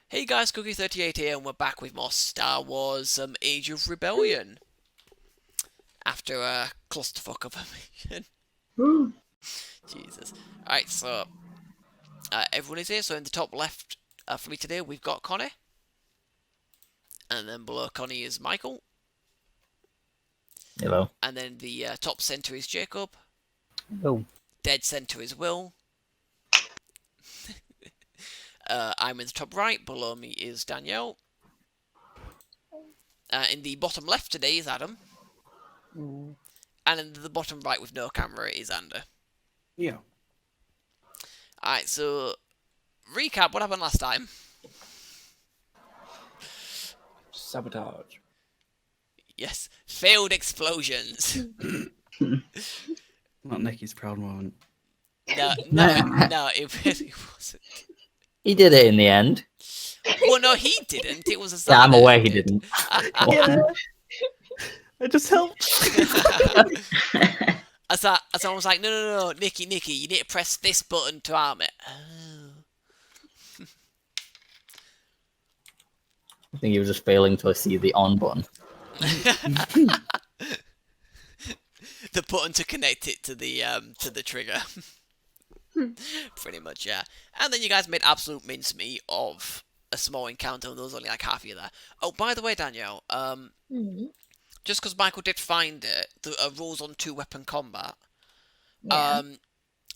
Hey guys, Cookie38 here, and we're back with more Star Wars Age of Rebellion. After a clusterfuck of a mission. Jesus. Alright, so everyone is here, so in the top left for me today we've got Connie. And then below Connie is Michael. Hello. And then the top centre is Jacob. Oh. Dead centre is Will. I'm in the top right, below me is Danielle. In the bottom left today is Adam. And in the bottom right with no camera is Ander. Yeah. Alright, so recap what happened last time. Sabotage. Yes, failed explosions. Not Nicky's proud moment. No, it really wasn't. He did it in the end. Well, no, he didn't. It was a Yeah, I'm Xana aware who he did. didn't. I just helped. As I was like, no, Nicky, you need to press this button to arm it. Oh. I think he was just failing to see the on button. The button to connect it to the trigger. Pretty much, yeah. And then you guys made absolute mincemeat of a small encounter, and there was only like half of you there. Oh, by the way, Danielle, just because Michael did find it, the rules on 2-weapon combat. Yeah.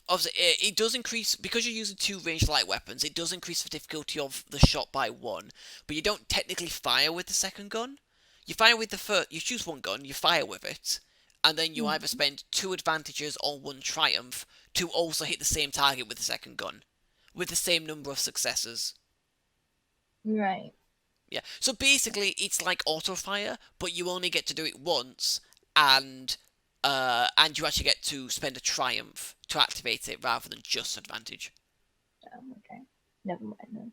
Obviously, it does increase, because you're using 2 ranged light weapons, it does increase the difficulty of the shot by 1, but you don't technically fire with the second gun. You fire with the first, you choose one gun, you fire with it, and then you either spend 2 advantages or 1 triumph to also hit the same target with the second gun, with the same number of successes. Right. Yeah, so basically it's like auto fire, but you only get to do it once, and you actually get to spend a triumph to activate it rather than just advantage. Oh, okay. Never mind then.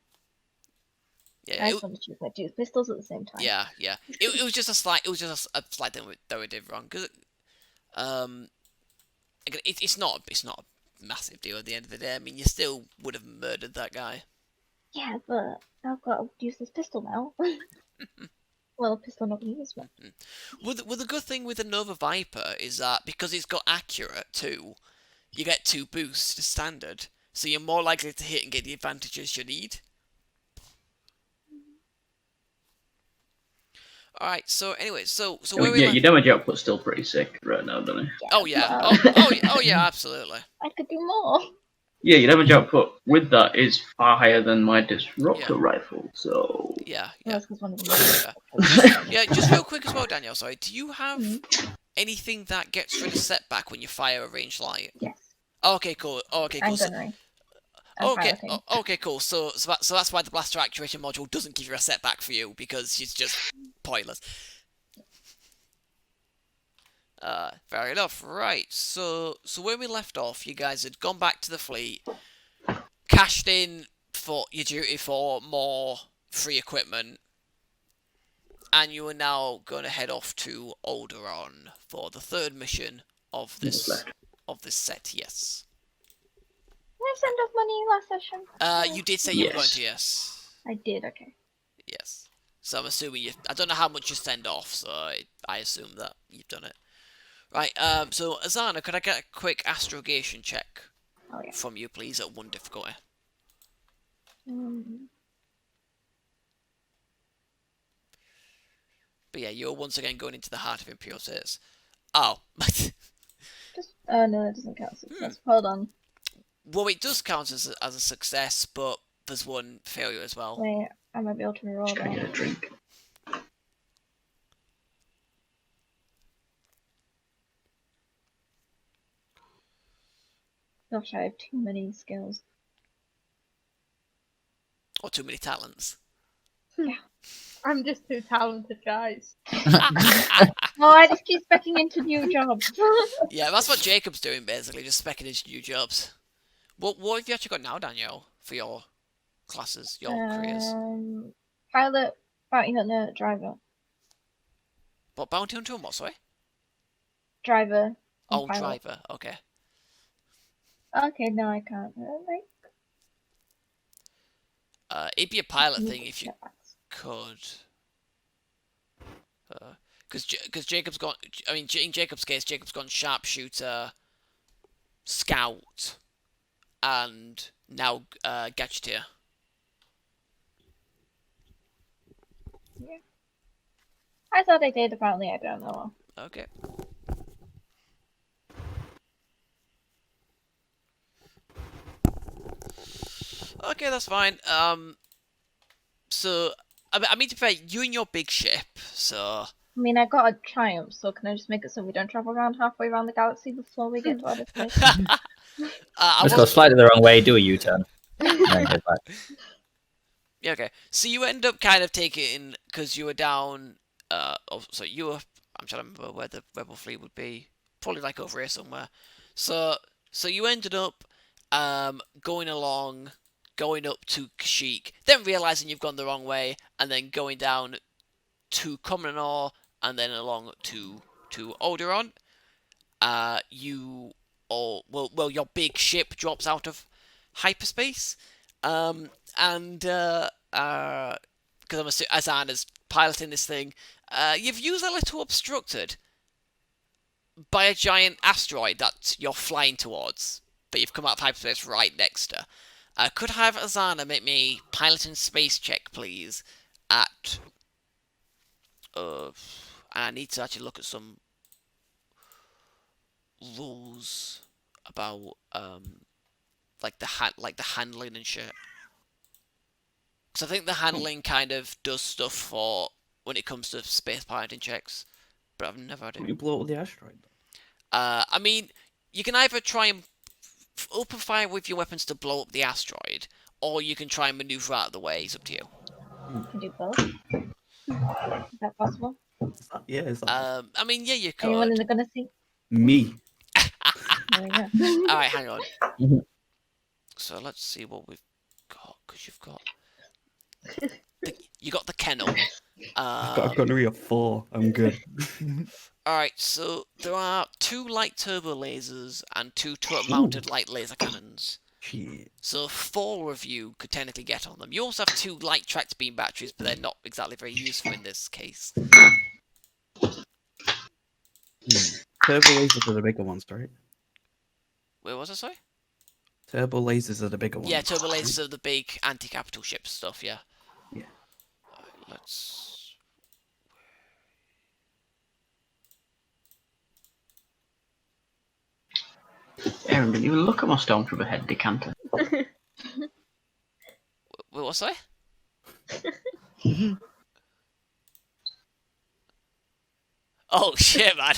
Yeah, I just want to choose my 2 pistols at the same time. yeah. It was just a slight thing that we did wrong, because it's not a massive deal at the end of the day. I mean, you still would have murdered that guy. Yeah, but I've got to use this pistol now. Well, a pistol not used, but... Well, the good thing with the Nova Viper is that because it's got accurate too, you get 2 boosts to standard, so you're more likely to hit and get the advantages you need. Alright, so anyway, so where we yeah, left... your damage output's still pretty sick right now, don't it? Yeah, Oh yeah, oh yeah, absolutely. I could do more. Yeah, your damage output with that is far higher than my disruptor Yeah. rifle, so... Yeah. Well, that's because one of them Yeah, just real quick as well, Danielle, sorry, do you have anything that gets rid of setback when you fire a ranged light? Yes. Okay, cool. Okay, cool. I'm gunnery. Okay, cool. So that's why the blaster actuation module doesn't give you a setback for you, because she's just pointless. Fair enough. Right. So where we left off, you guys had gone back to the fleet, cashed in for your duty for more free equipment, and you are now going to head off to Alderann for the 3rd mission of this set. Yes. Did I send off money last session? You did say you were going Yes. to, yes. I did, okay. Yes. So I'm assuming I don't know how much you send off, so I assume that you've done it. Right, so Azana, could I get a quick astrogation check from you, please, at 1 difficulty? But yeah, you're once again going into the heart of Imperial states. Oh. Oh no, that doesn't count as success. Hold on. Well, it does count as a success, but there's 1 failure as well. Wait, I might be able to reroll Try and get that. a drink. Gosh, I have too many skills. Or too many talents. I'm just too talented, guys. Oh, I just keep specking into new jobs. Yeah, that's what Jacob's doing, basically, just specking into new jobs. What have you actually got now, Danielle, for your classes, your careers? Pilot, bounty hunter, driver. What, bounty hunter and what, sorry? Driver. and Oh, pilot. driver, okay. Okay, no, I can't. Right. It'd be a pilot Move thing if you setbacks. could. Because Jacob's got. I mean, in Jacob's case, Jacob's gone Sharpshooter, Scout, and now Gadgeteer. I thought I did. Apparently, I don't know. Okay. Okay, that's fine. So I mean to be fair, you and your big ship. So I mean, I got a triumph, so can I just make it so we don't travel around halfway around the galaxy before we get to our destination? I Just go was slightly the wrong way, do a U-turn, and then head back. yeah okay. So you end up kind of taking because you were down. So you were. I'm trying to remember where the rebel fleet would be. Probably like over here somewhere. So you ended up going along, going up to Kashyyyk, then realizing you've gone the wrong way, and then going down to Commonor, and then along to Alderann. Your big ship drops out of hyperspace, and because I'm assuming Azan is piloting this thing, your views are a little obstructed by a giant asteroid that you're flying towards, that you've come out of hyperspace right next to. Could I have Azana make me piloting space check, please? At I need to actually look at some rules about like the handling and shit. Because I think the handling kind of does stuff for when it comes to space piloting checks, but I've never had it. You blow up the asteroid. I mean, you can either try and open fire with your weapons to blow up the asteroid, or you can try and maneuver out of the way. It's up to you. Can do both. Is that possible? Yeah, it's like I mean, yeah, you could. Anyone in the gunner seat? me. There we go. All right, hang on. Mhm. So let's see what we've got, because you've got you got the kennel. I've got a gunnery of 4. I'm good. Alright, so there are 2 light turbo lasers and 2 turret-mounted light laser cannons. Shit. So 4 of you could technically get on them. You also have 2 light tracked beam batteries, but they're not exactly very useful in this case. Turbo lasers are the bigger ones, right? Where was I, sorry? Turbo lasers are the bigger ones. Yeah, turbo lasers are the big anti-capital ship stuff, yeah. Yeah. Alright, let's... Aaron, didn't even look at my Stormtrooper head decanter. Wait, what's that? Oh shit, man!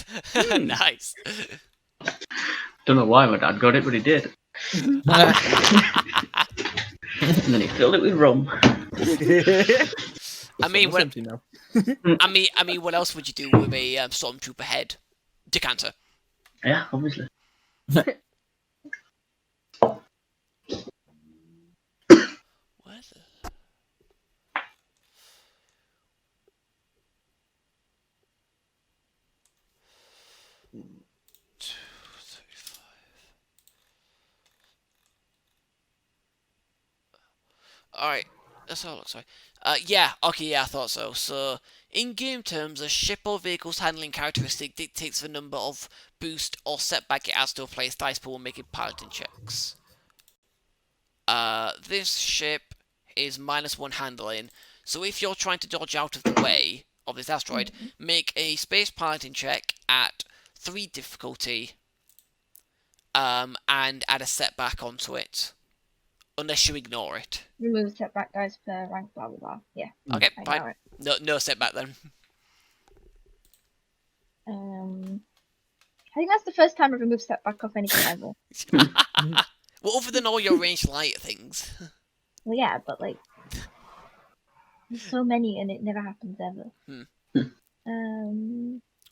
Nice. Don't know why my dad got it, but he did. And then he filled it with rum. I mean, It's what? empty now. I mean, what else would you do with a stormtrooper head decanter? Yeah, obviously. Where the... 235. Alright, that's all it looks like. Yeah, okay, yeah, I thought so. So, in game terms, a ship or vehicle's handling characteristic dictates the number of boost or setback it has to a place dice pool when making piloting checks. This ship is -1 handling, so if you're trying to dodge out of the way of this asteroid, make a space piloting check at 3 difficulty, and add a setback onto it. Unless you ignore it. Remove setback dice per rank, blah blah blah. Yeah. Okay, I fine. know it. No setback then. I think that's the first time I've removed setback off anything ever. Well, other than all your ranged light things. Well, yeah, but like, there's so many and it never happens ever.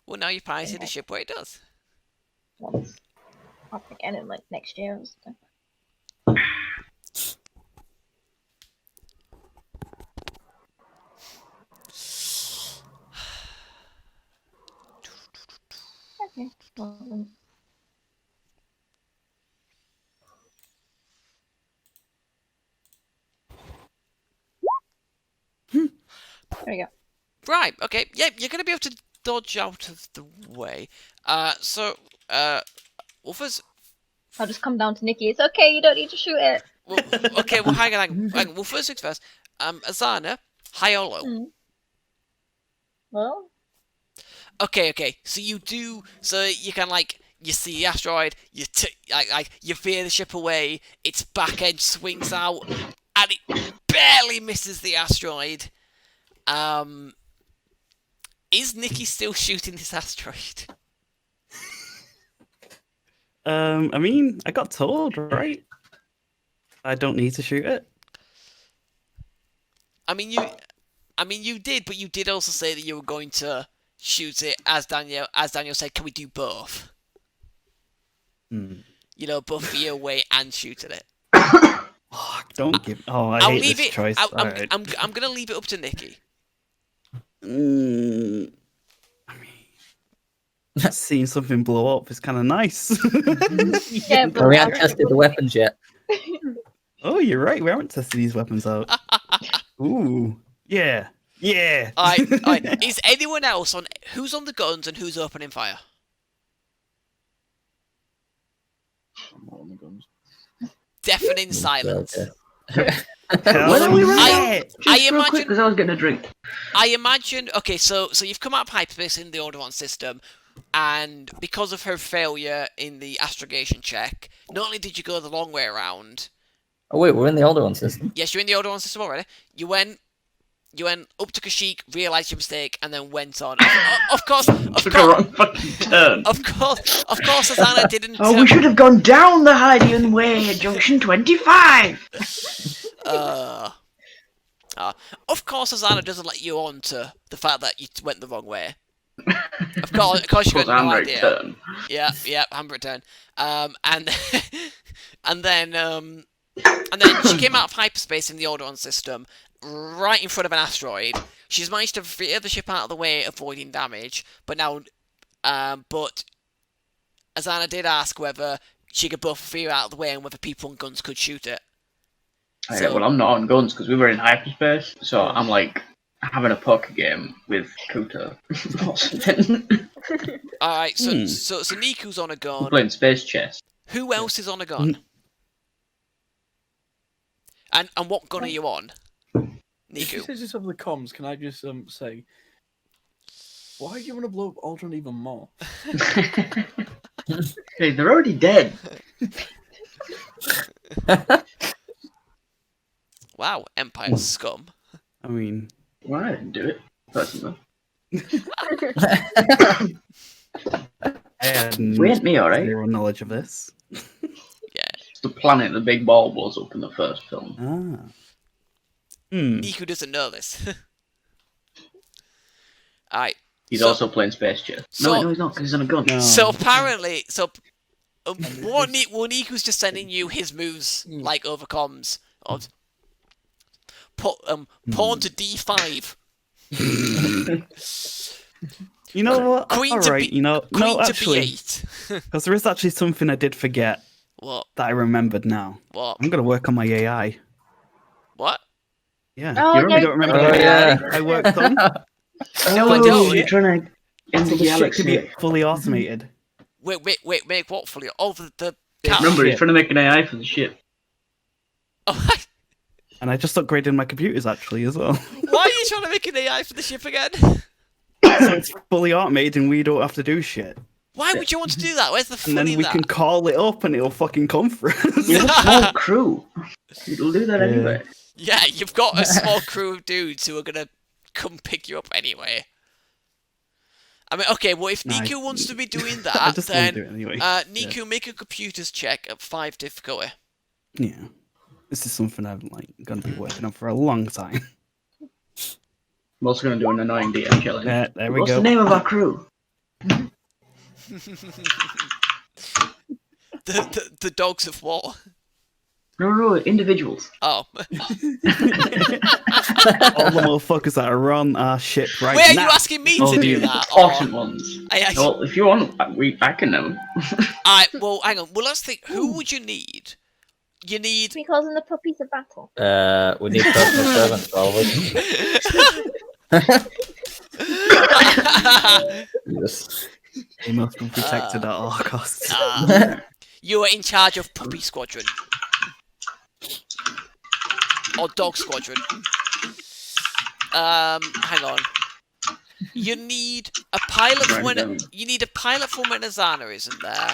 Well, now you've piloted the ship where it does. Once. Up again in like next year or something. Okay. Well, then. There we go. Right. Okay. Yep. You're gonna be able to dodge out of the way. Wolfers. I'll just come down to Nikki. It's okay, you don't need to shoot it. Well, okay. Well, hang on. Well, first things first. Azana, high or low? Hmm. Well, Okay. So you do. So you can like. You see the asteroid. You veer the ship away. Its back edge swings out, and it barely misses the asteroid. Is Nikki still shooting this asteroid? I mean, I got told, right? I don't need to shoot it. I mean, you did, but you did also say that you were going to shoot it, as Danielle said. Can we do both? You know, both veer away and shoot at it. Don't give. Oh, I I'll hate leave this it. choice. I'm gonna leave it up to Nikki. I mean, seeing something blow up is kind of nice. yeah, Well, we haven't tested the weapons yet. Oh, you're right. We haven't tested these weapons out. Ooh, yeah. Alright. Is anyone else on? Who's on the guns and who's opening fire? Deafening silence. When are we I Just real quick, imagine. because I was getting a drink. I imagine. Okay, so you've come out of hyperspace in the Alderann system, and because of her failure in the astrogation check, not only did you go the long way around. Oh wait, we're in the older one system. Yes, you're in the Alderann system already. You went up to Kashyyyk, realised your mistake, and then went on. Of course, Took a wrong fucking turn. Of course, Azana didn't. Oh, we should have gone down the Hydian Way at Junction 25! Of course, Azana doesn't let you on to the fact that you went the wrong way. Of course, you got no handbrake idea. turn. Yeah, handbrake turn. And then she came out of hyperspace in the Alderann system, right in front of an asteroid. She's managed to veer the ship out of the way, avoiding damage. But Azana did ask whether she could both veer out of the way and whether people on guns could shoot it. Okay, well, I'm not on guns because we were in hyperspace, so I'm like having a poker game with Kuta or something. Alright, so Niku's on a gun. We're playing space chess. Who else is on a gun? And what gun are you on? If she Niku. says this over the comms, can I just say, why do you want to blow up Alderann even more? Hey, they're already dead. Wow, Empire scum. I mean, Well, I didn't do it, personally. I had We ain't me, alright? zero knowledge of this. Yeah. It's the planet the big ball blows up in the first film. Ah. Hmm. Niku doesn't know this. Alright. He's So- also playing space chess. so- No, he's not, because he's on a gun. No. So apparently, Niku's just sending you his moves like over comms of pawn to d5, You know what? Queen All to right. B- You know, queen no, to actually, b8. because there is actually something I did forget What? that I remembered now. What? I'm gonna work on my AI. What? Yeah. Oh, You yeah, don't remember Oh, the yeah. AI I worked on? No, I don't. You're trying to end So the the shit galaxy. can be fully automated. Wait, make what fully? Oh, the Yeah, cat. remember, he's shit. trying to make an AI for the ship. Oh, And I just upgraded my computers actually as well. why are you trying to make an AI for the ship again? So it's fully automated and we don't have to do shit. Why would you want to do that? Where's the And fun then in we that? can call it up and it'll fucking come for us. You have a small crew. It'll do that Yeah. anyway. Yeah, you've got a small crew of dudes who are gonna come pick you up anyway. I mean, okay, well, if Nice. Niku wants to be doing I that, just want to do then it anyway. Niku, make a computers check at 5 difficulty. Yeah. This is something I'm like gonna be working on for a long time. I'm also going to do an annoying DM challenge. Yeah, there we What's go. the name of our crew? The dogs of war. No, individuals. Oh. All the motherfuckers that are on our ship right Wait, are now. you asking me Oh, to do dude. that? Or... Important ones. I Well, if you want, I can know. Alright, well, hang on. Well, let's think. Who would you need? You need... We calling the puppies of battle. We need personal servants, probably. Yes. They must be protected at all costs. You are in charge of Puppy Squadron. Or Dog Squadron. Hang on. You need a pilot from when Azana isn't there.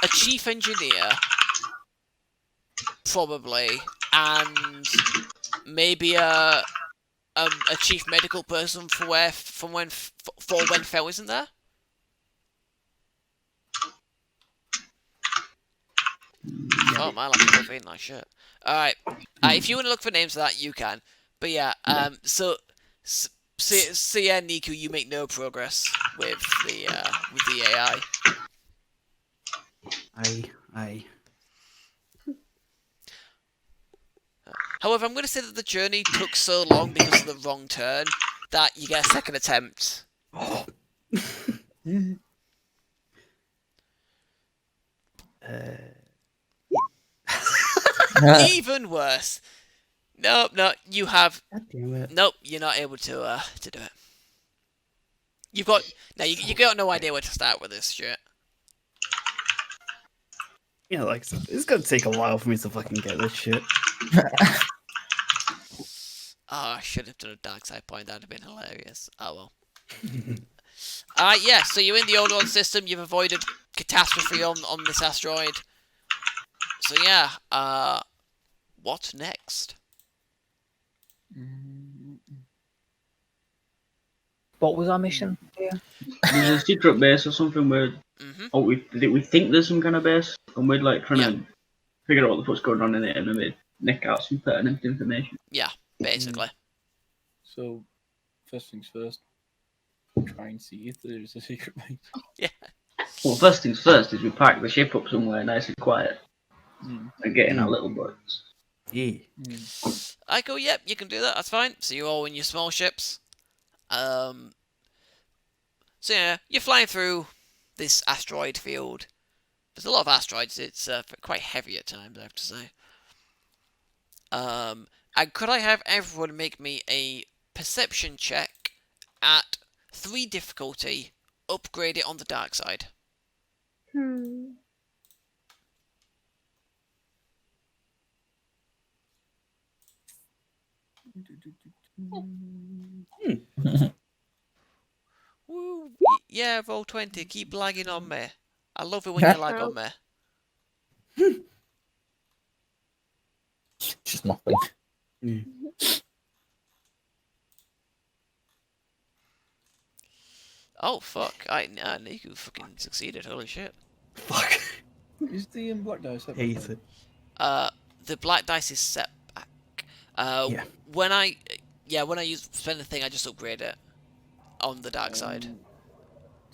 A chief engineer, probably, and maybe a chief medical person for when Fel isn't there. Oh my, like a ain't like shit. All right, if you want to look for names of that, you can. But yeah, so yeah, Niku, you make no progress with the AI. Aye. However, I'm going to say that the journey took so long because of the wrong turn that you get a second attempt. Even worse. No, you have. God damn it. Nope, you're not able to do it. You've got you got no idea where to start with this shit. Yeah, like it's gonna take a while for me to fucking get this shit. Oh, I should have done a dark side point. That'd have been hilarious. Oh well. Alright, yeah. So you're in the Alderann system. You've avoided catastrophe on this asteroid. So yeah. What next? What was our mission here? There's a secret base or something where we think there's some kind of base, and we're like trying to figure out what the fuck's going on in it, and maybe nick out some pertinent information. Yeah, basically. So, first things first, try and see if there's a secret base. Yeah. Well, first things first is we park the ship up somewhere nice and quiet, and get in our little boats. Yeah. I go, yep, you can do that. That's fine. So you're all in your small ships. So yeah, you're flying through this asteroid field. There's a lot of asteroids. It's quite heavy at times, I have to say. And could I have everyone make me a perception check at 3 difficulty, upgrade it on the dark side? Woo. Yeah, roll 20. Keep lagging on me. I love it when you lag on me. Just nothing. Oh fuck! Niku fucking succeeded. Holy shit! Fuck. Is the black dice set Hate it. The black dice is set back. Yeah. When I spend the thing, I just upgrade it on the dark side.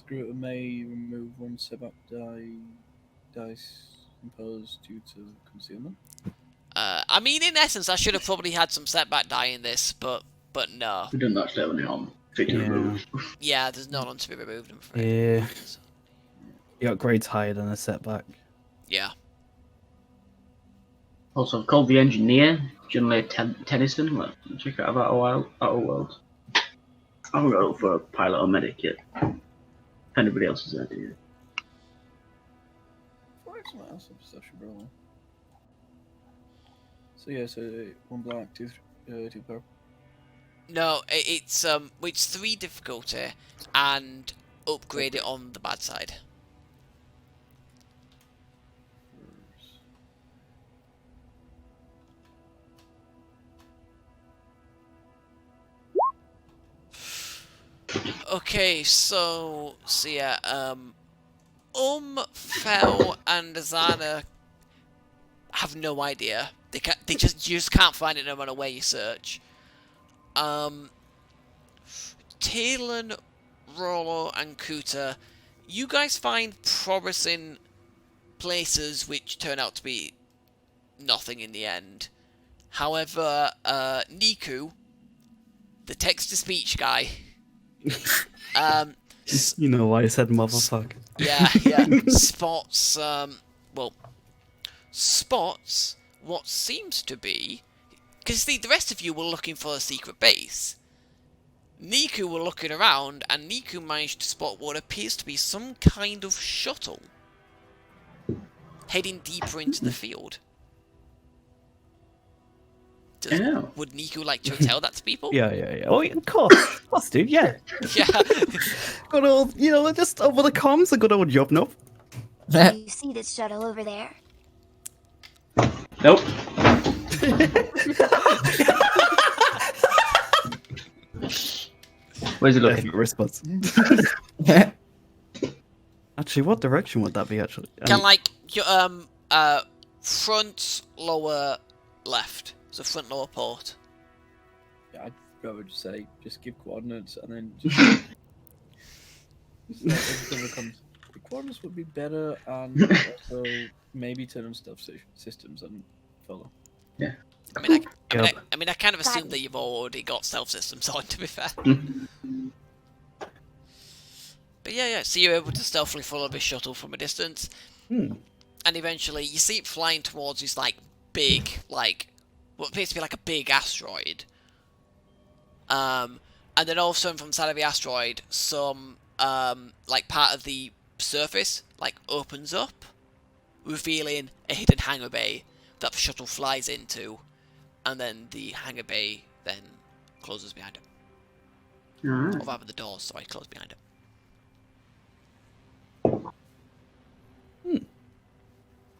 Togruta may remove 1 setback dice imposed due to concealment. I mean, in essence, I should have probably had some setback die in this, but no. We didn't actually have any on. Yeah, there's none to be removed, I'm afraid. Yeah. You upgrades higher than a setback. Yeah. Also, I've called the engineer, generally Tennyson. Check out about Outer Worlds. I haven't got up for a pilot or medic yet. If anybody else has idea. Excellent, that's a perception roll. So yeah, so 1 black, 2 purple. No, it's 3 difficulty and upgrade it on the bad side. Okay, so yeah, Fel and Azana have no idea. You just can't find it no matter where you search. Talon, Rollo, and Kuta, you guys find promising places which turn out to be nothing in the end. However, Niku, the text-to-speech guy, You know why I said motherfucker. yeah, spots what seems to be, because the rest of you were looking for a secret base. Niku were looking around, and Niku managed to spot what appears to be some kind of shuttle heading deeper into the field. Oh. Would Niku like to tell that to people? Yeah. Oh, of course, dude. Yeah. Yeah. Good old, just over the comms, a good old job, no. Do you see this shuttle over there? Nope. Where's it looking? Response. Actually, what direction would that be? Actually, Kind of like your front lower left, so front lower port. Yeah, I'd rather just say, just give coordinates and then just let everything becomes. The coordinates would be better, and also maybe turn on stealth systems and follow. Yeah. I mean, I kind of assumed that you've already got stealth systems on, to be fair. But yeah, so you're able to stealthily follow this shuttle from a distance, and eventually you see it flying towards this, like, big, like, what appears to be like a big asteroid. And then all of a sudden from the side of the asteroid, some, like, part of the surface, like, opens up, revealing a hidden hangar bay that the shuttle flies into, and then the hangar bay then closes behind it. Alright. Or rather, the doors, sorry, close behind it.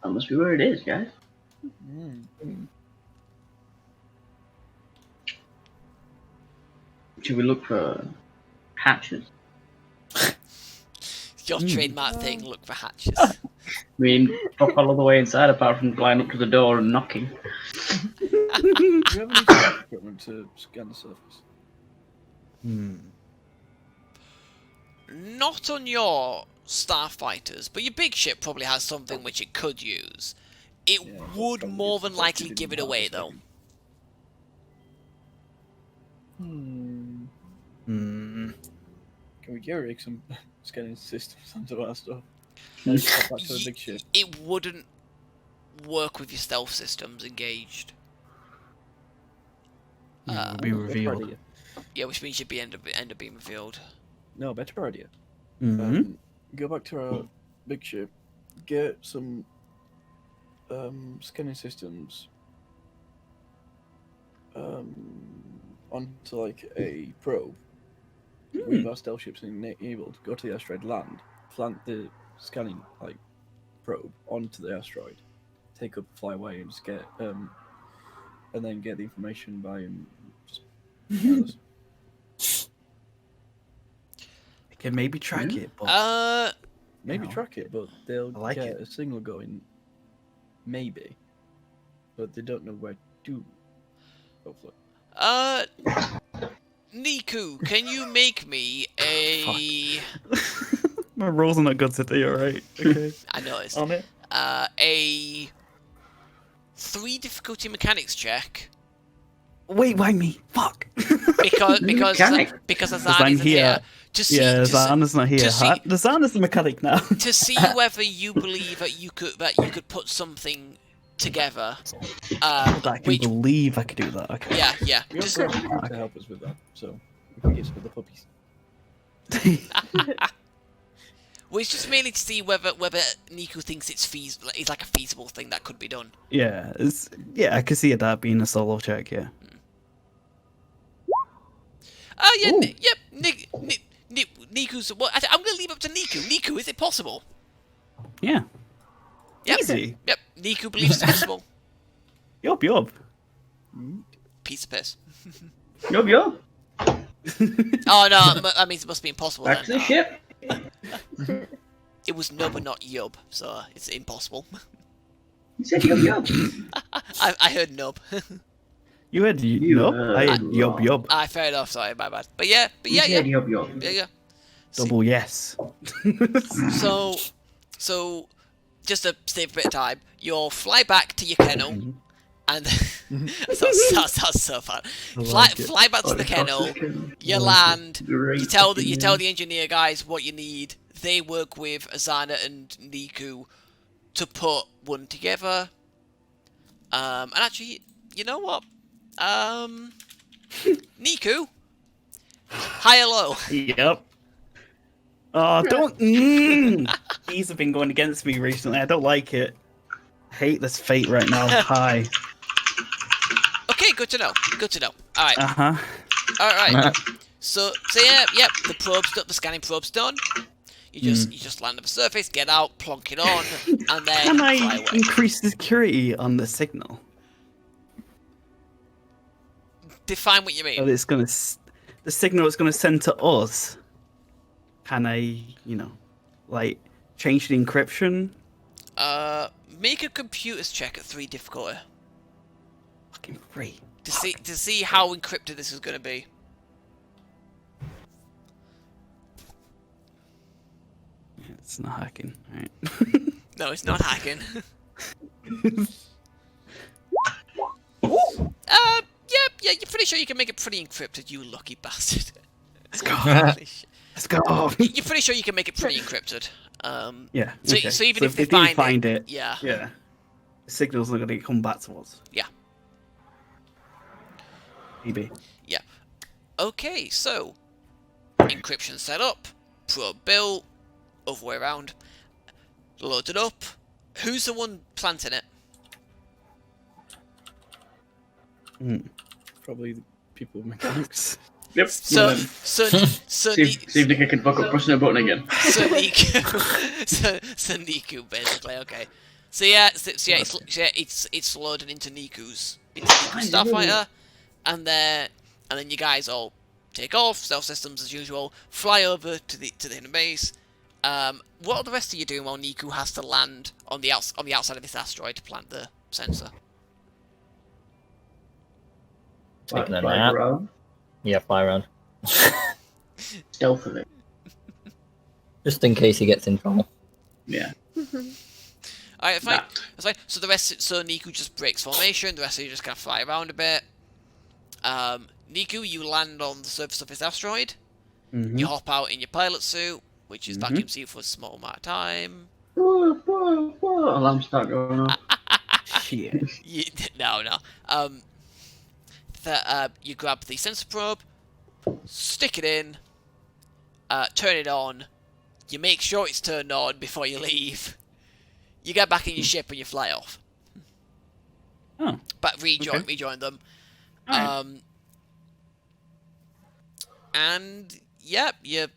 That must be where it is, guys. Should we look for hatches? Your trademark thing, look for hatches. I mean, fuck all the way inside apart from flying up to the door and knocking. Do you have any stealth equipment to scan the surface? Not on your starfighters, but your big ship probably has something which it could use. It Yeah, would probably more just than something likely to give do it with away, that though. Can we get some scanning systems onto our stuff? Like, pop back to the big ship. It wouldn't work with your stealth systems engaged. It will be Better revealed. idea. Yeah, which means you'd be end up being revealed. No, better idea. Mm-hmm. Go back to our big ship, get some scanning systems onto like a probe. With our stealth ships enabled, go to the asteroid, land, plant the scanning like probe onto the asteroid, take up, fly away, and just get and then get the information by and just. It can maybe track it, but Maybe No. track it, but they'll I like get it. a signal going. Maybe, but they don't know where to. Hopefully. Niku, can you make me a... my rolls are not good today. All right. Okay. I noticed. On it. A 3 difficulty mechanics check. Wait, why me? Fuck. Because Mechanic? Azan I'm isn't here. here. To see, Yeah, to, Zana's not here. to see- Zana's the mechanic now. to see whether you believe that you could put something together. I can Which, believe I could do that. Okay. yeah. We Just, also have people to help us with that, so we can get some of the puppies. well, it's just mainly to see whether Niku thinks it's like a feasible thing that could be done. Yeah, I can see that being a solo check. Yeah. Oh yeah, Ooh. Niku's. Well, I'm gonna leave it up to Niku. Niku, is it possible? Yeah. Yep. Easy. Yep. Niku believes it's possible. Yup. Piece of piss. Yup, yup. Oh no, that means it must be impossible. Back to Then. the ship. It was nub and not yub, so it's impossible. You said yup, yup. I heard nub. You had You yup. heard I had wrong. yup. Ah, fair enough. Sorry, my bad. But yeah. You said yup, yup. Yeah. Double yes. So, just to save a bit of time, you'll fly back to your kennel, and that's so fun. Fly back to the kennel. You land. You tell the engineer guys what you need. They work with Azana and Niku to put one together. And actually, you know what? Niku, High or low? Yep. Oh, don't. These have been going against me recently. I don't like it. I hate this fate right now. Hi. Okay, good to know. Good to know. All right. Uh-huh. All right. So yeah, yep. The probe's done. The scanning probe's done. You just land on the surface, get out, plonk it on, and then Can fly I away. increase the security on the signal? Define what you mean. So it's gonna, the signal it's gonna send to us. Can I, like change the encryption? Make a computers check at 3 difficulty Fucking free. to see how encrypted this is gonna be. It's not hacking, right? No, it's not hacking. Yeah, you're pretty sure you can make it pretty encrypted, you lucky bastard. Let's go. Let's go. You're pretty sure you can make it pretty encrypted. Yeah. So, okay. so even if they do find it, yeah. the signal's not gonna come back to us. Yeah. Maybe. Yeah. Okay, so encryption set up, probe built, other way around, loaded up. Who's the one planting it? Probably the people with mechanics. Yep. So see if they can fuck up pressing a button again. So Niku, basically. Okay. So yeah, it's loaded into Niku's Starfighter, and then you guys all take off, stealth systems as usual, fly over to the inner base. What are the rest of you doing while Niku has to land on the outside of this asteroid to plant the sensor? Taking a Fly nap. around. Yeah, fly around. Stealthily. Just in case he gets in trouble. Yeah. Alright, fine. That's fine. So Niku just breaks formation. The rest of you just kind of fly around a bit. Niku, you land on the surface of this asteroid. You hop out in your pilot suit, which is vacuum sealed for a small amount of time. Alarm start going on. Shit. No. You grab the sensor probe, stick it in, turn it on. You make sure it's turned on before you leave. You get back in your ship and you fly off. Oh. But rejoin them. Alright. And yep, you're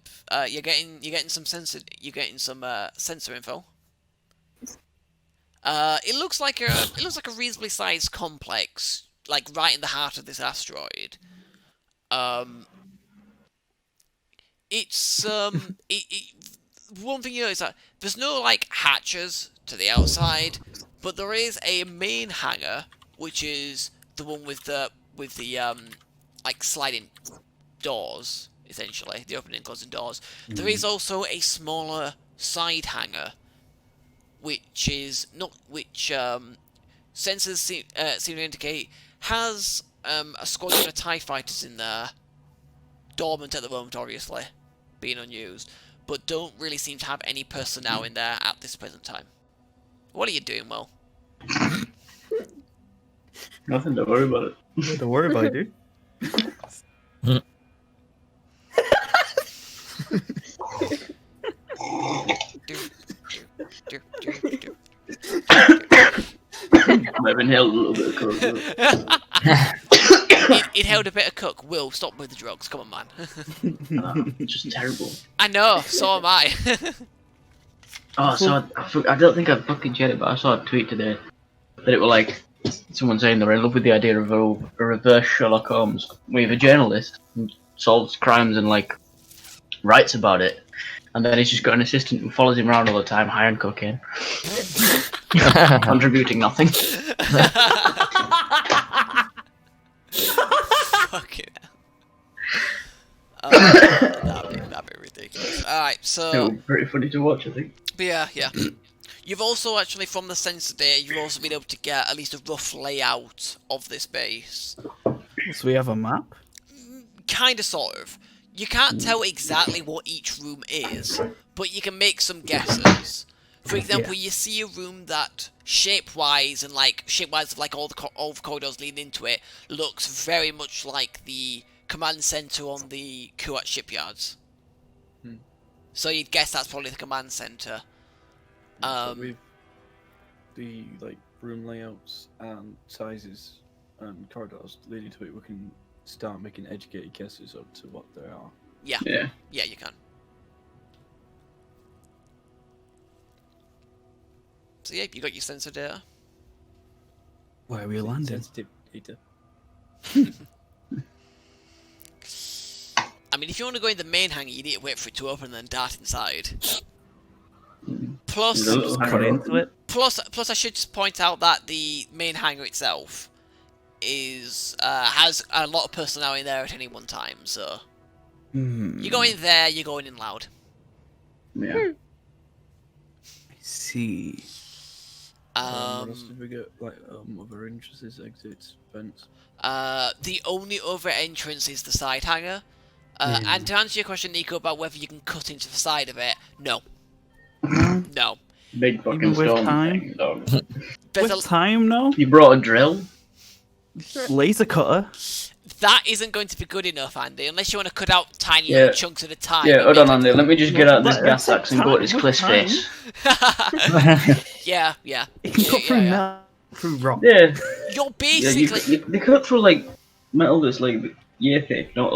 getting some sensor info. It looks like a reasonably sized complex, like right in the heart of this asteroid. It's one thing you know is that there's no like hatches to the outside, but there is a main hangar, which is the one with the like sliding doors, essentially the opening and closing doors. There is also a smaller side hangar, which sensors seem to indicate has a squadron of TIE fighters in there, dormant at the moment, obviously, being unused, but don't really seem to have any personnel in there at this present time. What are you doing, Will? Nothing, don't worry about it. Don't worry about it, dude. Might have inhaled a little bit of coke. It held a bit of cook. Will, stop with the drugs. Come on, man. It's just terrible. I know, so am I. Oh, I don't think I fucking shared it, but I saw a tweet today that it was like someone saying they're in love with the idea of a reverse Sherlock Holmes, with a journalist who solves crimes and like writes about it, and then he's just got an assistant who follows him around all the time, high on cocaine, contributing nothing. Fucking hell. That'd be ridiculous. Alright, It so was pretty funny to watch, I think. but yeah. You've also actually, from the sensor data, you've also been able to get at least a rough layout of this base. So we have a map? Kinda, sort of. You can't tell exactly what each room is, but you can make some guesses. For example, you see a room that, shape-wise of like all the corridors leading into it, looks very much like the command center on the Kuat shipyards. Hmm. So you'd guess that's probably the command center. But with the room layouts and sizes and corridors leading to it, we can start making educated guesses up to what they are. Yeah. Yeah. Yeah, you can. So yeah, you got your sensor data. Where are we landing? Sensitive data. I mean, if you want to go in the main hangar, you need to wait for it to open and then dart inside. Plus, There's a little Cut hangar into it. plus, I should just point out that the main hangar itself is has a lot of personnel in there at any one time. So you go in there, you're going in loud. Yeah. I see. What else did we get? Other entrances, exits, vents. The only other entrance is the side hangar. And to answer your question, Nico, about whether you can cut into the side of it, no. No. Big fucking Even with storm time? thing, dog. There's With time, no? You brought a drill? Laser cutter. that isn't going to be good enough, Andy, unless you want to cut out tiny Yeah. little chunks at a time. Yeah, and hold make on, Andy. Let me just get out this But gas that's axe and go at this time, cliff's time. face. Yeah, yeah. It can cut through yeah. metal, through rock. Yeah. You're Yeah, basically... they cut through metal that's year thick, not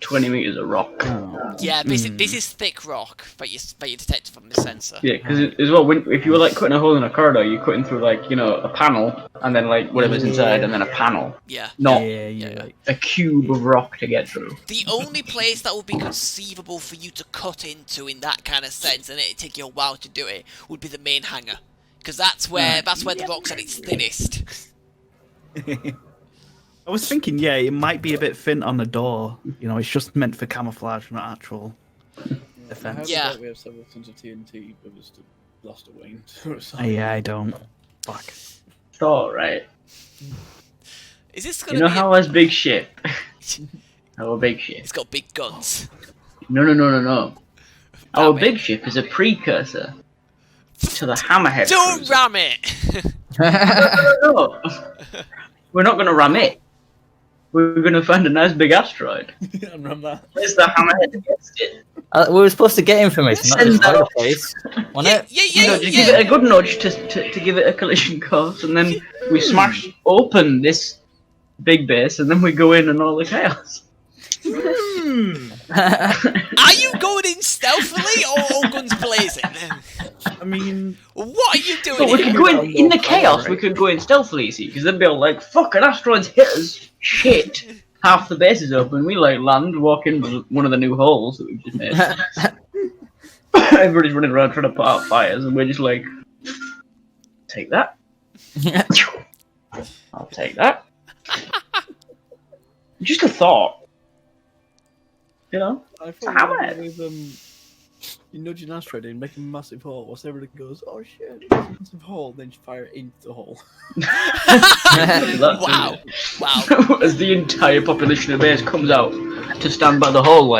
20 meters of rock. Oh. Yeah, basically, this is thick rock that you detect from the sensor. Yeah, because as well, if you were cutting a hole in a corridor, you're cutting through a panel, and then whatever's inside, and then a panel, Yeah. not Yeah. a cube of rock to get through. The only place that would be conceivable for you to cut into in that kind of sense, and it'd take you a while to do it, would be the main hangar. Because that's where the rock's at its thinnest. I was thinking, it might be a bit thin on the door. It's just meant for camouflage, not actual defense. Yeah. We have several tons of TNT with us to blast away into Yeah, I don't. Fuck. It's alright. Is this You gonna know be... how our big ship? Our big ship. It's got big guns. No. Our Damn it. big ship is a precursor to the Hammerhead Don't cruiser. ram it! No. We're not going to ram it. We're going to find a nice big asteroid. and run that. Where's the Hammerhead against it? We were supposed to get information, not Send just that the off. place. Wasn't it? Yeah. Just give it a good nudge to give it a collision course, and then we smash open this big base, and then we go in and all the chaos. Are you going in stealthily or all guns blazing? I mean, What are you doing But we here? could go in the chaos, we could go in stealthily, see, because they'd be all fuck, an asteroid's hit us. Shit. Half the base is open, we land, walk in one of the new holes that we've just made. Everybody's running around trying to put out fires, and we're just take that. I'll take that. Just a thought. I So thought how we much? were with you nudge an asteroid in, make a massive hole. Once everybody goes, oh shit, it's a massive hole, then you fire it into the hole. Wow. Wow. As the entire population of the base comes out to stand by the hole,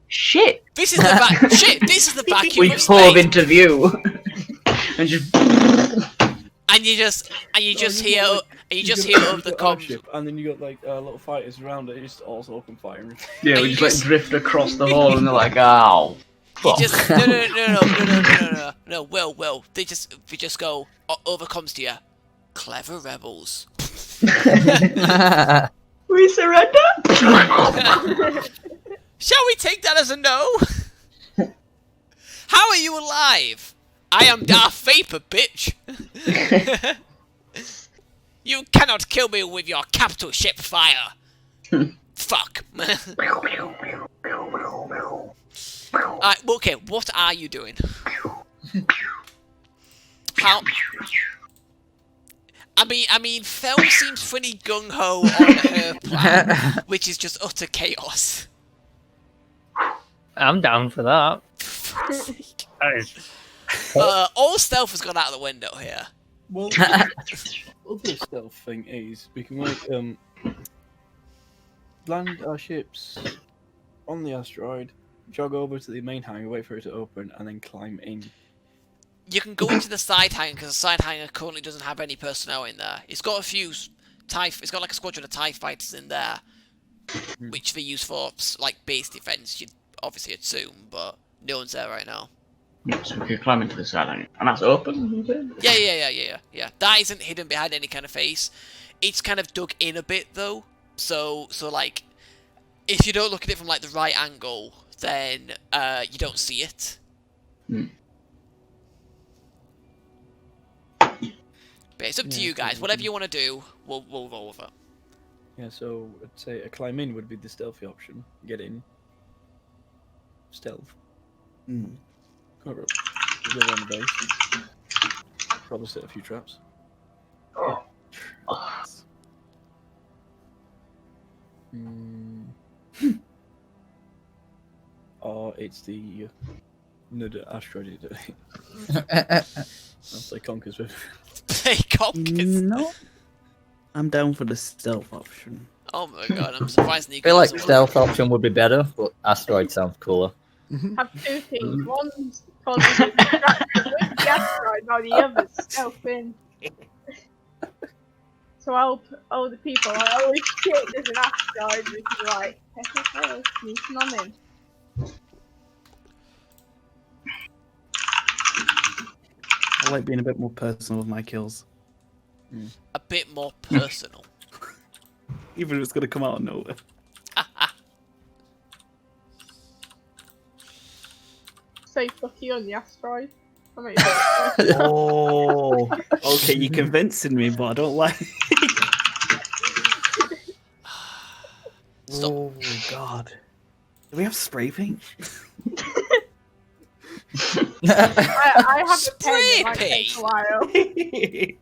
shit. This is the back. Shit, this is the vacuum We of hove space. into view, and just. And you just hear over the got comms. ship, and then you got little fighters around it, just also open firing. Yeah, And we you just just- drift across the hole, and they're ow. You Fuck. just no. Will. They just go over comms to you. Clever rebels. We surrender. Shall we take that as a no? How are you alive? I am Darth Vapor, bitch. You cannot kill me with your capital ship fire. Fuck. Okay, what are you doing? How? I mean, Fel seems pretty gung ho on her plan, which is just utter chaos. I'm down for that. All stealth has gone out of the window here. Well, the other stealth thing is we can land our ships on the asteroid, jog over to the main hangar, wait for it to open, and then climb in. You can go into the side hangar because the side hangar currently doesn't have any personnel in there. It's got a few it's got a squadron of TIE fighters in there, which they use for like base defense. You'd obviously assume, but no one's there right now. Yeah, so we could climb into the skyline, and that's open. Yeah. That isn't hidden behind any kind of face. It's kind of dug in a bit though. So like, if you don't look at it from like the right angle, then you don't see it. Hmm. But it's up to you guys. Whatever you want to do, we'll roll with it. Yeah, so I'd say a climb in would be the stealthy option. Get in. Stealth. Cover up. Go around the base. Probably set a few traps. Or it's the another asteroid. I'll play Conkers with. Play Conkers? No. I'm down for the stealth option. Oh my god, I'm surprised Nico I feel like doesn't- stealth option would be better, but asteroid sounds cooler. Have two teams. One's causing distraction with the asteroid, while the other's stealth in. So help all the people. Like, holy shit, there's an asteroid. We can like, hey, sneaking on him. I like being a bit more personal with my kills. a bit more personal. Even if it's gonna come out of nowhere. Say fuck you on the asteroid. I mean, Oh, okay, you're convincing me, but I don't like. Stop. Oh God, do we have spray paint? I have a pen. Spray It might take paint? a while. Why do you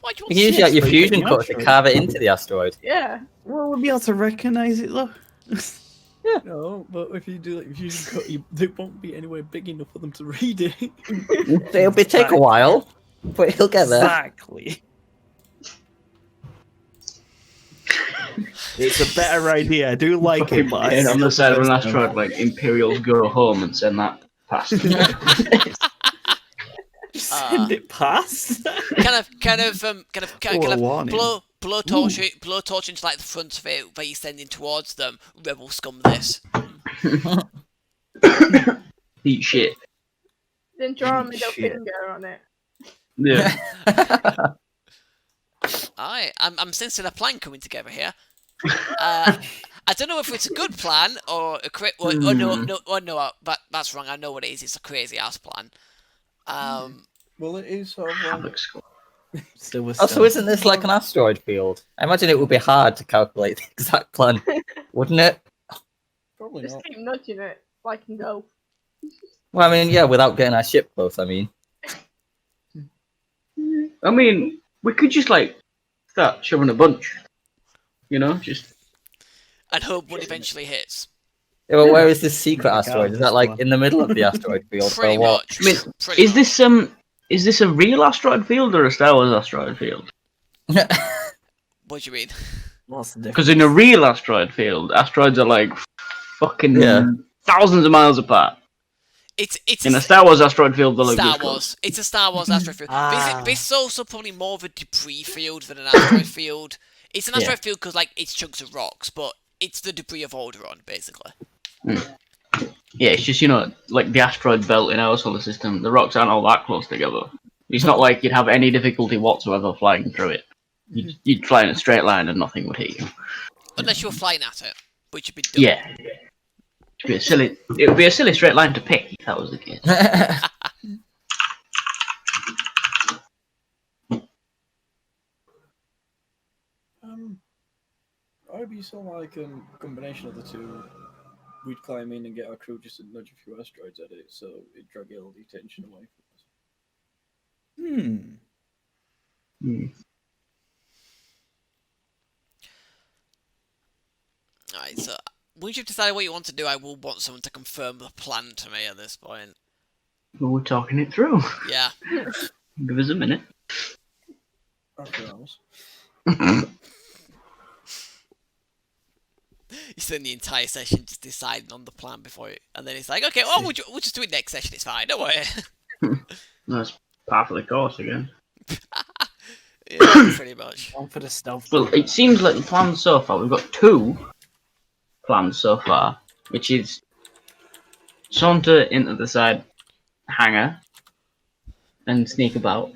want You can use your Spray fusion paint cutter to asteroid. carve it into the asteroid. Yeah. Well, we'll be able to recognize it though. No, but if you do like fusion cut, it won't be anywhere big enough for them to read it. It'll take a while, but he'll get there. Exactly. It's a better idea. I do like it, but And on the side of an asteroid, like Imperials go home and send that past. send it past. kind of warning. blow torch into like the front of it that you're sending towards them. Rebel scum this. Eat shit. Then draw a middle Shit. finger on it. Yeah. I'm sensing a plan coming together here. I don't know if it's a good plan or a that's wrong. I know what it is. It's a crazy ass plan. Well, it is sort of Havoque Squad. Also, isn't this like an asteroid field? I imagine it would be hard to calculate the exact plan, wouldn't it? probably Just not. keep nudging it so I can go. Well, I mean, yeah, without getting our ship close, I mean. I mean, we could just like start shoving a bunch. You know, just And hope one eventually hits. Yeah, well, where is this secret Yeah, asteroid? Is that like in the middle of the asteroid field? Pretty or what? much. I mean, Pretty is this a real asteroid field or a Star Wars asteroid field? much. What do you mean? What's the Because in a real asteroid field, asteroids are like fucking Yeah. thousands of miles apart. It's In a Star Wars asteroid field, they're like Star this close. Wars. It's a Star Wars asteroid field. Ah. This is also probably more of a debris field than an asteroid field. It's an Yeah. asteroid field because like it's chunks of rocks, but it's the debris of Alderann, basically. Yeah, it's just, you know, like the asteroid belt in our solar system, the rocks aren't all that close together. It's not like you'd have any difficulty whatsoever flying through it. You'd fly in a straight line and nothing would hit you. Unless you were flying at it, which would be dumb. Yeah. It would be a silly straight line to pick if that was the case. I'd be sort of like a combination of the two. We'd climb in and get our crew just to nudge a few asteroids at it, so it'd drag all the attention away from us. Alright, so once you've decided what you want to do, I will want someone to confirm the plan to me at this point. But we're talking it through. Yeah. Give us a minute. After hours. You spend the entire session just deciding on the plan before it, and then it's like, okay, oh, we'll just do it next session, it's fine, don't worry. That's part of the course again. Yeah, pretty much. one for the stealth? Well, it seems like the plan so far, we've got two plans so far, which is saunter into the side hangar and sneak about,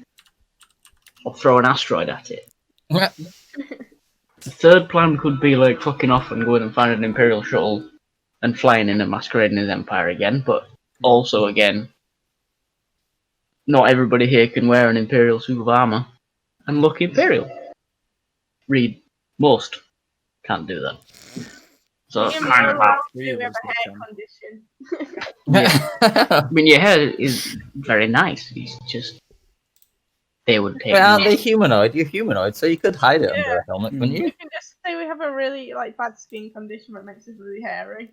or throw an asteroid at it. The third plan could be like fucking off and going and find an Imperial shuttle and flying in and masquerading as Empire again, but also again, not everybody here can wear an Imperial suit of armor and look Imperial. Read, most can't do that. So Me and kind of Mara out. do have a hair condition. I mean, your hair is very nice. It's just they would take. Wait, aren't they humanoid? You're humanoid, so you could hide it Yeah. under a helmet, couldn't you? We can just say we have a really like bad skin condition that makes us really hairy.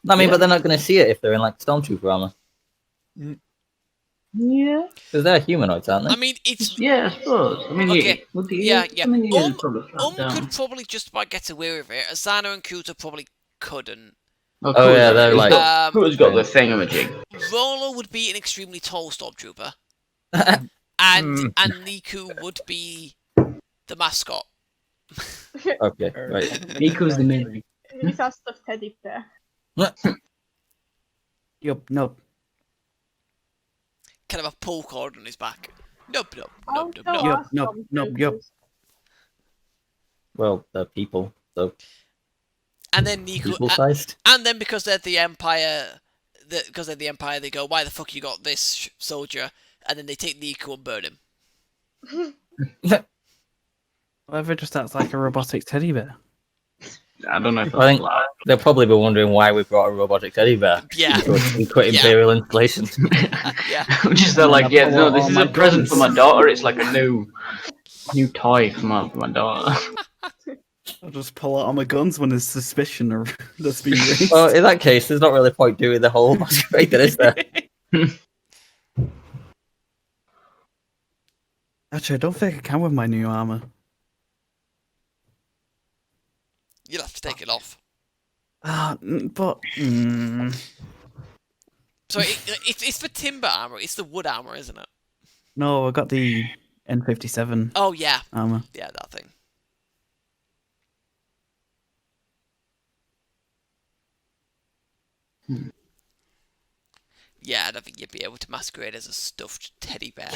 I mean, Yeah. but they're not going to see it if they're in like stormtrooper armor. Yeah. Because they're humanoids, aren't they? I mean, it's Yeah, I suppose. I mean, Okay. Yeah. I mean, you could probably flat could down. probably just about get away with it. Asana and Kuta probably couldn't. Oh, yeah, they're like- Who's got the thingamajig? Rolo would be an extremely tall stormtrooper, and Niku would be the mascot. Okay, right. Nico's the main. He's our stuffed teddy bear. Yup, no. Kind of a pull cord on his back. Nope. Oh, so Yup, our yup, yup, yup. stormtroopers. Well, they're people, so And then Niku, people-sized. and then because they're the Empire, they go, "Why the fuck you got this soldier?" And then they take Niku and burn him. Whatever just acts like a robotic teddy bear. I don't know if I that's think allowed. they'll probably be wondering why we brought a robotic teddy bear. Yeah. We quit Yeah. Imperial installation. Yeah. Which is they're like, yeah, no, this is my a present guns. for my daughter. It's like a new toy for my daughter. I'll just pull out all my guns when there's suspicion or that's being raised. Well, in that case, there's not really a point doing the whole masquerade, then, is there? Actually, I don't think I can with my new armor. You'll have to take it off. But So it's for timber armor. It's the wood armor, isn't it? no, I got the N57 Oh yeah, armor. yeah, that thing. Yeah, I don't think you'd be able to masquerade as a stuffed teddy bear.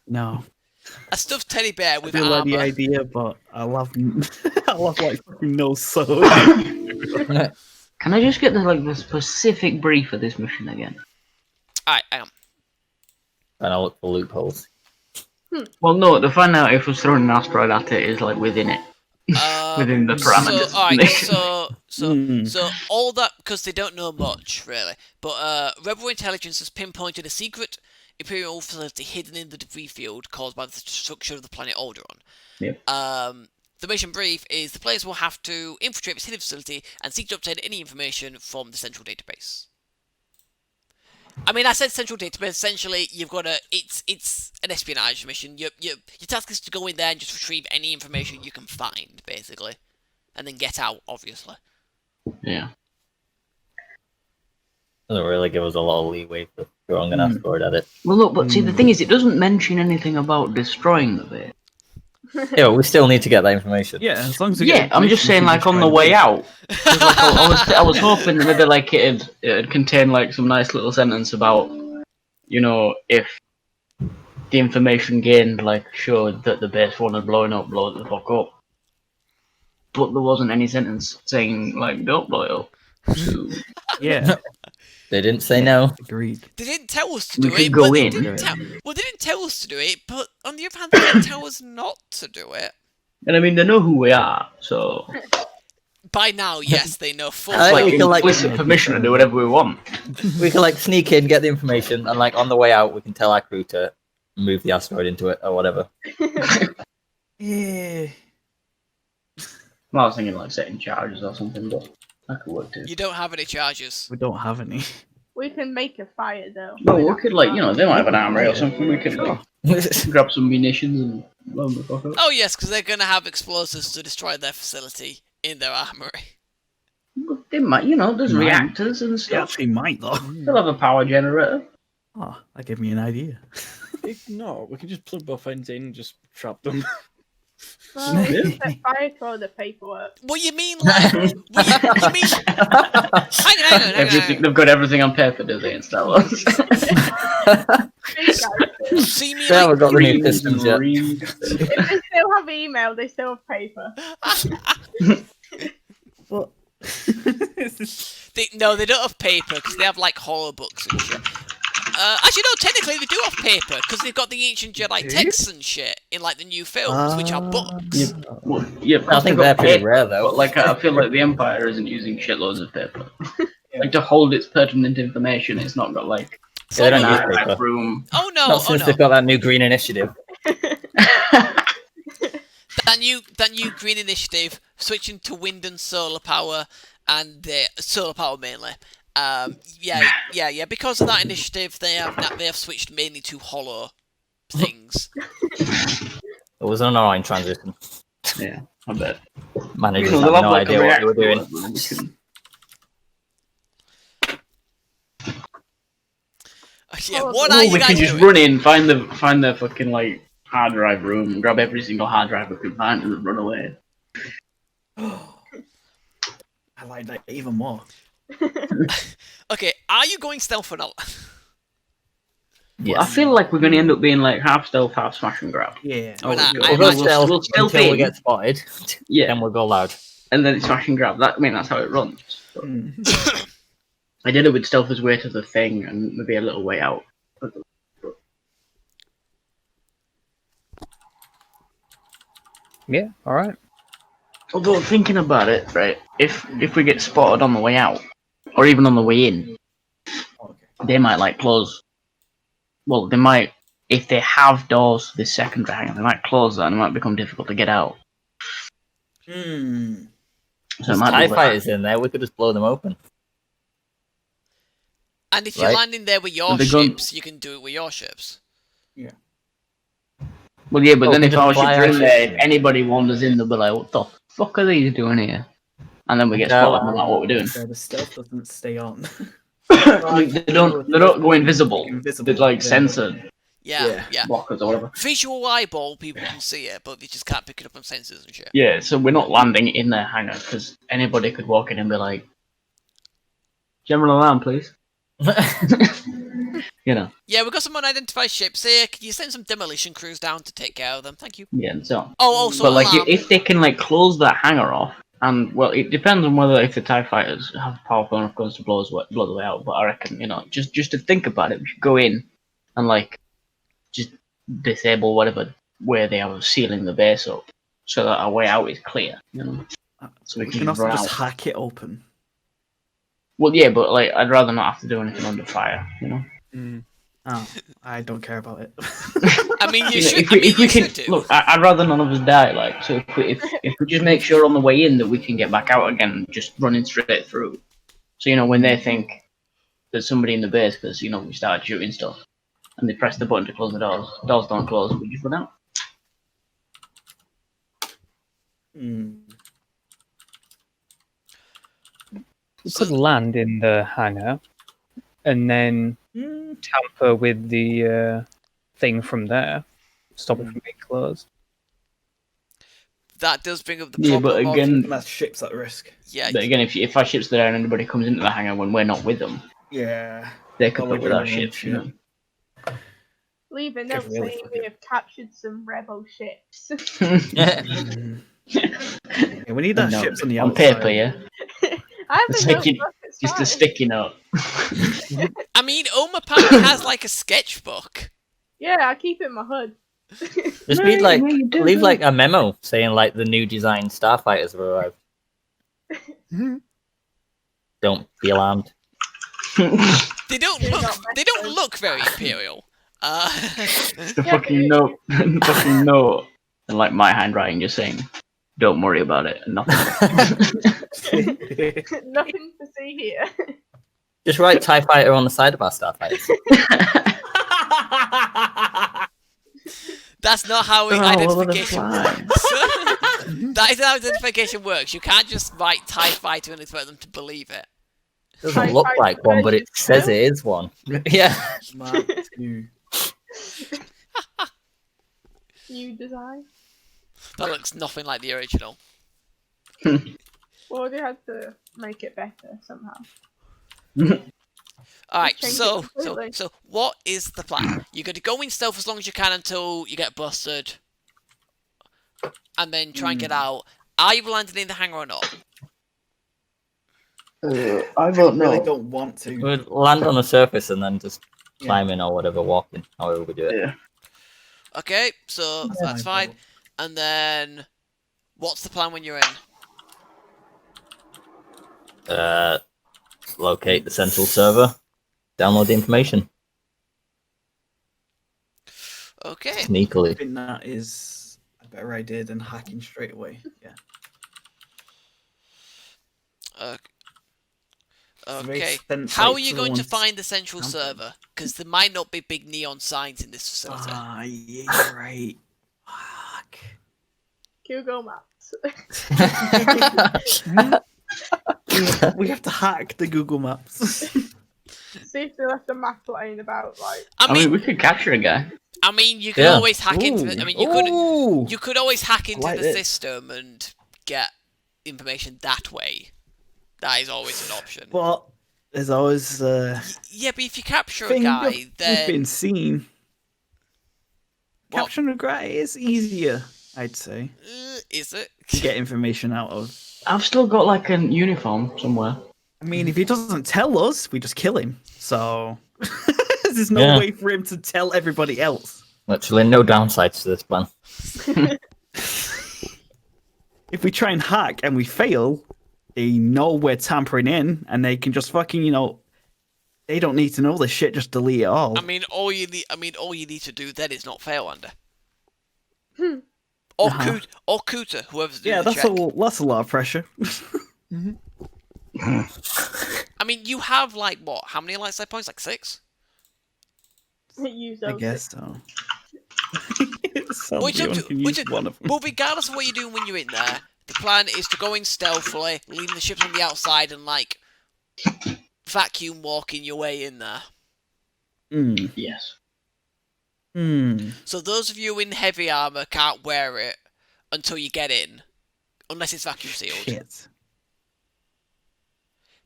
No, A stuffed teddy bear I with do like the armor. idea, but I love, I love like fucking no soul. Can I just get the specific brief of this mission again? Alright, hang on. And I'll look for loopholes. Well, no, to find out if us throwing an asteroid at it is like within it, within the parameters. So, alright, Hmm. so all that, because they don't know much, really, but Rebel Intelligence has pinpointed a secret Imperial facility hidden in the debris field caused by the destruction of the planet Alderann. Yep. The mission brief is the players will have to infiltrate this hidden facility and seek to obtain any information from the central database. I mean, I said central database. Essentially, you've got it's an espionage mission. Your task is to go in there and just retrieve any information you can find, basically, and then get out, obviously. Yeah. Doesn't really give us a lot of leeway for throwing an asteroid at it. Well, look, but see, the thing is, it doesn't mention anything about destroying the base. Yeah, but we still need to get that information. Yeah, as long as we Yeah, get I'm just saying, like on the way out. 'Cause, like, I was hoping that maybe like it'd contain like some nice little sentence about, if the information gained like showed that the base wanted blowing up, blow it the fuck up. But there wasn't any sentence saying like don't blow it up. So, Yeah, They didn't say no. agreed. They didn't tell us to We do could it, go but they in. didn't tell. Well, they didn't tell us to do it, but on the other hand, they didn't tell us not to do it. and I mean they know who we are, so By now, yes, they know full I it's think well. like we can, like- implicit permission to do whatever we want. We can like sneak in, get the information, and like on the way out, we can tell our crew to move the asteroid into it or whatever. Yeah. Well, I was thinking like setting charges or something, but that could work too. You don't have any charges. We don't have any. We can make a fire though. No, we could like they might have an armory or something. We could grab some munitions and blow them the fuck up. Oh yes, because they're gonna have explosives to destroy their facility in their armory. But they might, there's Might. reactors and They stuff. actually might though. They'll have a power generator. Oh, that gave me an idea. If not, we can just plug both ends in and just trap them. Well, we can set fire to all the paperwork. What you mean, like? What you mean? Hang Everything, on. they've got everything on paper, do they, in Star Wars? So you mean They like? haven't got the new systems yet. If they still have email, they still have paper. What? No, they don't have paper because they have like hollow books and shit. Actually, no. Technically, they do have paper because they've got the ancient Jedi texts and shit in like the new films, which are books. Well, yeah, I think they're pretty rare but though. like I feel like the Empire isn't using shitloads of paper. Like to hold its pertinent information, it's not got like They don't use archive paper. room. Oh no! Not Oh since no! they've got that new green initiative. That new green initiative switching to wind and solar power, and solar power mainly. Yeah. Because of that initiative, they have switched mainly to hollow things. It was an annoying transition. Yeah, I bet. Managers You know, had they'll have, no like, a idea what they were reactor doing. and we can- Yeah, what are you we guys can just doing? run in, find the fucking like hard drive room, grab every single hard drive we can find, and then run away. I like that even more. Okay, are you going stealth or not? Yes. I feel like we're going to end up being like half stealth, half smash and grab. Yeah. Well, Oh, I- We'll go I- stealth we'll stealth until we in. get spotted. Yeah, Then we'll go loud. and then it's smash and grab. That's how it runs. So, mm. I did it with stealth as way to the thing, and maybe a little way out. Yeah, alright. Although thinking about it, right, if we get spotted on the way out, or even on the way in, they might like close. Well, they might, if they have doors to this secondary hangar, they might close that, and it might become difficult to get out. Mm. So it There's might TIE be worth- fighters in there, we could just blow them open. And if you're Right. landing there with your Well, they're going- ships, you can do it with your ships. Well, yeah, but Oh, then we if just our fly ships our are in there, ships. if anybody wanders in, they'll be like, "What the fuck are these doing here?" And then we get Yeah. spotted. We're like, "What we're doing?" Yeah, the stealth doesn't stay on. Like, they don't go invisible. Invisible, They're like yeah. censored Yeah. blockers or whatever. Visual eyeball, people can see it, but they just can't pick it up on sensors and shit. Yeah, so we're not landing in their hangar because anybody could walk in and be like, "General alarm, please." You know. Yeah, we've got some unidentified ships here. Can you send some demolition crews down to take care of them? Thank you. Yeah, and so on. Oh, also But like, alarm. if they can like close that hangar off, and well, it depends on whether if the TIE fighters have powerful enough guns to blow the way out. But I reckon, you know, just to think about it, we should go in and like just disable whatever way they are sealing the base up, so that our way out is clear. You know, so we We can, can also run just out. hack it open. Well, yeah, but like, I'd rather not have to do anything under fire. You know. Oh, I don't care about it. I mean, you You know, should. if we, I mean, if we you can should do. look, I'd rather none of us die. Like, so if we just make sure on the way in that we can get back out again, just running straight through. So you know, when they think there's somebody in the base because you know we started shooting stuff, and they press the button to close the doors don't close, we just run out. Mm. We could land in the hangar and then tamper with the thing from there, stop it from being closed. That does bring up the Yeah, problem. but again, That ship's at risk. Yeah. but again, if our ship's there and anybody comes into the hangar when we're not with them, Yeah. they could Well, put with our bring their own ships. You know. Leave a note Could really saying fuck we it. have captured some rebel ships. Yeah, we need that No, ships on the on outside. paper, yeah. I have a Sticky- notebook, it's Just a fine. sticky note. I mean, Oma apparently has like a sketchbook. Yeah, I keep it in my hood. Just No, leave like no, you do, leave no. like a memo saying like the new design starfighters have arrived. Don't be alarmed. They don't They're look. not They don't look very imperial. The Yeah, fucking note, the fucking note, and like my handwriting just saying, "Don't worry about it," and nothing. Nothing to see here. Just write TIE fighter on the side of our starfighters. That's not how Oh, identification well, works. That is how identification works. You can't just write TIE fighter and expect them to believe it. Doesn't TIE look fighter like one, but it version says two? it is one. Yeah. Mark II. New design. That looks nothing like the original. Well, they had to make it better somehow. Alright, Change it so completely. what is the plan? You're going to go in stealth as long as you can until you get busted, and then try and get out. Are you landing in the hangar or not? I don't really know. don't want to. We'd land on the surface and then just climb in or whatever, walking, however we do it. Yeah. Okay, so that's my fine. And then, what's the plan when you're in? Locate the central server, download the information Okay. I sneakily. think that is a better idea than hacking straight away. Yeah. Okay. Very How are you sensible going to ones. find the central Something. server? Because there might not be big neon signs in this facility. Ah, yeah, you're right. Fuck. Google Maps. We have to hack the Google Maps. See if they left a map laying about, like. I mean, we could capture a guy. You can Yeah. always hack into it. I mean, you could always hack into like the this. system and get information that way. That is always an option. But there's always Yeah, but if you capture a thing guy, of- we've then been seen. Well- Capturing a guy is easier, I'd say, is it? to get information out of. I've still got like a uniform somewhere. I mean, if he doesn't tell us, we just kill him. So there's no Yeah. way for him to tell everybody else. Literally no downsides to this plan. If we try and hack and we fail, they know we're tampering in, and they can just fucking, they don't need to know this shit. Just delete it all. I mean, all you need to do then is not fail under. Or Kuta, whoever's doing yeah, the that's check. that's a lot of pressure. I mean, you have like what? How many light side points? Like 6? Use I those. guess so. Which You up only to- can which use up- one of them. But regardless of what you're doing when you're in there, the plan is to go in stealthily, leaving the ships on the outside, and like vacuum walking your way in there. Yes. So those of you in heavy armor can't wear it until you get in, unless it's vacuum sealed. Shit.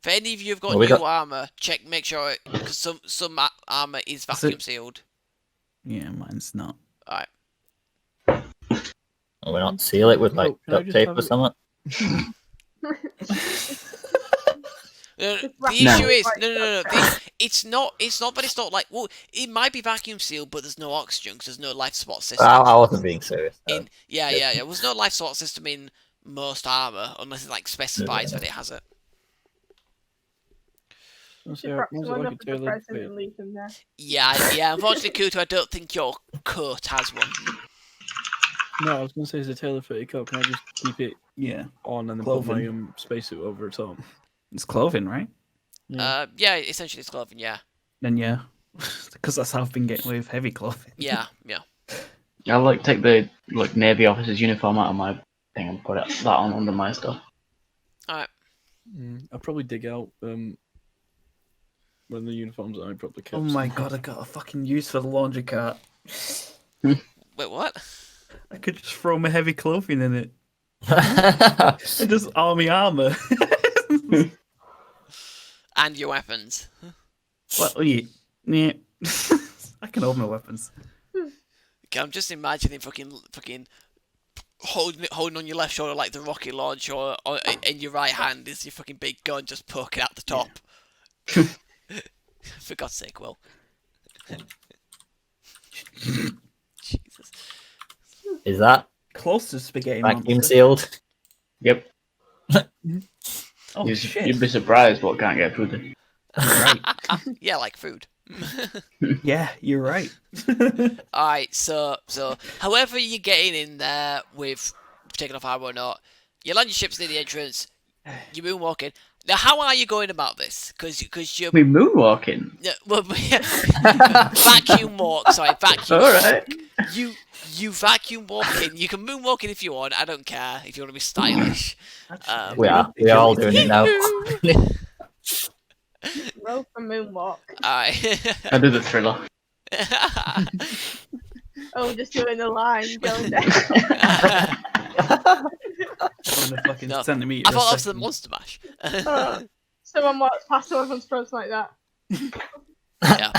For any of you who've got Well, we new got- armor, make sure it, because some armor is vacuum sealed. Yeah, mine's not. Alright. We're not seal it with like No, can I duct just tape have or it- something. The Just issue vacuum is like no. that. It's not that it's not like, well, it might be vacuum sealed, but there's no oxygen because there's no life support system. I wasn't being serious. though. Yeah. There's no life support system in most armor unless it like specifies that it has it. Let's Should say, perhaps was it run like up a to the tailored president fit? and leave him there. Yeah. Unfortunately, Kuto, I don't think your coat has one. No, I was gonna say it's a tailor fitted coat. Can I just keep it Yeah, on and then put my Clothing. spacesuit over top? it's clothing, right? Yeah, essentially it's clothing. Yeah. Then yeah, because that's how I've been getting away with heavy clothing. Yeah. I'll like take the Navy officer's uniform out of my thing and put that on under my stuff. Alright. I'll probably dig out when the uniforms are probably kept. Oh my god, I got a fucking use for the laundry cart. Wait, what? I could just throw my heavy clothing in it. And just army armor. And your weapons. Well, yeah. I can hold my weapons. Okay, I'm just imagining fucking holding on your left shoulder like the rocket launcher, or in your right hand is your fucking big gun just poking out the top. For God's sake, Will. Jesus. Is that Close to spaghetti vacuum monster. sealed? Yep. Oh shit. You'd be surprised what can't get through the. Right. Yeah, like food. Yeah, you're right. Alright, so however you're getting in there with taking off armor or not, you land your ships near the entrance, you're moonwalking. Now, how are you going about this? Because you're We moonwalking. yeah, well, vacuum walk. Sorry, vacuum. All right. You vacuum walking. You can moonwalking if you want. I don't care if you want to be stylish. We are all doing it now. Roll for moonwalk. Alright. I do the thriller. Oh, just doing the line going down. On a fucking No, centimetre. I thought a that was the second. monster mash. Someone walks past everyone's throats like that. Yeah.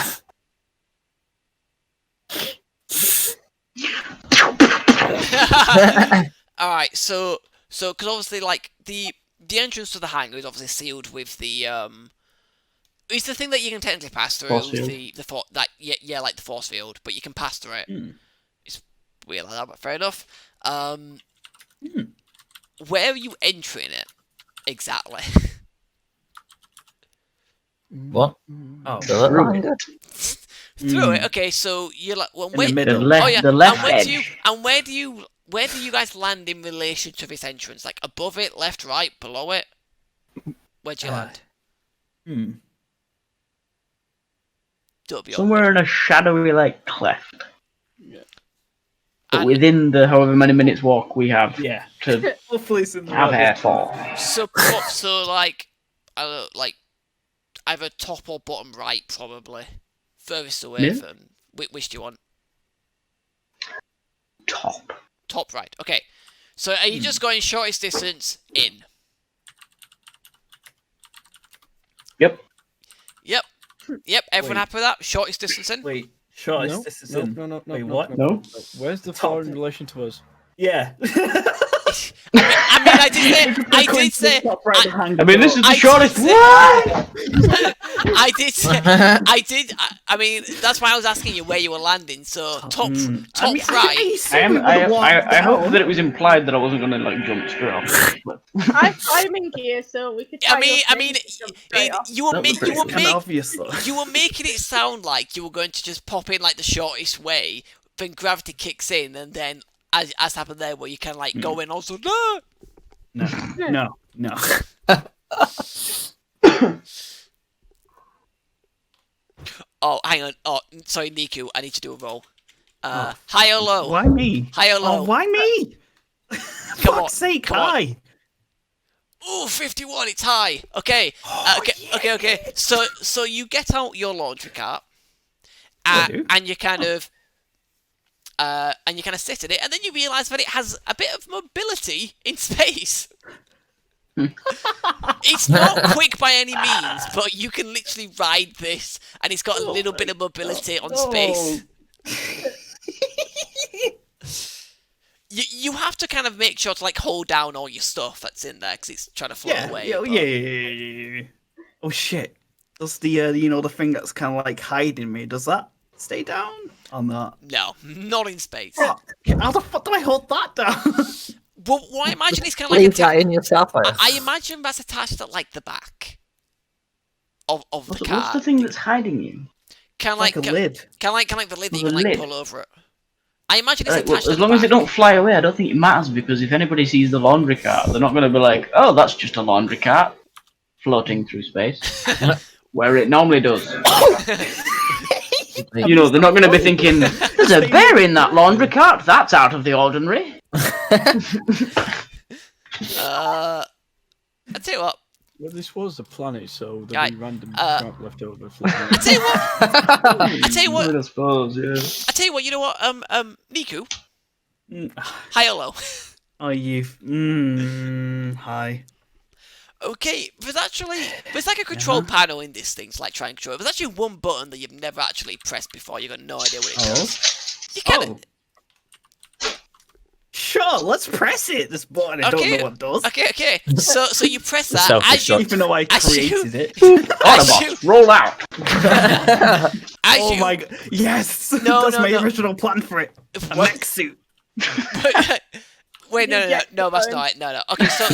All right, so because obviously like the entrance to the hangar is obviously sealed with the it's the thing that you can technically pass through Force field. like the force field, but you can pass through it. Hmm. It's weird like that, but fair enough. Where are you entering it exactly? What? Oh, The little Through it. hangar? Through it. Okay, so you're like, well, In the wait. middle. Oh yeah. The left and where do you edge. and where do you guys land in relation to this entrance? Like above it, left, right, below it? Where'd you land? Hmm. Don't be Somewhere in a shadowy like cleft. But And- within the however many minutes walk we have Yeah. to Hopefully it's in the have middle. airfall. So like, I don't know, like either top or bottom right, probably. Furthest away Yeah. from. Which do you want? Top. Top right. Okay. So are you just going shortest distance in? Yep. Yep. Everyone Wait. happy with that? Shortest distance in? Wait, shortest No, distance no, in. no, no, no, Wait, no, what? no. No? Where's the Top. floor in relation to us? Yeah. I mean, I did say. I mean, this is the I shortest. did say- What? I did say. I mean, that's why I was asking you where you were landing. So top right. I hope that it was implied that I wasn't going to like jump straight off. But I'm in gear, so we could. I try mean, your thing to jump straight off. you were That was you pretty were good. Kind of making obvious though. you were making it sound like you were going to just pop in like the shortest way, then gravity kicks in, and then as happened there, where you can like go in also. No! No. Oh, hang on. Oh, sorry, Niku. I need to do a roll. High or low? Why me? High or low? Oh, why me? Come on, Fuck's sake, come on. hi. Ooh, 51. It's high. Okay. Okay. So you get out your laundry cart, I do. and you kind of sit in it, and then you realise that it has a bit of mobility in space. It's not quick by any means, but you can literally ride this, and it's got a little bit of mobility on space. You have to kind of make sure to like hold down all your stuff that's in there because it's trying to float Yeah, away. yeah, but- yeah. Oh shit. Does the the thing that's kind of like hiding me, does that stay down or not? No, not in space. Fuck. How the fuck do I hold that down? Well, what I imagine is kind of like Leave that in yourself. I imagine that's attached at like the back of the what's car. the thing that's hiding you? Kind of like a lid. Kind of like the lid that you There's can a like lid. pull over it. I imagine it's Right, well, attached as at long the as it back. don't fly away, I don't think it matters because if anybody sees the laundry cart, they're not going to be like, "Oh, that's just a laundry cart floating through space," where it normally does. You know, they're not going to be thinking, "There's a bear in that laundry cart. That's out of the ordinary." I tell you what. Well, this was a planet, so there'd Right, be random uh, crap left over. I tell you what. I tell you what. I suppose, yeah. I tell you what. You know what? Niku, Mm, high or low? Oh, you've. Hi. Okay, there's like a control panel in this thing to like try and control it. There's actually one button that you've never actually pressed before. You've got no idea what it does. You kind of. Sure, let's press it. This button, I don't know what it does. Okay. So you press that as you Self-destruct. Even though I As you- created it. Autobots, roll out. as Oh you my god. Yes! No, That's no, my no. original plan for it. A What? mech suit. Wait, no, that's not it. No. Okay, so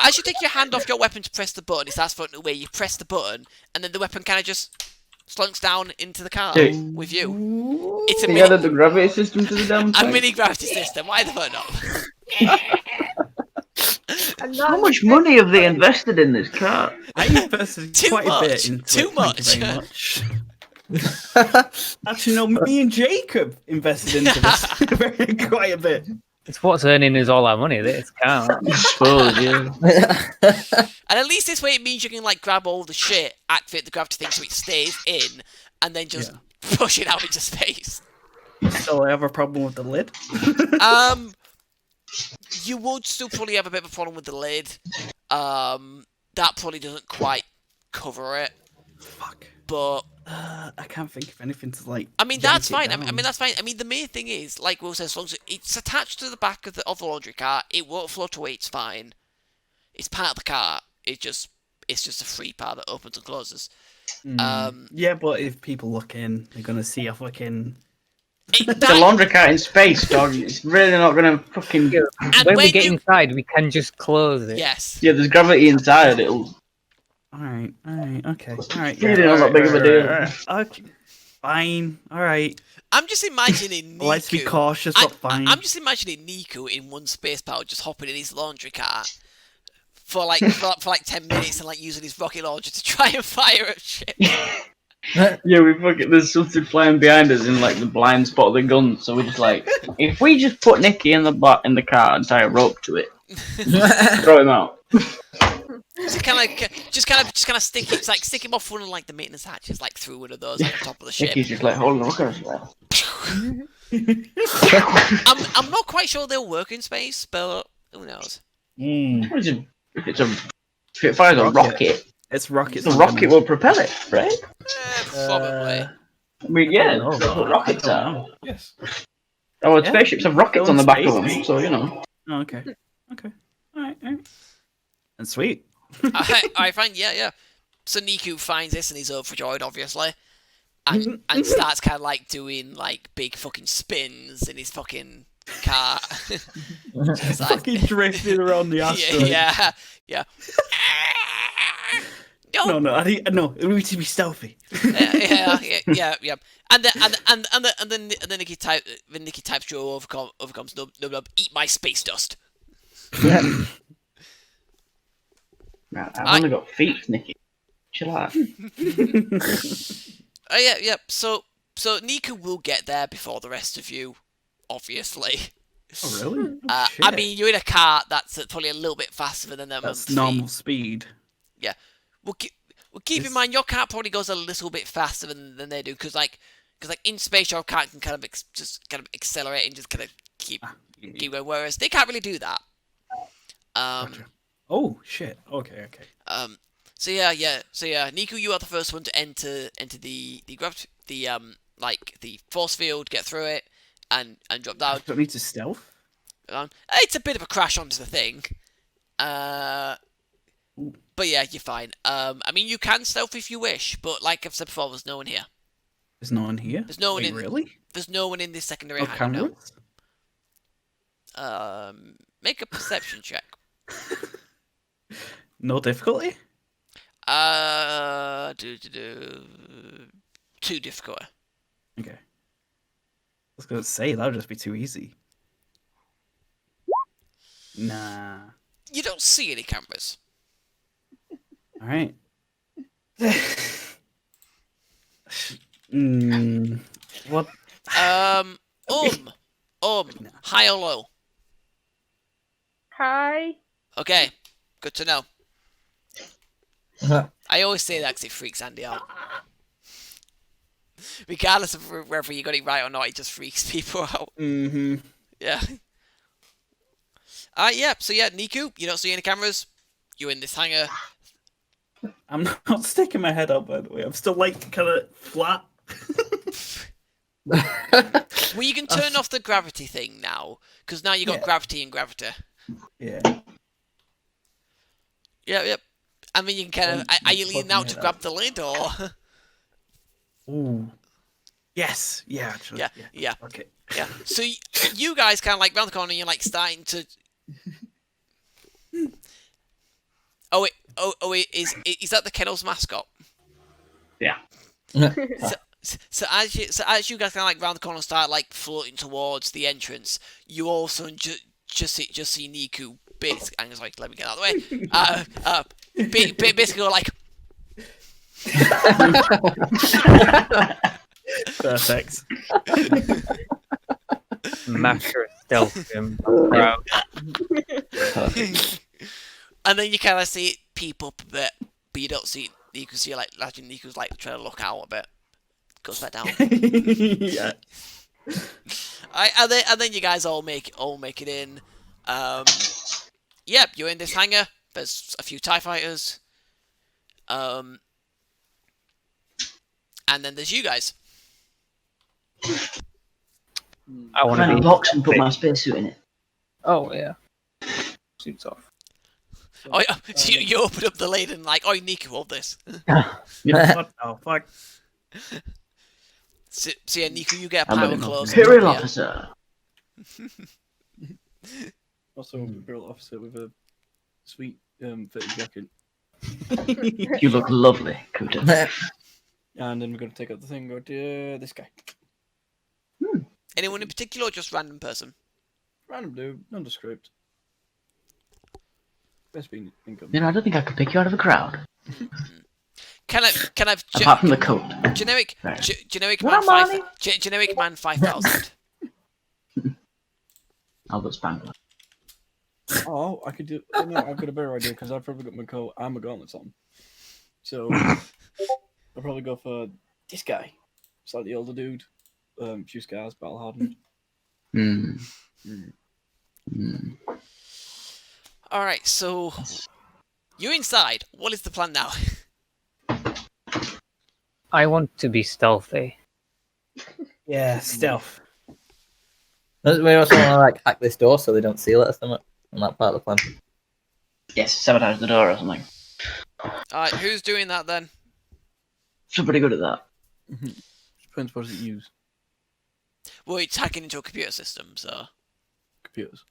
as you take your hand off your weapon to press the button, it starts floating away. You press the button, and then the weapon kind of just slunks down into the car Dude. with you. It's a He mini, added the gravity system to the damn a thing. mini gravity system. Why the fuck not? And How that's much money have they invested in this car? I invested Too quite a bit much, into too it. Thank you much. very much. Actually, no, me and Jacob invested into this quite a bit. It's what's earning us all our money. This can't. I suppose, yeah. And at least this way it means you can like grab all the shit, activate the gravity thing so it stays in, and then just push it out into space. So I have a problem with the lid. You would still probably have a bit of a problem with the lid. That probably doesn't quite cover it. Fuck. But I can't think of anything to like. I mean, that's yank it fine. I down. mean, that's fine. I mean, the main thing is, like Will says, as long as it's attached to the back of the laundry cart, it won't float away. It's fine. It's part of the cart. It's just a free part that opens and closes. Yeah, but if people look in, they're gonna see a fucking. The laundry cart in space, dog. It's really not gonna fucking. When we get inside, we can just close it. Yes. Yeah, there's gravity inside. It'll. Alright, okay. Alright, Really not that big of a deal. Okay, fine, alright. I'm just imagining Niku. Let's be cautious, but fine. I'm just imagining Niku in one space power just hopping in his laundry cart for like 10 minutes and like using his rocket launcher to try and fire a ship. Yeah, we fucking. There's something flying behind us in like the blind spot of the gun, so we're just like, if we just put Nicky in the car and tie a rope to it, throw him out. Just kind of stick it, like stick him off one of like the maintenance hatches, like through one of those at the top of the ship. Nicky's just like holding a look at us. I'm not quite sure they'll work in space, but who knows? If it fires a rocket, it's rockets. The rocket will propel it, right? Probably. I mean, yeah, that's what rockets are. Yes. Our spaceships have rockets on the back of them, so you know. Oh, okay. Alright. And sweet. I find, yeah. So Niku finds this and he's overjoyed, obviously, and starts kind of like doing like big fucking spins in his fucking car. Just like, Fucking drifting around the asteroid. yeah. No, we need to be stealthy. yeah. And then Nikki types Joe overcomes no, eat my space dust. Right, I've only got feet, Nicky. Chill out. Yeah. So Niku will get there before the rest of you, obviously. Oh, really? I mean, you're in a cart that's probably a little bit faster than them. That's normal speed. Yeah. Well, keep in mind your cart probably goes a little bit faster than they do, because in space your cart can kind of just kind of accelerate and just kind of keep going, whereas they can't really do that. Gotcha. Oh shit. Okay. So yeah. Niku, you are the first one to enter the force field, get through it, and drop down. Don't need to stealth. It's a bit of a crash onto the thing. But yeah, you're fine. I mean, you can stealth if you wish, but like I've said before, there's no one here. There's no one here. There's no one in. Really? There's no one in this secondary hangar. Cameras? No. Make a perception check. No difficulty? Too difficult. Okay. I was gonna say that would just be too easy. Nah. You don't see any cameras. All right. What? High or low? Hi. Okay, good to know. I always say that because it freaks Andy out. Regardless of whether you got it right or not, it just freaks people out. Mm-hmm. Yeah. Yeah, so yeah, Niku, you don't see any cameras. You're in this hangar. I'm not sticking my head out, by the way. I'm still like kind of flat. Well, you can turn off the gravity thing now, because now you got gravity and gravity. Yeah. Yep. I mean, you can kind of. Are you leaning out to grab the lid, or? Ooh. Yes. Yeah. Actually. Yeah. Okay. Yeah. So you guys kind of like round the corner, and you're like starting to. Oh wait! Is that the kennel's mascot? Yeah. So as you guys kind of like round the corner and start like floating towards the entrance, you also just see Niku basically. I'm just like, let me get out of the way. Basically go like. Perfect. Master stealth him. And then you kind of see it peep up a bit, but you don't see Niku. See like Niku's like trying to look out a bit. Goes back down. Yeah. And then you guys all make it in. Yep, you're in this hangar. There's a few TIE fighters. And then there's you guys. I want Find to a be. box and put my spacesuit in it. Oh yeah. Suits off. Oh, yeah. So you open up the lid and like, oh, Niku, hold this. What the fuck? So yeah, Niku, you get a I'm pile an of clothes. Imperial on top of officer. Also, Imperial officer with a sweet fitted jacket. You look lovely, Kuta. And then we're going to take out the thing and go to this guy. you. Anyone in particular, or just random person? Random dude, nondescript. Best being income. You know, I don't think I could pick you out of a crowd. Can I Apart from the coat. generic Right. generic What man am 5 generic man 5,000? Albert Spangler. Oh, I could do. Oh, no, I've got a better idea because I've probably got my coat and my gauntlets on. So I'll probably go for this guy, slightly older dude, few scars, battle hardened. All right, so you're inside. What is the plan now? I want to be stealthy. Yeah, stealth. We also want to like hack this door so they don't seal it or something. On that part of the plan. Yes, sabotage the door or something. All right, who's doing that then? So pretty good at that. Depends what does it use. Well, it's hacking into a computer system, so. Computers.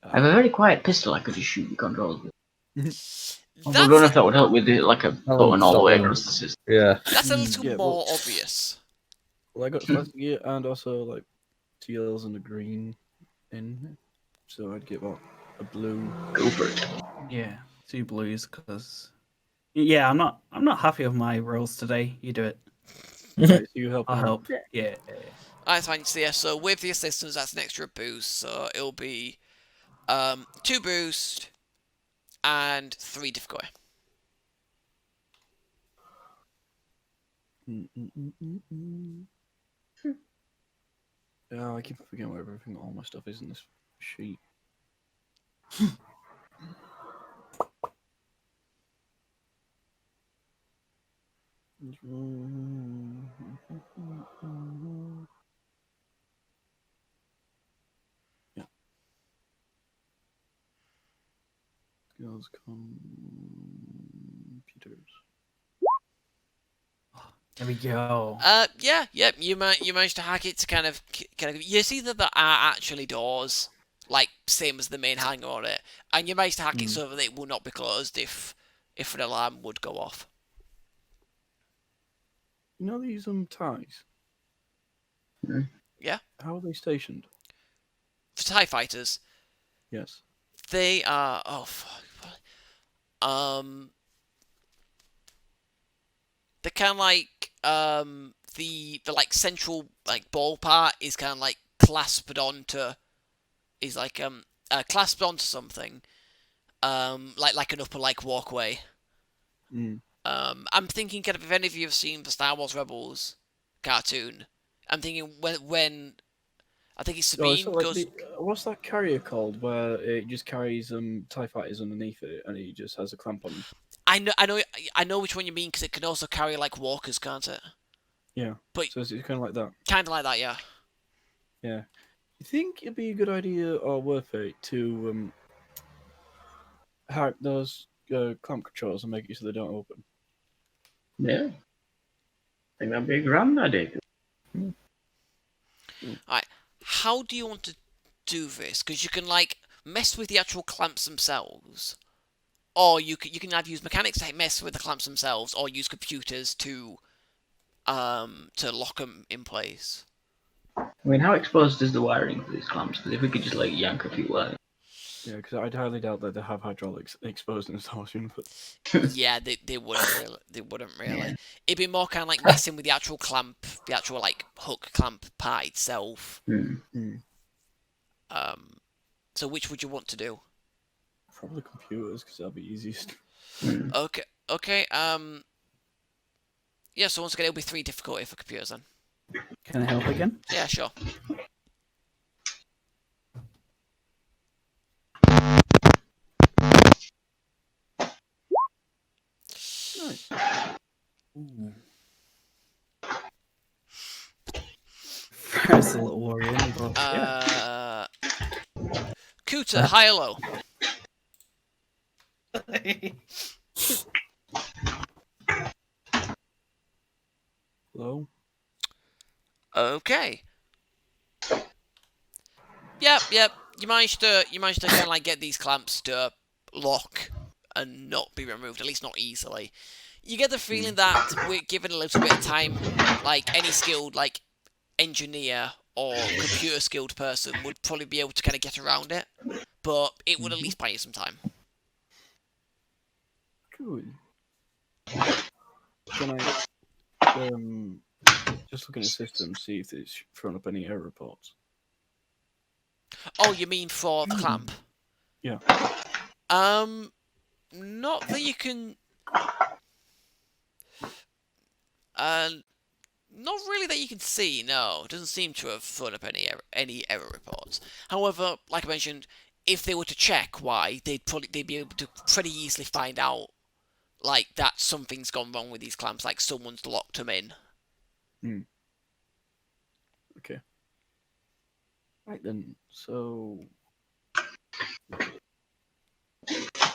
I have a very quiet pistol I could just shoot the controls with. I That's don't know if that would help with the, like a button all the way across the system. Yeah. a little Yeah, more well- obvious. Well, I got plastic gear and also like teals and a green in. So I'd get what? A blue. Go for it. Yeah, 2 blues because. Yeah, I'm not happy with my rolls today. You do it. Right, so you help. I'll me out. help. Yeah. Alright, fine. So yeah, so with the assistance, that's an extra boost. So it'll be 2 boost and 3 difficulty. Yeah, I keep forgetting where everything, all my stuff is in this sheet. Yeah. Skills computers. There we go. Yeah, you managed to hack it to kind of you see that there are actually doors, like same as the main hangar on it, and you managed to hack it so that it will not be closed if an alarm would go off. You know these ties? Yeah. How are they stationed? For TIE fighters, Yes. they are they're kind of like the like central like ball part is kind of like clasped onto something like an upper like walkway. I'm thinking kind of if any of you have seen the Star Wars Rebels cartoon, I'm thinking when I think it's Sabine goes. What's that carrier called where it just carries TIE fighters underneath it and it just has a clamp on it? I know which one you mean because it can also carry like walkers, can't it? Yeah. But so it's kind of like that. Kind of like that, yeah. Yeah. You think it'd be a good idea or worth it to hack those clamp controls and make it so they don't open? Yeah. I think that'd be a grand idea. Alright, how do you want to do this? Because you can like mess with the actual clamps themselves, or you can either use mechanics to mess with the clamps themselves, or use computers to lock them in place. I mean, how exposed is the wiring for these clamps? Because if we could just like yank a few wires. Yeah, because I'd highly doubt that they have hydraulics exposed in the Star Wars universe. Yeah, they wouldn't really. They wouldn't really. Yeah. It'd be more kind of like messing with the actual clamp, the actual like hook clamp part itself. So which would you want to do? Probably computers, because that'll be easiest. Okay. Yeah. So once again, it'll be 3 difficulty for computers then. Can I help again? Yeah, sure. Ooh. That's a little worrying. But yeah. Kuta, high or low? Low. Okay. Yep. You managed to kind of like get these clamps to lock and not be removed, at least not easily. You get the feeling that we're given a little bit of time, like any skilled like engineer or computer skilled person would probably be able to kind of get around it, but it would at least buy you some time. Good. Can I just look in the system, see if it's thrown up any error reports? Oh, you mean for the clamp? Yeah. Not that you can. Not really that you can see. No, it doesn't seem to have thrown up any error reports. However, like I mentioned, if they were to check why, they'd be able to pretty easily find out, like that something's gone wrong with these clamps, like someone's locked them in. Okay. Right then, so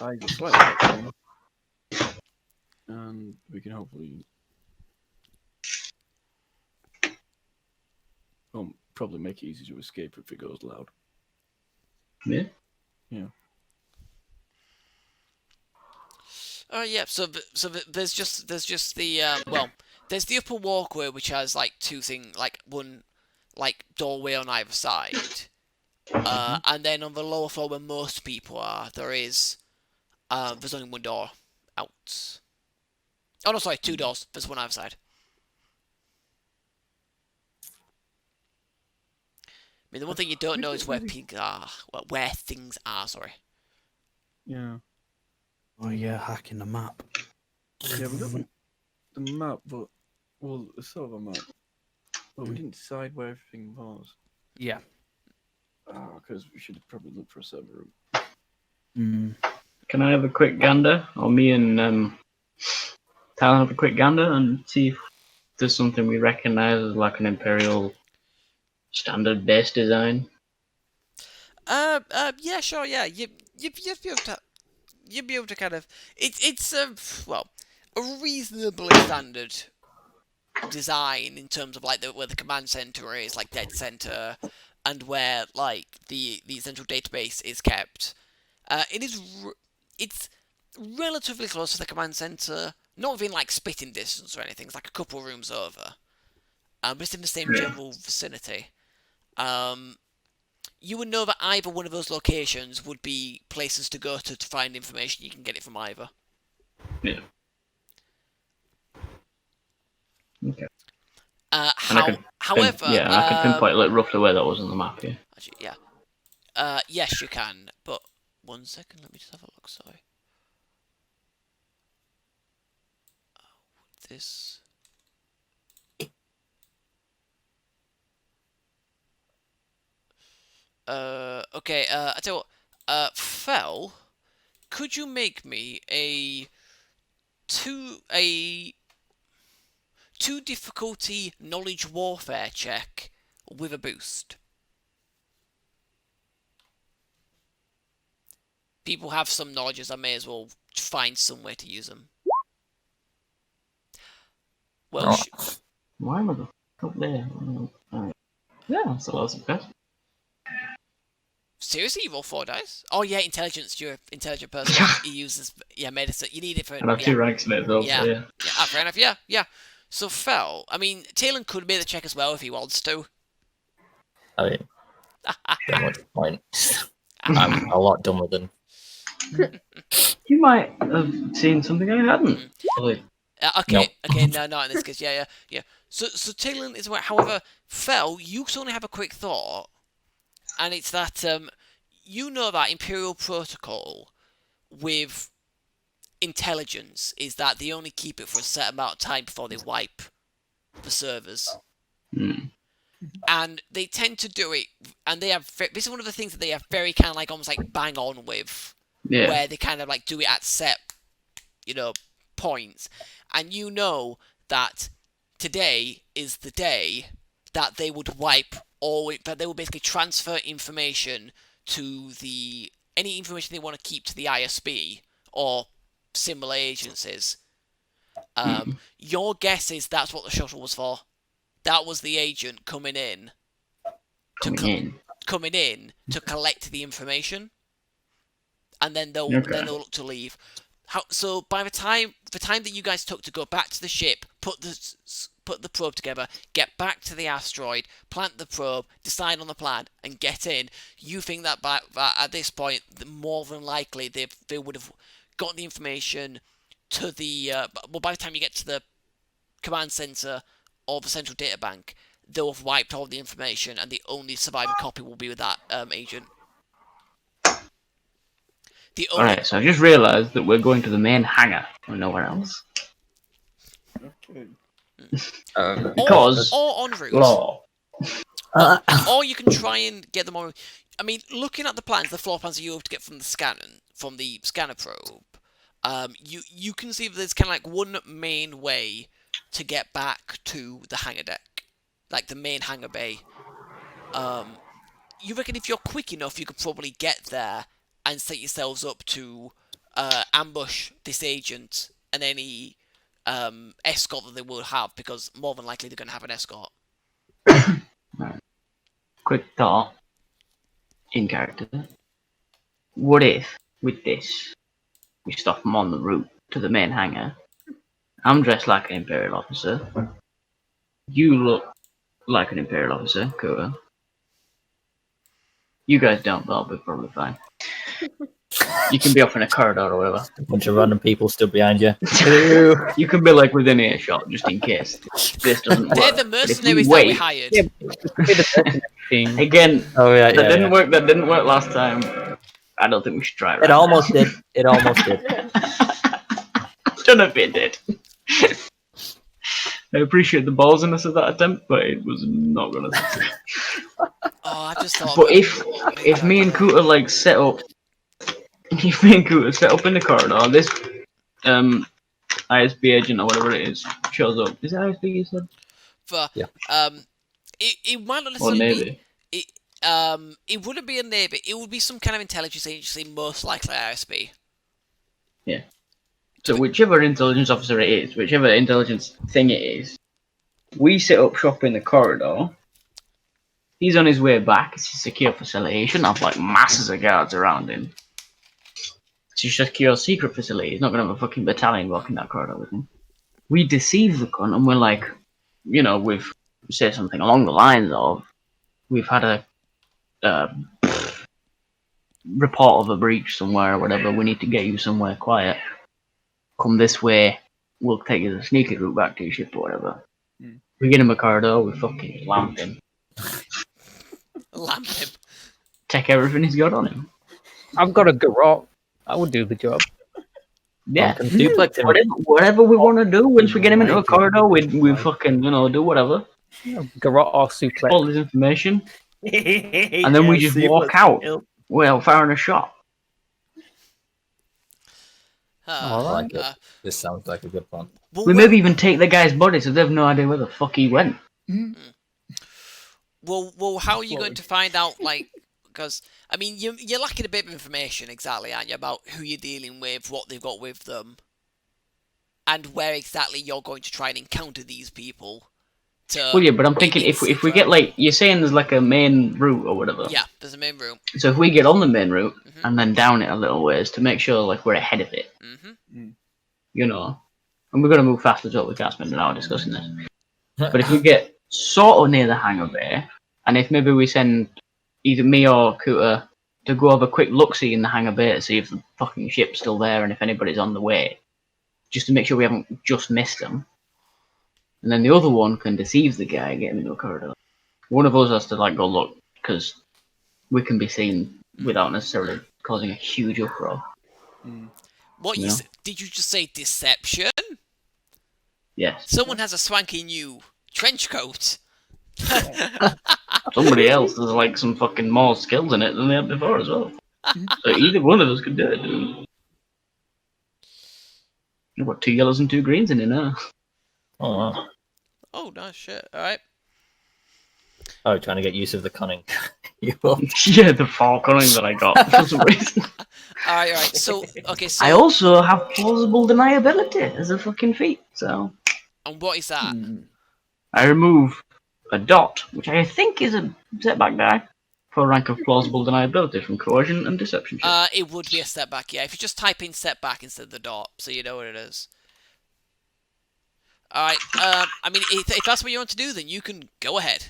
I just slightly back down, and we can hopefully probably make it easy to escape if it goes loud. Yeah. Yeah. Yeah. So there's just the there's the upper walkway which has like two things, like one like doorway on either side. And then on the lower floor where most people are, there's only one door out. Oh no, sorry, two doors. There's one either side. I mean, the one thing you don't know is where things are. Well, where things are. Sorry. Yeah. Oh yeah, hacking the map. Yeah, we got the map, but well, it's sort of a map, but we didn't decide where everything was. Yeah. Because we should have probably looked for a server room. Can I have a quick gander? Or me and Talon have a quick gander and see if there's something we recognise as like an Imperial standard base design? Yeah, sure, yeah. You'd be able to kind of. It's well, a reasonably standard design in terms of like where the command center is, like dead center, and where like the central database is kept. It's relatively close to the command center, not within like spitting distance or anything. It's like a couple rooms over, but it's in the same general vicinity. You would know that either one of those locations would be places to go to find information. You can get it from either. Yeah. Okay. However, I can pinpoint like roughly where that was on the map. Yeah. Actually, yeah. Yes, you can. But 1 second, let me just have a look. Sorry. This. Okay. I tell you what. Fel, could you make me a two difficulty knowledge warfare check with a boost? People have some knowledges. I may as well find some way to use them. Well, why am I up there? Right. Yeah, that's a lot of success. Seriously, you roll 4 dice? Oh yeah, intelligence. You're an intelligent person. He uses medicine. You need it for. And I have 2 ranks in it as well. Yeah. So, yeah. Fair enough. Yeah. So Fel, I mean, Talon could make the check as well if he wants to. I mean, don't much point. I'm a lot dumber than. You might have seen something I hadn't. Okay, no, not in this case. Yeah. So Talon is aware. However, Fel, you only have a quick thought, and it's that you know that Imperial protocol with intelligence is that they only keep it for a set amount of time before they wipe the servers. And they tend to do it, and they have. This is one of the things that they have very kind of like almost like bang on with, where they kind of like do it at set, points, and that today is the day that they would wipe all. That they will basically transfer information to any information they want to keep to the ISB or similar agencies. Your guess is that's what the shuttle was for. That was the agent coming in to collect the information, and then they'll look to leave. So by the time that you guys took to go back to the ship, put the probe together, get back to the asteroid, plant the probe, decide on the plan, and get in, you think that at this point, more than likely they would have got the information to the by the time you get to the command center or the central data bank, they'll have wiped all the information, and the only surviving copy will be with that agent. Alright, so I just realised that we're going to the main hangar and nowhere else. Okay. Because or en route. law. Or you can try and get them on. I mean, looking at the plans, the floor plans that you have to get from the scanner probe, you can see that there's kind of like one main way to get back to the hangar deck, like the main hangar bay. You reckon if you're quick enough, you could probably get there and set yourselves up to ambush this agent and any escort that they will have, because more than likely they're going to have an escort. Quick thought, in character. What if, with this, we stop them on the route to the main hangar? I'm dressed like an Imperial officer. You look like an Imperial officer, Kura. You guys don't, but I'll be probably fine. You can be off in a corridor or whatever. A bunch of random people stood behind you. You can be like within earshot, just in case this doesn't work. They're the mercenaries that we hired. Yeah, Again, that didn't work. That didn't work last time. I don't think we should try it. It almost did. It almost did. Don't know if it did. I appreciate the ballsiness of that attempt, but it was not gonna succeed. I just thought. But if me and Kuta like set up in the corridor, this ISB agent or whatever it is shows up. Is it ISB you said? It might not Or necessarily Navy. be. It wouldn't be a Navy. It would be some kind of intelligence agency, most likely ISB. Yeah. So whichever intelligence officer it is, whichever intelligence thing it is, we set up shop in the corridor. He's on his way back. It's a secure facility. He shouldn't have like masses of guards around him. It's just a secure secret facility. He's not gonna have a fucking battalion walking that corridor with him. We deceive the cunt and we're like, we've said something along the lines of, we've had a report of a breach somewhere or whatever. We need to get you somewhere quiet. Come this way. We'll take you the sneaky route back to your ship or whatever. We get him a corridor. We fucking lamp him. Lamp him. Take everything he's got on him. I've got a garrote. I would do the job. Yeah. Duplex him. Whatever we want to do, once we get him into a corridor, we fucking, do whatever. Garrote or suplex. All this information. And then we just walk out. Well, firing a shot. I like it. This sounds like a good plan. We maybe even take the guy's body so they have no idea where the fuck he went. Well, how are you going to find out, like, because, I mean, you're lacking a bit of information, exactly, aren't you, about who you're dealing with, what they've got with them, and where exactly you're going to try and encounter these people. Well, yeah, but I'm thinking if we get, like, you're saying there's, like, a main route or whatever. Yeah, there's a main route. So if we get on the main route and then down it a little ways to make sure, like, we're ahead of it. And we're going to move fast as well, we can't spend an hour discussing this. But if we get sort of near the hangar bay, and if maybe we send either me or Kuta to go have a quick look-see in the hangar bay to see if the fucking ship's still there and if anybody's on the way, just to make sure we haven't just missed them. And then the other one can deceive the guy and get him into a corridor. One of us has to like go look, because we can be seen without necessarily causing a huge uproar. What did you just say? Deception? Yes. Someone has a swanky new trench coat. Somebody else has like some fucking more skills in it than they had before as well. So either one of us could do it. I've got 2 yellows and 2 greens in it now. Oh, wow. Oh, nice shit. All right. Oh, trying to get use of the cunning. You will. Yeah, the 4 cunning that I got for some reason. All right. So okay. So I also have plausible deniability as a fucking feat. So. And what is that? I remove a dot, which I think is a setback die, for a rank of plausible deniability from coercion and deception check. It would be a setback, yeah. If you just type in setback instead of the dot, so you know what it is. Alright, I mean, if that's what you want to do, then you can go ahead.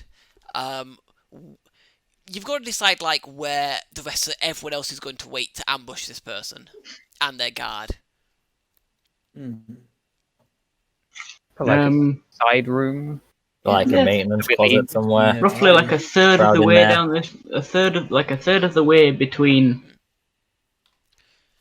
You've got to decide, like, where the rest of everyone else is going to wait to ambush this person and their guard. Put, like a side room. Like a maintenance closet somewhere. Roughly like a third of the way down this, a third of the way between,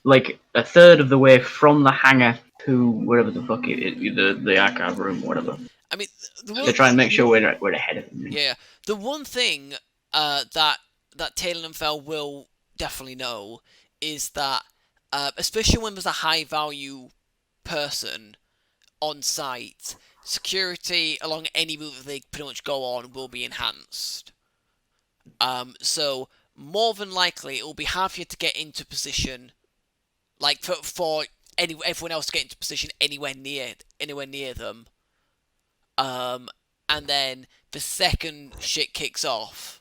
like a third of the way from the hangar to wherever the fuck it is, the archive room, or whatever. I mean, to try and make sure we're ahead of them. Yeah, the one thing that Talon and Fel will definitely know is that, especially when there's a high value person on site, security along any route that they pretty much go on will be enhanced. So more than likely, it will be hard for you to get into position, like for everyone else to get into position anywhere near them. And then the second shit kicks off,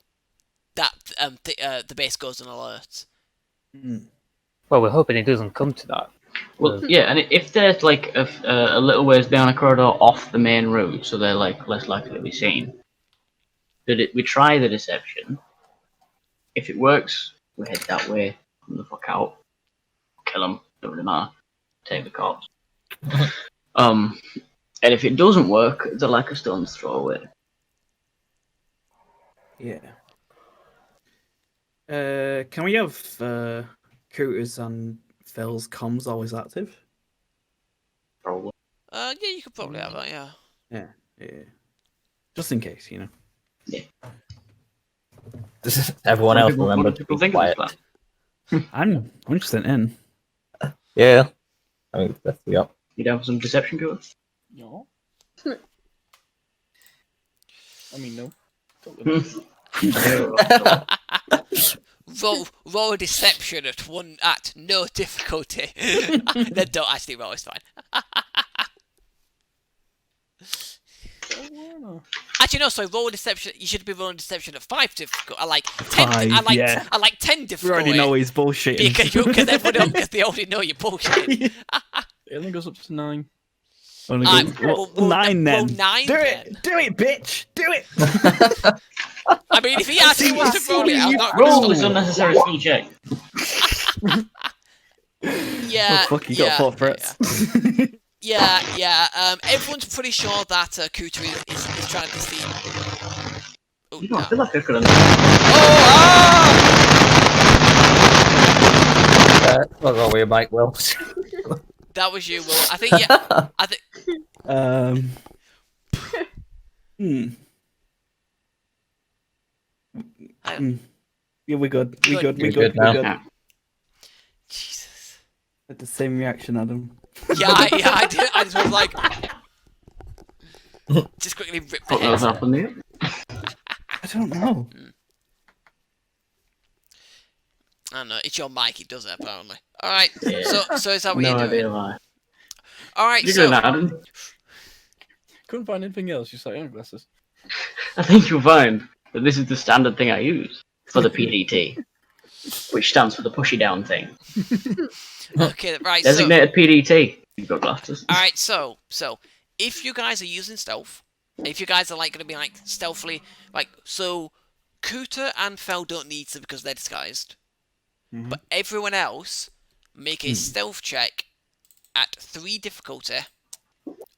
that the base goes on alert. Well, we're hoping it doesn't come to that. Well, yeah, and if they're like a little ways down a corridor off the main route, so they're like less likely to be seen, we try the deception. If it works, we head that way, come the fuck out, kill them, don't really matter, take the corpse. And if it doesn't work, they're like a stone's throw away. Yeah. Can we have Cooter's and Phil's comms always active? Probably. Yeah, you could probably have that, yeah. Yeah. Just in case, you know. Yeah. Everyone else remember to people be think quiet. of that. I'm 100% in. Yeah. I mean, that's the up. You down for some deception, Cooter? No. I mean, no. Totally. roll a deception at no difficulty. Then don't actually roll, it's fine. Actually, no, sorry, roll a deception. You should be rolling deception at 5 difficulty. I like 10. I like 10 difficulty. We already know he's bullshitting. Because they already know you're bullshitting. It only goes up to 9. Only Well, 9 then. Roll 9 Do then. it! Do it, bitch! Do it! I mean, if he actually wants to roll it, I'm not Roll this unnecessary skill check. Yeah. Oh, fuck, he got 4 threats. Yeah. Everyone's pretty sure that Cooter is trying to see. Oh, You know, I no. feel like I could have. What's wrong with your mic, Will? That was you, Will. I think, yeah. I think. Yeah, we're good. We're Good. good. We're You're good. good now. We're good. Jesus. Had the same reaction, Adam. Yeah, I did. I just was like. Just quickly rip the What else head. happened here? I don't know. I don't know. It's your mic. It does it apparently. All right. Yeah. So is that what No you're doing? idea why. All right. You're So doing that, Adam. Couldn't find anything else. You say glasses. I think you'll find that this is the standard thing I use for the PDT, which stands for the pushy down thing. okay. Right. Designated PDT. You've got glasses. All right. So if you guys are using stealth, if you guys are like going to be like stealthily, like so, Cooter and Fel don't need to because they're disguised, but everyone else make a stealth check at 3 difficulty.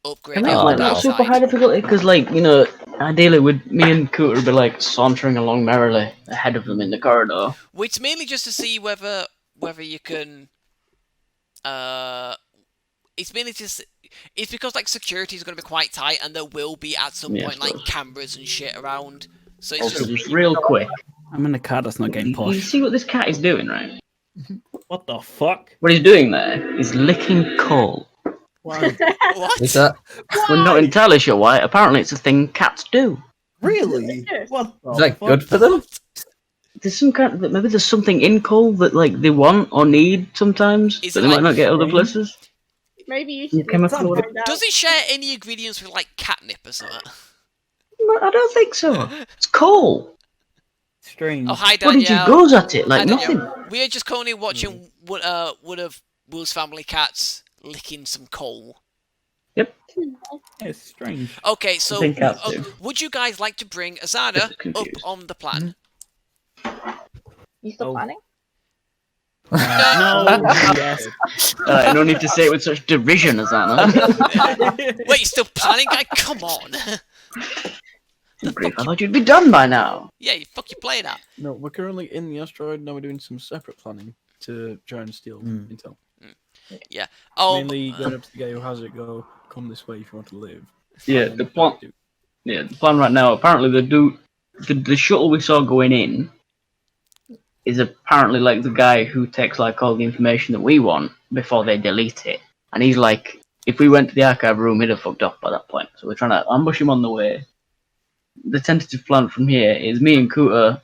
Upgrade. Can we Oh, have like no. not super high difficulty? Because like, you know, ideally would me and Cooter be like sauntering along merrily ahead of them in the corridor. Which mainly just to see whether you can it's mainly just it's because like security is going to be quite tight, and there will be at some Yeah, point I like suppose. cameras and shit around. So it's Also, just just real quick, I'm in a car that's not getting you posh. see what this cat is doing, right? What the fuck? What he's doing there is licking coal. Why? what? Is that We're not entirely sure why. Apparently, it's a thing cats do. Really? What the is that fuck? good for them? There's some kind of, maybe there's something in coal that like they want or need sometimes, Is but it they like- might not get other Strange. places. Maybe you You should came look up and with- find out. Does it share any ingredients with like catnip or something? I don't think so. It's coal. Strange. Oh hi Prodigy Danielle. goes at it like Hi, nothing. Danielle. We are just currently watching one of Will's family cats licking some coal. It's strange. Okay, so think cats do. would you guys like to bring Azana Just up confused. on the plan? You still Oh. planning? No. Yes. No need to say it with such derision as that. Wait, you're still planning, guy? Come on. Grief, I thought you'd be done by now. Yeah, you fuck you playing at. No, we're currently in the asteroid. Now we're doing some separate planning to try and steal intel. Yeah. Oh, Mainly going up to the guy who has it. Go, come this way if you want to live. Yeah, And the then plan. do- Yeah, the plan right now. Apparently, the shuttle we saw going in is apparently like the guy who takes like all the information that we want before they delete it. And he's like, if we went to the archive room, he'd have fucked off by that point. So we're trying to ambush him on the way. The tentative plan from here is me and Kuta,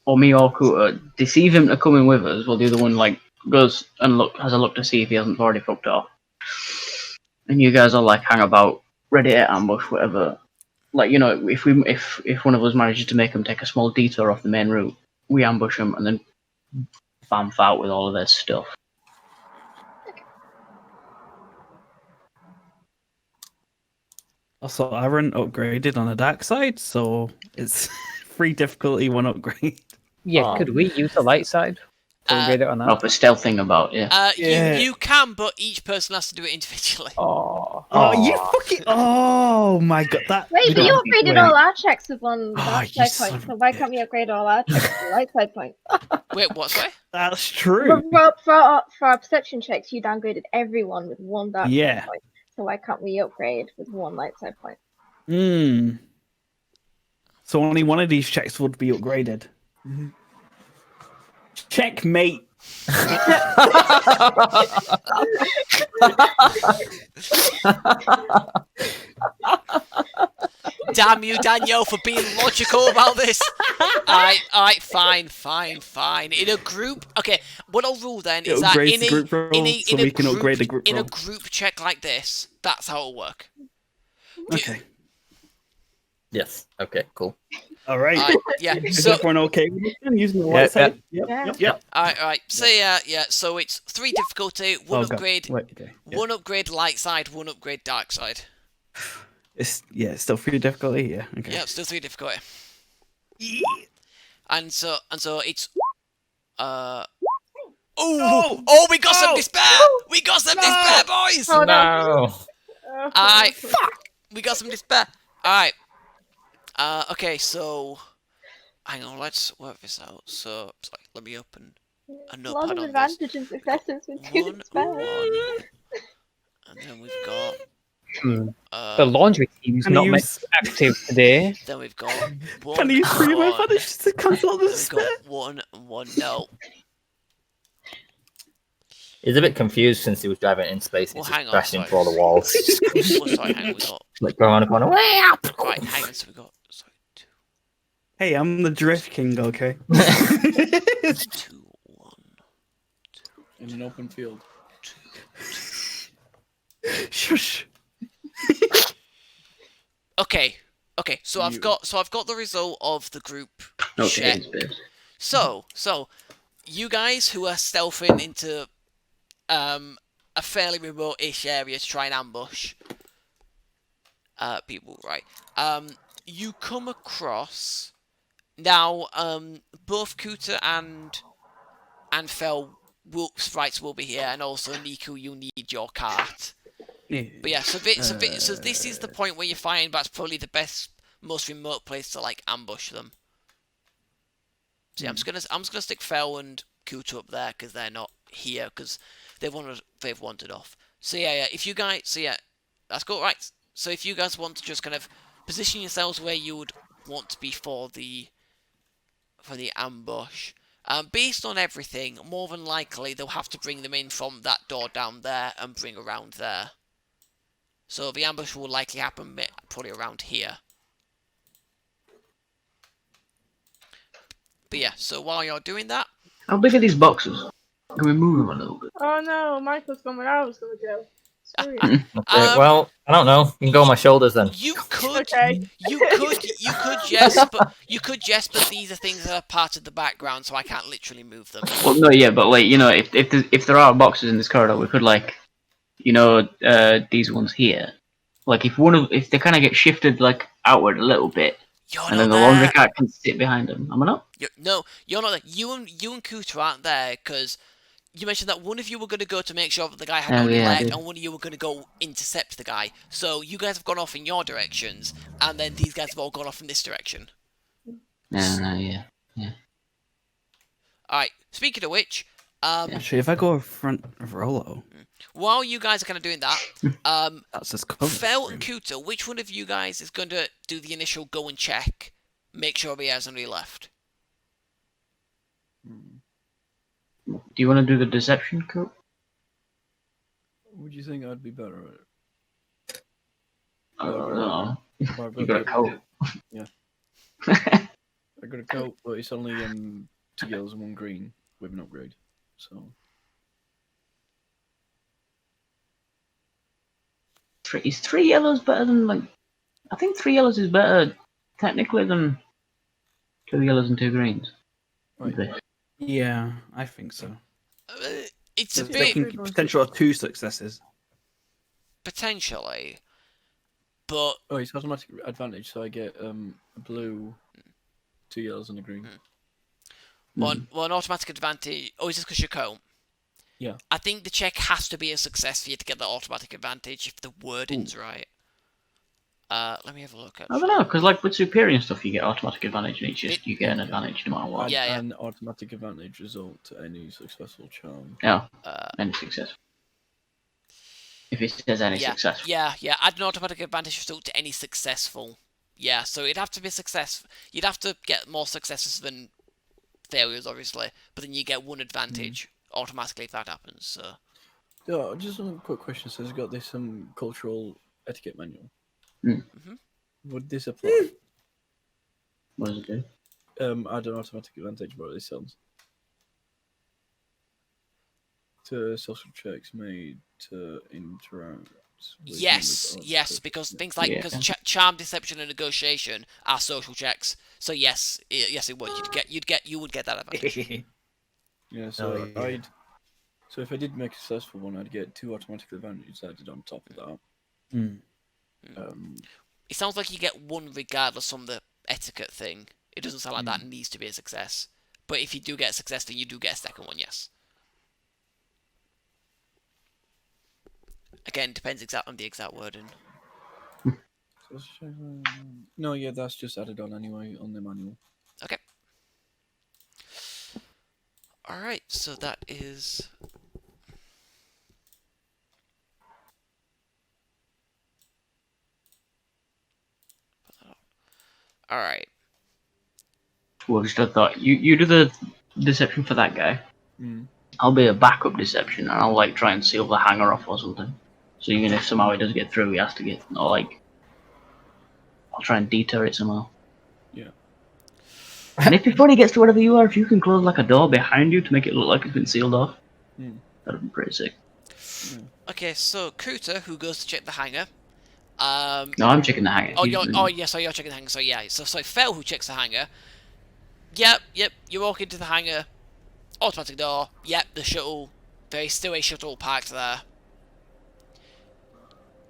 or me or Kuta, deceive him to come in with us, while the other one like goes and has a look to see if he hasn't already fucked off. And you guys are like hang about, ready to ambush whatever. Like if one of us manages to make them take a small detour off the main route, we ambush them and then bamf out with all of their stuff. Also, Aaron upgraded on the dark side, so it's free difficulty, one upgrade. Yeah, Oh. could we use the light side to upgrade it or Oh, not? for stealthing about, yeah. Yeah. You can, but each person has to do it individually. Oh, Oh, you fucking! Oh my god, that. Wait, but you don't- upgraded wait. all our checks with one Oh, dark you side son point, of so a why bitch. can't we upgrade all our checks with light side point? Wait, what? Sorry. That's true. For our perception checks, you downgraded everyone with one dark Yeah. side point. So why can't we upgrade with one light side point? Hmm. So only one of these checks would be upgraded. Checkmate. Damn you, Danielle, for being logical about this. Alright, fine. In a group, okay. What I'll rule then is It that upgrades in the a group roll, in a so in a we can group, upgrade the group in a roll. group check like this, that's how it'll work. Okay. Yes. Okay. Cool. All right. Yeah. Is So everyone okay with this then? Using the Yeah, light side? Yep. Yeah. Yep. alright. So yeah. So it's 3 difficulty, one Oh, God. upgrade, Wait, okay. Yeah. one upgrade light side, one upgrade dark side. It's still 3 difficulty. Yeah. Okay. Yeah, still 3 difficulty. And so it's Oh, we got some despair! We got some despair, boys! Oh, no. No. Alright, we got some despair. Alright. Okay, so hang on, let's work this out. So sorry, let me open a A lot notepad of on this. advantage and successes with two One, spells. and then we've got the laundry team's Can not I meant use- to be active today. then we've got one. Can I use 3 of my one, advantages to cancel the then we've spell? got one and one. No. He's a bit confused since he was driving in space. Well, He's hang just on, crashing sorry. through all the walls. Oh, sorry, hang on, we got Like going on a corner. Way up. right. Hang on, so we got sorry, Hey, I'm the Drift King, okay? 2, 1. in an open field. Shush. Okay. So I've You- got the result of the group Okay, check. it's bit. So you guys who are stealthing into a fairly remote-ish area to try and ambush people, right? You come across now. Both Kuta and Fel sprites will be here, and also Niku, you need your cart. Yeah. But yeah, so this is the point where you find that's probably the best, most remote place to like ambush them. So yeah, I'm just gonna stick Fel and Kuta up there because they're not here because they've wandered off. So yeah, if you guys, that's cool, right? So if you guys want to just kind of position yourselves where you would want to be for the ambush, based on everything, more than likely they'll have to bring them in from that door down there and bring around there. So the ambush will likely happen probably around here. But yeah, so while you're doing that... How big are these boxes? Can we move them a little bit? Oh no, Michael's gone where I was gonna go. Sorry. Okay, well, I don't know. You can go on my shoulders then. You could, Okay. you could jest, but these are things that are part of the background, so I can't literally move them. Well, no, yeah, but like, you know, if there are boxes in this corridor, we could like, you know, these ones here. Like if they kind of get shifted like outward a little bit, and then the laundry cat can sit behind them. Am I not? No, you're not there. You and Cathar aren't there because you mentioned that one of you were going to go to make sure that the guy had nobody left, and one of you were going to go intercept the guy. So you guys have gone off in your directions, and then these guys have all gone off in this direction. Yeah. Alright, speaking of which, Actually, if I go in front of Rolo, while you guys are kind of doing that, that's just cover. Fel and Cathar, which one of you guys is going to do the initial go and check, make sure he hasn't really left? Do you want to do the deception, Coop? Would you think I'd be better at it? I don't know. I've You got a coat. Yeah. I got a coat, but it's only 2 yellows and 1 green with an upgrade. So Is 3 yellows better than like? I think 3 yellows is better technically than 2 yellows and 2 greens. right. Yeah, I think so. It's a There's bit... taking potential of 2 successes. Potentially. But... Oh, it's automatic advantage, so I get a blue, 2 yellows and a green. One automatic advantage... Oh, is this because you're coat? Yeah. I think the check has to be a success for you to get that automatic advantage if the wording's right. Let me have a look at... I don't know, because like with superior and stuff, you get automatic advantage, and it's just you get an advantage no matter what. Yeah. An automatic advantage result to any successful charm. Yeah. Any success. If it says any success. Yeah. Add an automatic advantage result to any successful. Yeah, so it'd have to be success. You'd have to get more successes than failures, obviously, but then you get 1 advantage automatically if that happens. So. Yeah, just a quick question. So it's got this cultural etiquette manual. Would this apply? What does it do? Add an automatic advantage, but this sounds. To social checks made to interact. Yes, because things like charm, deception, and negotiation are social checks. So yes, it would. You would get that advantage. Yeah, so So if I did make a successful one, I'd get 2 automatic advantages added on top of that. It sounds like you get 1 regardless from the etiquette thing. It doesn't sound like that needs to be a success. But if you do get a success, then you do get a second one, yes. Again, depends on the exact wording. No, yeah, that's just added on anyway on the manual. Okay. Alright, so that is... Alright. Well, just a thought. You do the deception for that guy. I'll be a backup deception, and I'll like try and seal the hanger off or something. So even if somehow he does get through, he has to get, or like, I'll try and deter it somehow. Yeah. And if before he gets to wherever you are, if you can close like a door behind you to make it look like it's been sealed off, that'd be pretty sick. Okay, so Cathar, who goes to check the hangar. No, I'm checking the hangar. You're checking the hangar. So yeah, so Fel, who checks the hangar. Yep. You walk into the hangar. Automatic door. Yep, the shuttle. There's still a shuttle parked there.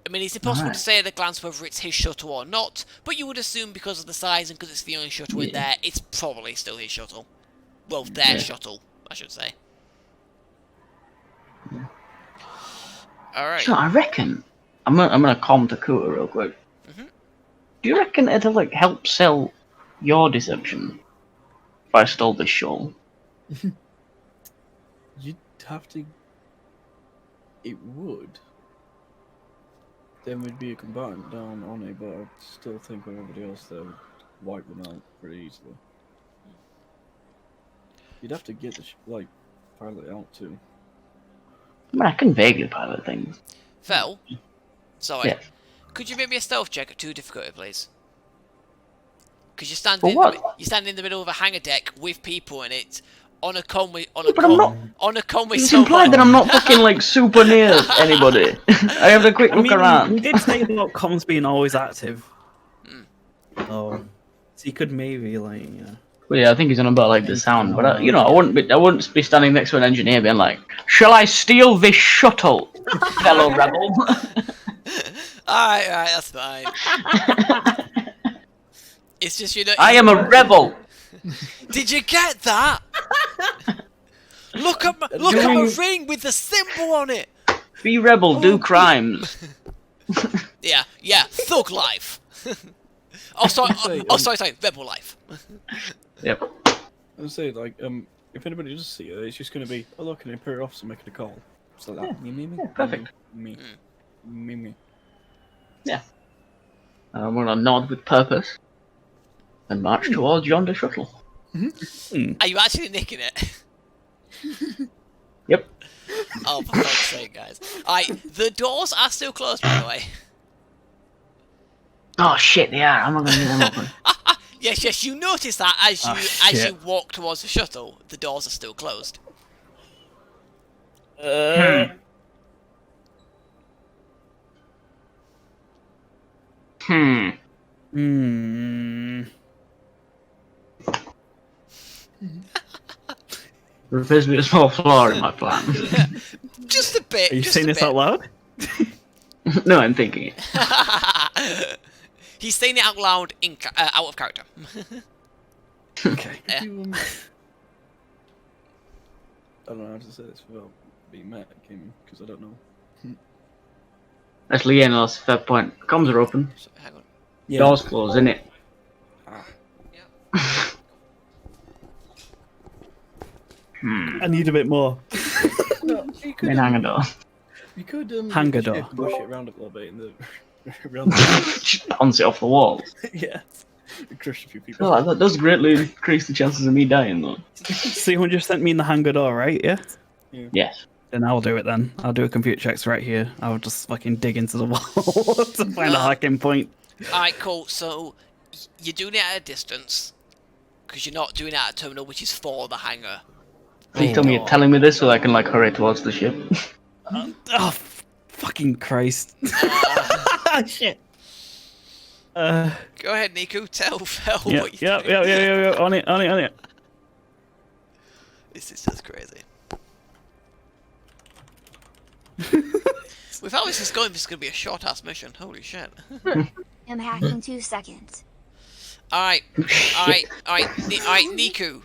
I mean, it's impossible to say at a glance whether it's his shuttle or not, but you would assume because of the size and because it's the only shuttle in there, it's probably still his shuttle. Well, their shuttle, I should say. Alright. So I reckon, I'm gonna calm Togruta real quick. Do you reckon it'll like help sell your deception if I stole this shawl? You'd have to. It would. Then we'd be a combatant down on it, but I still think with everybody else there would wipe them out pretty easily. You'd have to get the pilot out too. I mean, I can vaguely pilot things. Fel, sorry. Yes. Could you make me a stealth check at 2 difficulty, please? Because you're For what? you're standing in the middle of a hangar deck with people in it on a convoy But I'm not. on a convoy. It's implied that I'm not fucking like super near anybody. I have a quick look around. We did say about comms being always active. Oh, so you could maybe like. Well, yeah, I think he's on about like the sound, but I wouldn't be standing next to an engineer being like, "Shall I steal this shuttle, fellow rebel?" Alright, that's fine. It's just I am a rebel. Did you get that? Look at my ring with the symbol on it. Be rebel, do crimes. Yeah, thug life. sorry, rebel life. Yep. I'd say if anybody does see it, it's just going to be, oh look, an Imperial officer making a call. Just like that. Me. Perfect. Me. Yeah. I'm gonna nod with purpose and march towards yonder shuttle. Are you actually nicking it? Yep. Oh, for fuck's sake, guys. The doors are still closed, by the way. Oh shit, they are. I'm not gonna leave them open. Yes, you notice that as you walk towards the shuttle, the doors are still closed. There appears to be a small flaw in my plan. Just a bit. Are you saying this out loud? No, I'm thinking it. He's saying it out loud, out of character. Okay. Yeah. I don't know how to say this without being mad at Kim, because I don't know. That's Leonel's fair point. Comms are open. So, hang on. Yeah. Doors closed, innit? I need a bit more. No, you could, Main hangar door. you could Hangar push door. it, push it around a little bit in the around the Just bounce it off the walls. yeah. Crush a few people. Oh, that does greatly increase the chances of me dying, though. So you just sent me in the hangar door, right? Yeah. Yes. Then I'll do it then. I'll do a computer checks right here. I'll just fucking dig into the wall to find a hacking point. Alright, cool. So, you're doing it at a distance. Because you're not doing it at a terminal which is for the hangar. Please tell me you're telling me this so I can, like, hurry towards the ship. Oh, fucking Christ. Shit. Go ahead, Niku. Tell Fel Yeah, what you're doing. yeah. On it. This is just crazy. With how this is going, this is going to be a short-ass mission. Holy shit. I'm hacking 2 seconds. Alright, Niku.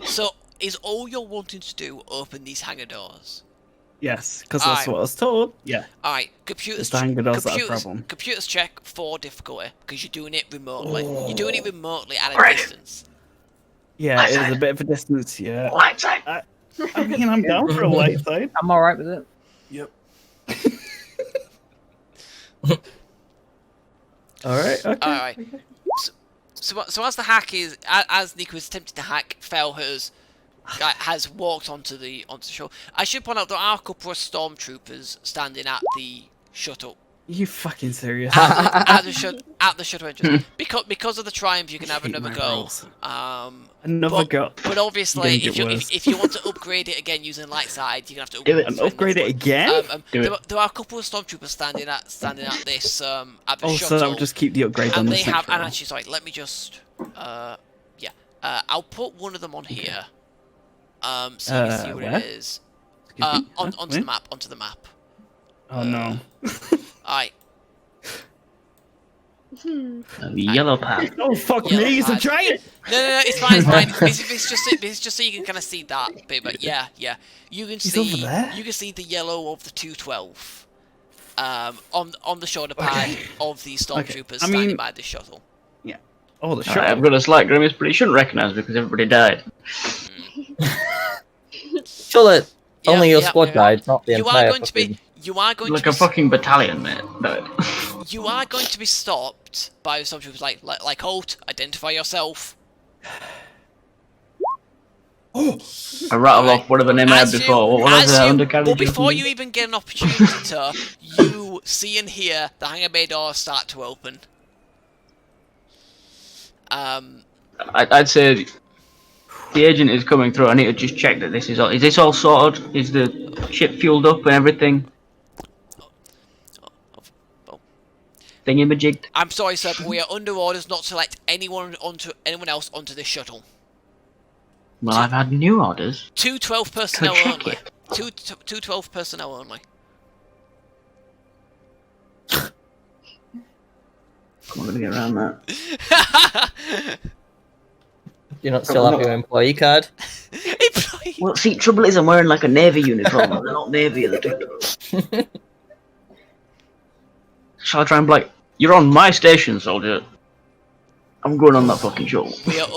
So, is all you're wanting to do open these hangar doors? Yes, because that's what I was told. Yeah. Alright, computers. It's the hangar doors that are a problem. Computers check for difficulty because you're doing it remotely. You're doing it remotely at a distance. Yeah, it is a bit of a distance. Yeah. Light side. I mean, I'm down for a light side. I'm alright with it. Yep. Alright, okay. Alright. So as the hack is, as Nico is attempting to hack, Fel has walked onto the shore. I should point out there are a couple of stormtroopers standing at the shuttle. You fucking serious? At the shuttle entrance. Because of the triumph, you can have another go. Another go. But obviously, if you want to upgrade it again using light side, you're gonna have to upgrade it again. There are a couple of stormtroopers standing at this at the shuttle. So that would just keep the upgrade on and the they have. central. And actually, sorry, let me just. I'll put one of them on here. So you can see what where? it is. Onto the map. Oh no. Alright. Yellow pad. Oh fuck Yellow me, he's a pad. giant! No, it's fine. It's just so you can kind of see that bit, but yeah. You can He's see over there? you can see the yellow of the 212 on the shoulder pad of the stormtroopers standing by the shuttle. Yeah. Oh, the Alright, I've shot. got a slight grimace, but he shouldn't recognise me because everybody died. Shut it. Only your squad died, not the You are entire going to be. You are going Like to a be. fucking battalion, mate. No. You are going to be stopped by some people like halt, identify yourself. I rattle off whatever name I had before. What was the undercarriage? But before you even get an opportunity to, you see and hear the hangar bay doors start to open. I'd say the agent is coming through. I need to just check that this is all. Is this all sorted? Is the ship fueled up and everything? Thingamajigged. I'm sorry, sir, but we are under orders not to let anyone else onto this shuttle. Well, I've had new orders. 212 personnel check only. it. 212 personnel only. I'm gonna get around that. Do you not still have your employee card? Well, see, trouble is I'm wearing like a navy uniform. They're not navy, the two. Shall I try and be like, you're on my station, soldier. I'm going on that fucking shuttle. We are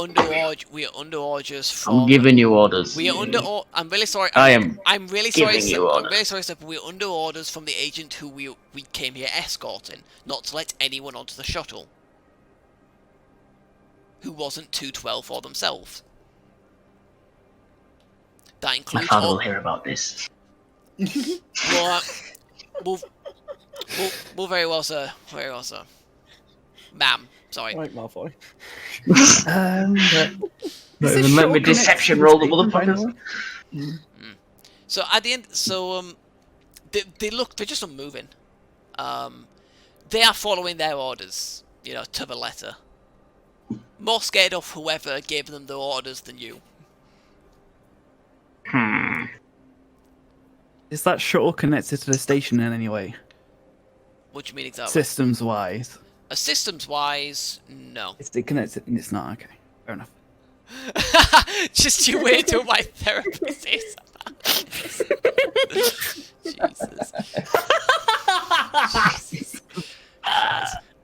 under orders from. I'm giving you orders. We are under. I'm really sorry. I'm really sorry, giving sir. you I'm orders. really sorry, sir. But we're under orders from the agent who we came here escorting, not to let anyone onto the shuttle who wasn't 212 for themselves. That My includes father all. will hear about this. Well, very well, sir. Very well, sir. Ma'am, sorry. Right, Malfoy. Not even let me deception roll the motherfuckers. So at the end, they're just unmoving. They are following their orders, to the letter. More scared of whoever gave them the orders than you. Is that shuttle connected to the station in any way? What do you mean exactly? Systems wise. Systems wise, no. Is it connected? It's not, okay. Fair enough. Just you wait till my therapist is. Jesus.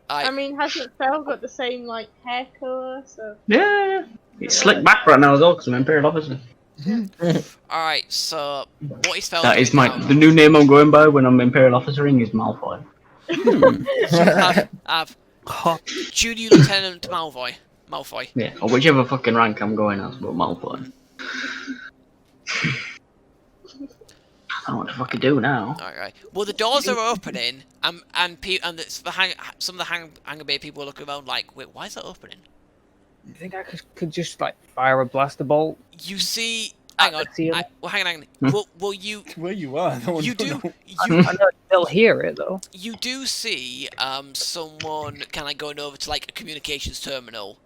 I mean, hasn't Phil got the same, hair colour, so... Yeah. It's slick back right now as well, because I'm Imperial officer. Alright, so, what is Phil That doing is now? the new name I'm going by when I'm Imperial officering is Malfoy. Junior Lieutenant Malfoy. Yeah, or whichever fucking rank I'm going as, but Malfoy. I don't know what to fucking do now. Alright. Well, the doors are opening, and some of the hangar bay people are looking around like, wait, why is that opening? You think I could just fire a blaster bolt? You see, hang on. Hang on. Well, you. Where you are? No one You do. know. You. I know they'll hear it though. You do see someone kind of going over to a communications terminal.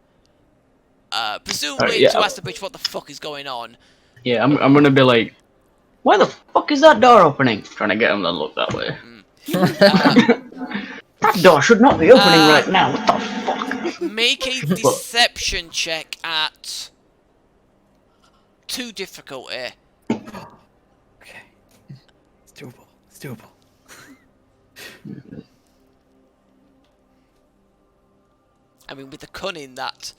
Presumably to ask the bitch what the fuck is going on. Yeah, I'm gonna be like, why the fuck is that door opening? Trying to get him to look that way. That door should not be opening right now. What the fuck? Make a deception check at 2 difficulty. Okay. It's doable. It's doable. I mean, with the cunning that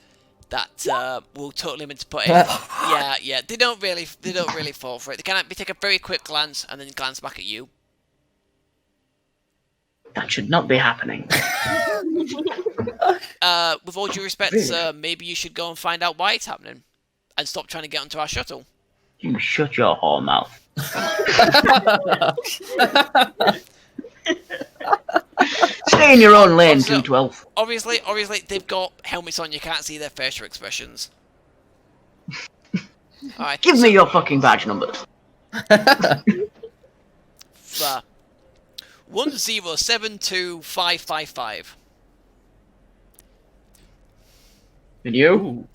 will totally meant to put in. Yeah. They don't really fall for it. They can take a very quick glance and then glance back at you. That should not be happening. With all due respect, sir, maybe you should go and find out why it's happening, and stop trying to get onto our shuttle. You shut your whore mouth. Stay in your own lane, 212. Obviously, they've got helmets on. You can't see their facial expressions. All right. Give me your fucking badge numbers. 1072555. And you?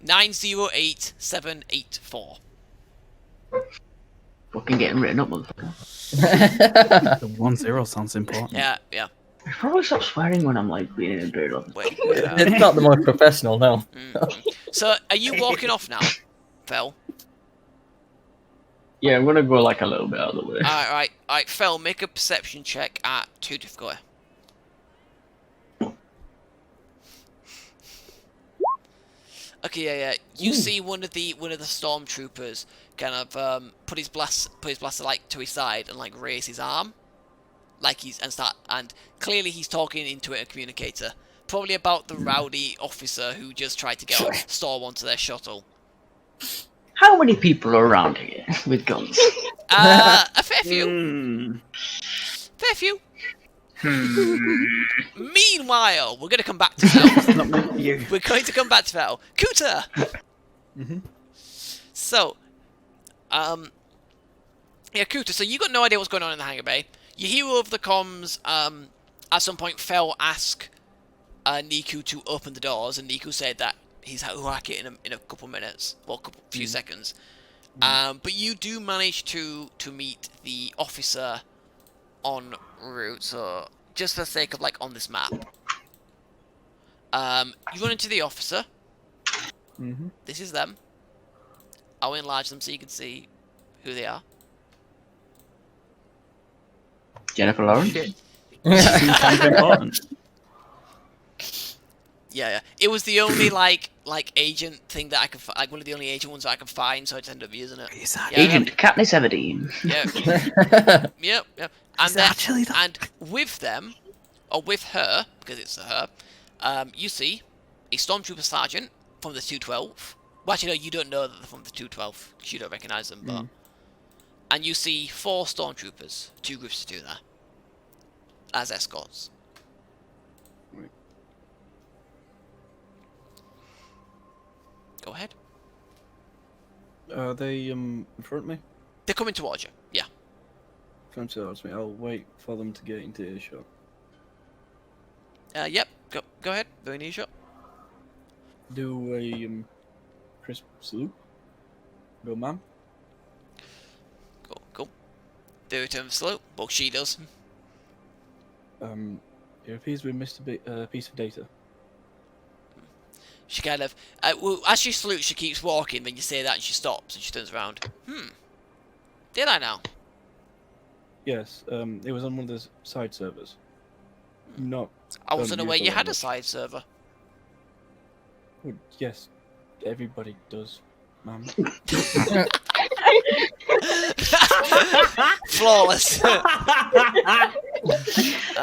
908784. Fucking getting written up, motherfucker. The 10 sounds important. Yeah. I probably stop swearing when I'm being an Imperial officer. Wait. It's not the most professional, no. So, are you walking off now, Phil? Yeah, I'm gonna go a little bit out of the way. Alright, Phil, make a perception check at 2 difficulty. Okay, yeah. You see one of the stormtroopers kind of put his blaster like to his side and like raise his arm, like and clearly he's talking into a communicator, probably about the rowdy officer who just tried to get Storm onto their shuttle. How many people are around here with guns? A fair few. Fair few. Meanwhile, we're going to come back to Vel. We're going to come back to Vel. Kuta! So, yeah, Kuta, so you got no idea what's going on in the hangar bay. You hear over the comms, at some point, Fel asked Niku to open the doors, and Niku said that he's hack it in a couple minutes, well, few seconds. But you do manage to meet the officer en route, so just for the sake of like on this map. You run into the officer. This is them. I'll enlarge them so you can see who they are. Jennifer Lawrence? Seems important. Yeah. It was the only like agent thing that I could like one of the only agent ones that I could find, so I just ended up using it. Agent Katniss Everdeen. Yep. And with them, or with her, because it's her, you see a stormtrooper sergeant from the 212. Well, actually, no, you don't know that they're from the 212 because you don't recognise them. But and you see 4 stormtroopers, 2 groups to do that as escorts. Go ahead. Are they in front of me? They're coming towards you. Yeah. Come towards me. I'll wait for them to get into earshot. Yep. Go ahead. Very near shot. Do a crisp salute. Go, ma'am. Cool. Do return the salute. Well, she does. It appears we missed a piece of data. She kind of, well, as she salutes, she keeps walking. Then you say that, and she stops and she turns around. Did I now? Yes. It was on one of the side servers. Not. I wasn't aware used you that had a much. side server. Well, yes, everybody does, ma'am. Flawless.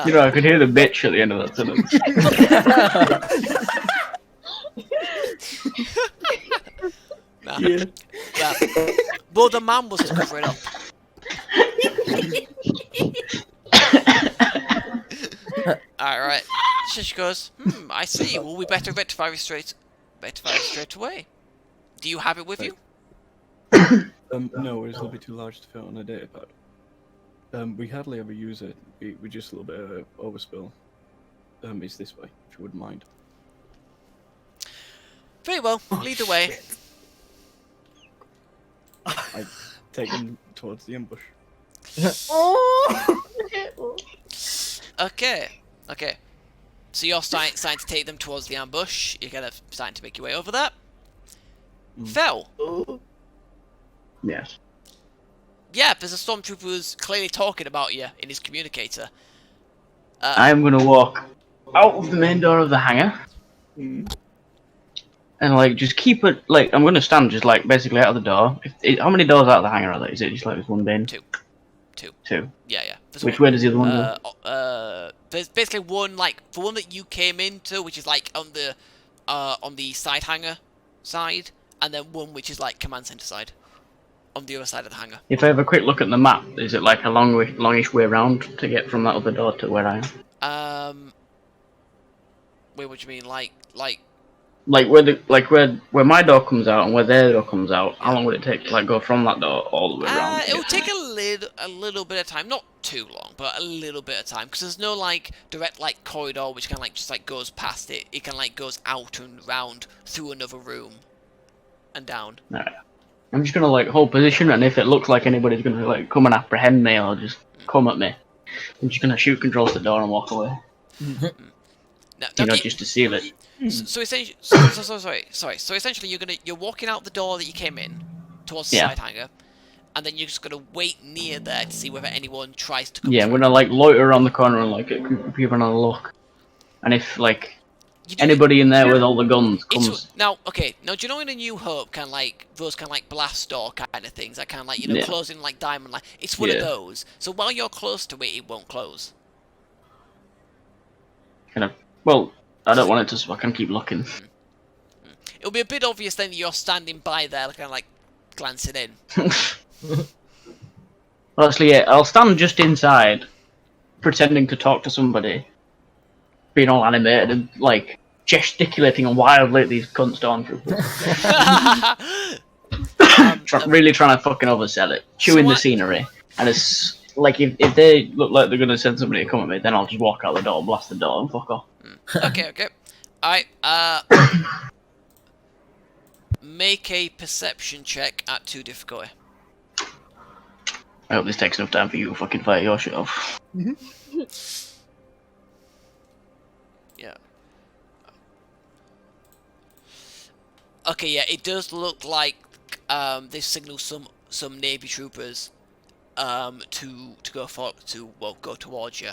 You know, I could hear the bitch at the end of that sentence. Well, the man was to cover it up. Alright. She goes, I see. Well, we better rectify it straight away. Do you have it with you? No, it's a little bit too large to fit on a data pad. We hardly ever use it. We just a little bit of overspill. It's this way, if you wouldn't mind. Very well. Lead the way. I take them towards the ambush. Okay. So you're starting to take them towards the ambush. You're kind of starting to make your way over that. Fel. Yes. Yeah, there's a stormtrooper who's clearly talking about you in his communicator. I'm gonna walk out of the main door of the hangar. And like, just keep it, like, I'm gonna stand just like, basically out of the door. How many doors out of the hangar are there? Is it just like this one bin? Two. Yeah. Which way does the other one go? There's basically one, like, the one that you came into, which is like on the side hangar side, and then one which is like command center side, on the other side of the hangar. If I have a quick look at the map, is it like a longish way around to get from that other door to where I am? Wait, what do you mean? Like where my door comes out and where their door comes out, how long would it take to like go from that door all the way around? It will take a little bit of time, not too long, but a little bit of time, because there's no like direct like corridor which kind of like just like goes past it. It kind of like goes out and round through another room and down. Alright. I'm just gonna like hold position, and if it looks like anybody's gonna like come and apprehend me or just come at me, I'm just gonna shoot controls the door and walk away. Just to seal it. So essentially, So essentially, you're walking out the door that you came in towards the side hangar, and then you're just gonna wait near there to see whether anyone tries to come. Yeah, I'm gonna like loiter around the corner and like keep on a look, and if like anybody in there with all the guns comes. Now, okay. Now, do you know in A New Hope, kind of like those kind of like blast door kind of things, that kind of like Yeah. closing like diamond like it's one of Yeah. those. So while you're close to it, it won't close. Kind of. Well, I don't want it to, so I can keep looking. It'll be a bit obvious then that you're standing by there, kind of like glancing in. Well, actually, yeah, I'll stand just inside, pretending to talk to somebody, being all animated and like gesticulating wildly at these cunt stormtroopers. Really trying to fucking oversell it, chewing the scenery, and it's like if they look like they're gonna send somebody to come at me, then I'll just walk out the door, blast the door, and fuck off. Okay. Alright. Make a perception check at 2 difficulty. I hope this takes enough time for you to fucking fire your shit off. Yeah. Okay, yeah, it does look like they signal some Navy troopers to go towards you.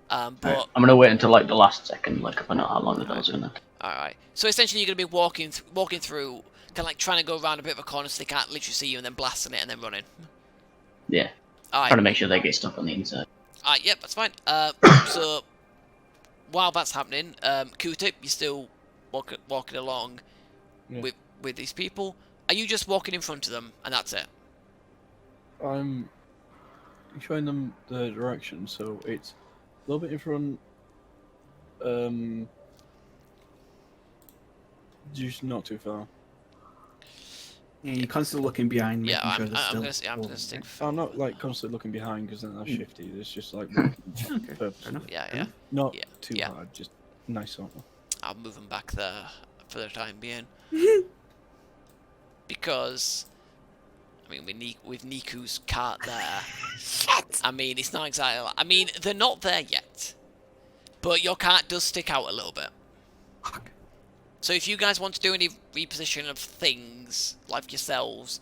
But Right. I'm gonna wait until like the last second, like if I know how long the door's gonna. alright. So essentially, you're gonna be walking through, kind of like trying to go around a bit of a corner so they can't literally see you, and then blasting it and then running. Yeah. Alright. Trying to make sure they get stuck on the inside. Alright, yep, that's fine. So while that's happening, Q-Tip, you're still walking along with these people. Are you just walking in front of them and that's it? I'm showing them the direction, so it's a little bit in front. Just not too far. Yeah, you're constantly looking behind. Yeah, making sure I'm they're still gonna stick. I'm not like constantly looking behind because then that's shifty. It's just like fair enough. Yeah. not Yeah, too yeah. hard, just nice sort of. I'll move them back there for the time being. Because, I mean, with Niku's cart there, I mean, it's not exactly like, I mean, they're not there yet. But your cart does stick out a little bit. So if you guys want to do any reposition of things, like yourselves,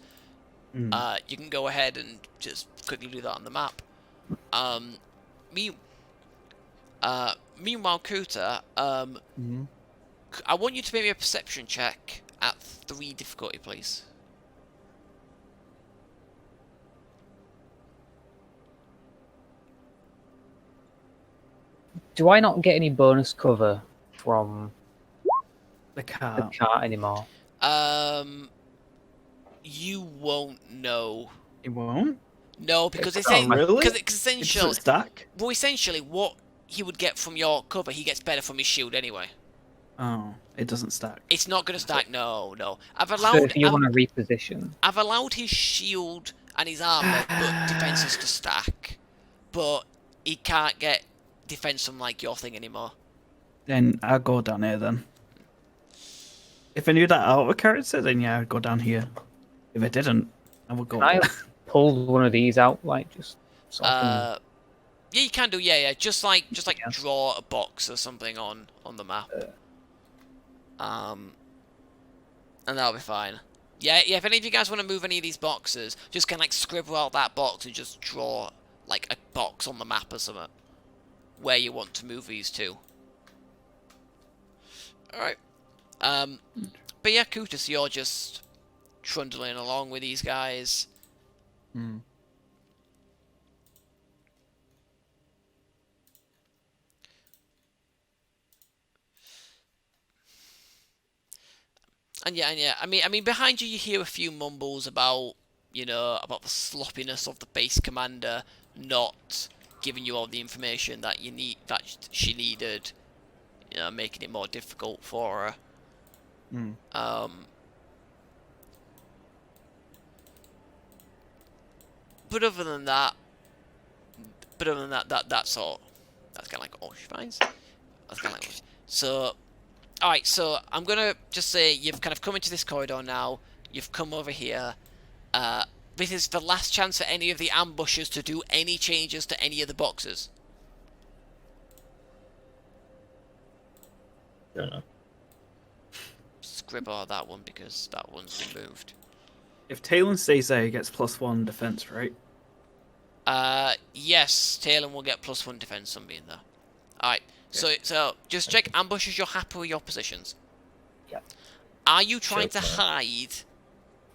you can go ahead and just quickly do that on the map. Meanwhile, Kuta, I want you to make me a perception check at 3 difficulty, please. Do I not get any bonus cover from The the car. cart anymore? You won't know. It won't. No, because it's really? because It's essentially, stack. well, essentially, what he would get from your cover, he gets better from his shield anyway. Oh, it doesn't stack. It's not gonna stack. No. I've So allowed. if you want to reposition, I've allowed his shield and his armor, but defenses to stack. But he can't get defense from like your thing anymore. Then I'll go down here then. If I knew that out of a character, then yeah, I'd go down here. If I didn't, I would go. can I pull one of these out, like just so I can- Yeah, you can do. Yeah. Just like draw a box or something on the map. And that'll be fine. Yeah. If any of you guys want to move any of these boxes, just kind of like scribble out that box and just draw like a box on the map or something where you want to move these to. All right. But yeah, Kutus, you're just trundling along with these guys. And yeah. I mean, behind you hear a few mumbles about, about the sloppiness of the base commander not giving you all the information that she needed, making it more difficult for her. But other than that, that's all. That's kind of like all she finds. That's kind of like so. Alright, so I'm gonna just say you've kind of come into this corridor now. You've come over here. This is the last chance for any of the ambushers to do any changes to any of the boxes. Don't know. Scribble that one because that one's been moved. If Talon stays there, he gets +1 defense, right? Yes, Talon will get +1 defense on being there. Alright, So just check ambushes. You're happy with your positions. Yep. Are you trying to Sure. hide?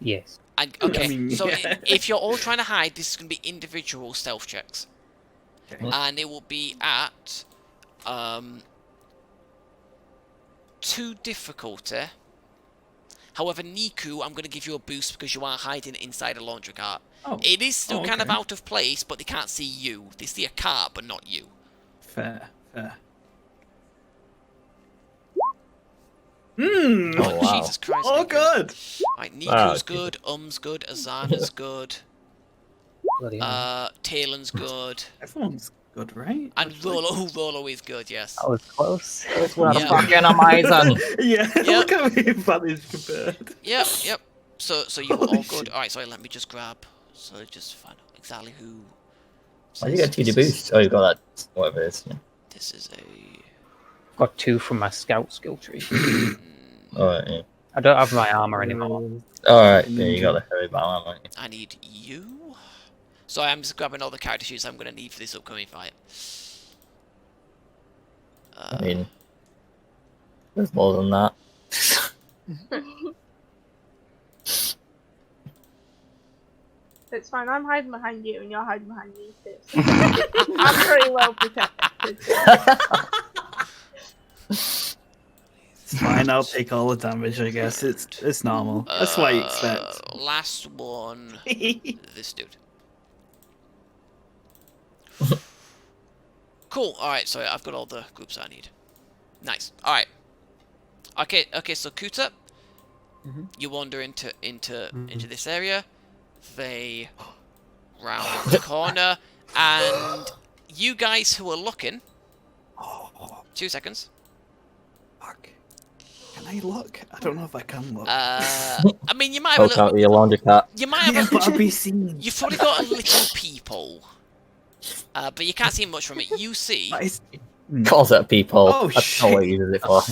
Yes. Okay. I mean, So yeah. if you're all trying to hide, this is going to be individual stealth checks, Okay. and it will be at 2 difficulty. However, Niku, I'm going to give you a boost because you are hiding inside a laundry cart. Oh. It is still kind of okay. out of place, but they can't see you. They see a cart, but not you. Fair. Hmm. Oh, wow. Jesus Christ. Oh, Niku. good. Right, Wow, Niku's good, good, Azana's good, Bloody hell. Talon's good, Everyone's good, right? and Rolo is good, yes. That was close. It's one Yeah. fucking amazing. Yeah. Yep. Look how many values compared. Yep. So you were Holy all good. shit. Alright, sorry, let me just grab, so just find out exactly who... Why do you get 2D boost? Oh, you got that, whatever it is. Yeah. This is a... Got 2 from my scout skill tree. Alright, yeah. I don't have my armor anymore. Alright, yeah, you got the heavy battle, haven't you? I need you. Sorry, I'm just grabbing all the character sheets I'm going to need for this upcoming fight. I mean, there's more than that. It's fine, I'm hiding behind you and you're hiding behind me too. I'm pretty well protected. It's fine. I'll take all the damage. I guess it's normal. That's what you expect. Last one. This dude. Cool. Alright, so I've got all the groups I need. Nice. Alright. Okay, so Kuta, you wander into this area. They round the corner, and you guys who are looking. 2 seconds. Fuck. Can I look? I don't know if I can look. I mean, you might have a Poke out little, your laundry cat. you might have Yeah, a, but I'll be seen. you've probably got a little people, but you can't see much from it. You see, That is- Calls out people. Oh, That's not what he uses it for.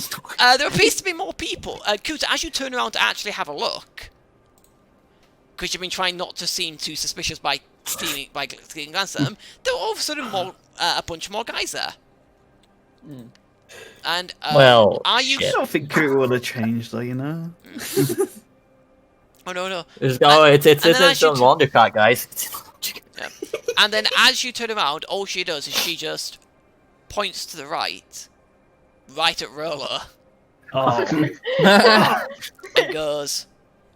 there appears to be more people. Kuta, as you turn around to actually have a look, because you've been trying not to seem too suspicious by stealing glances at them, there are all of a sudden a bunch more guys there. And Well, are you? I don't think Kuru would have changed, though. You know. Oh no. it's and then as it's you on laundry cat, guys. Yeah. And then as you turn around, all she does is she just points to the right at Roller, Oh. and goes,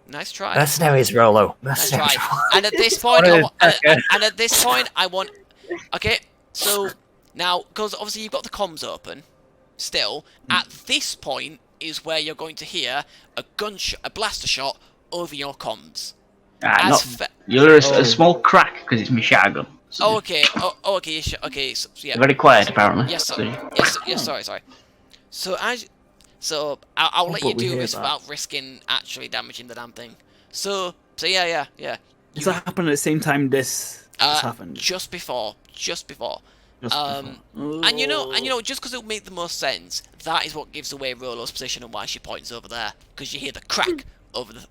"Nice try." That's now his Rolo. Nice That's try. And at this point, I want. Okay, so now, because obviously you've got the comms open, still. At this point is where you're going to hear a blaster shot over your comms. You'll hear a small crack because it's my shotgun. So Oh, okay. Okay. Okay. So, yeah. very quiet apparently. Yes, So- sorry. Yes. Sorry. So I'll let you but we do hear this that. without risking actually damaging the damn thing. So yeah. Does that happen at the same time this happened? Just before. Just And before. you know, just because it'll make the most sense, that is what gives away Rolo's position and why she points over there, because you hear the crack over the.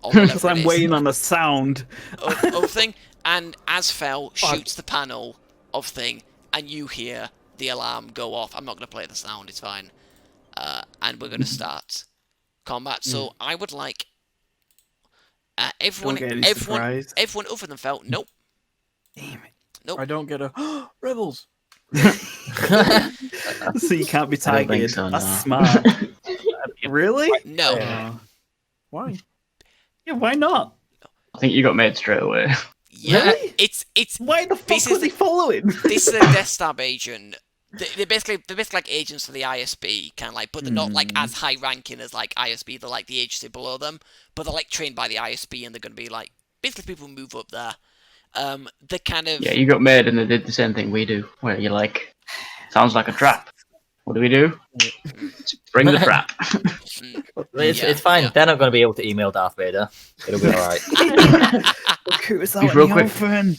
Because I'm waiting on a sound. Of thing, and Asfel shoots the panel of thing, and you hear the alarm go off. I'm not going to play the sound, it's fine. And we're going to start combat. So I would like everyone other than Fel. Nope. Damn it. I don't get a rebels. So you can't be I don't think targeted. so, That's no. smart. Really? No. Yeah. Why? Yeah, why not? I think you got made straight away. Yeah, Really? it's Why the fuck This was is- he following? this is a Death Stab agent. They're basically like agents for the ISB, kind of like, but they're not like as high ranking as like ISB. They're like the agency below them, but they're like trained by the ISB, and they're going to be like basically people who move up there. They kind of Yeah, you got made and they did the same thing we do, where you're like, sounds like a trap. What do we do? Bring the trap. It's fine. yeah. They're not going to be able to email Darth Vader. It'll be alright. Who was Be that real in the quick. oven?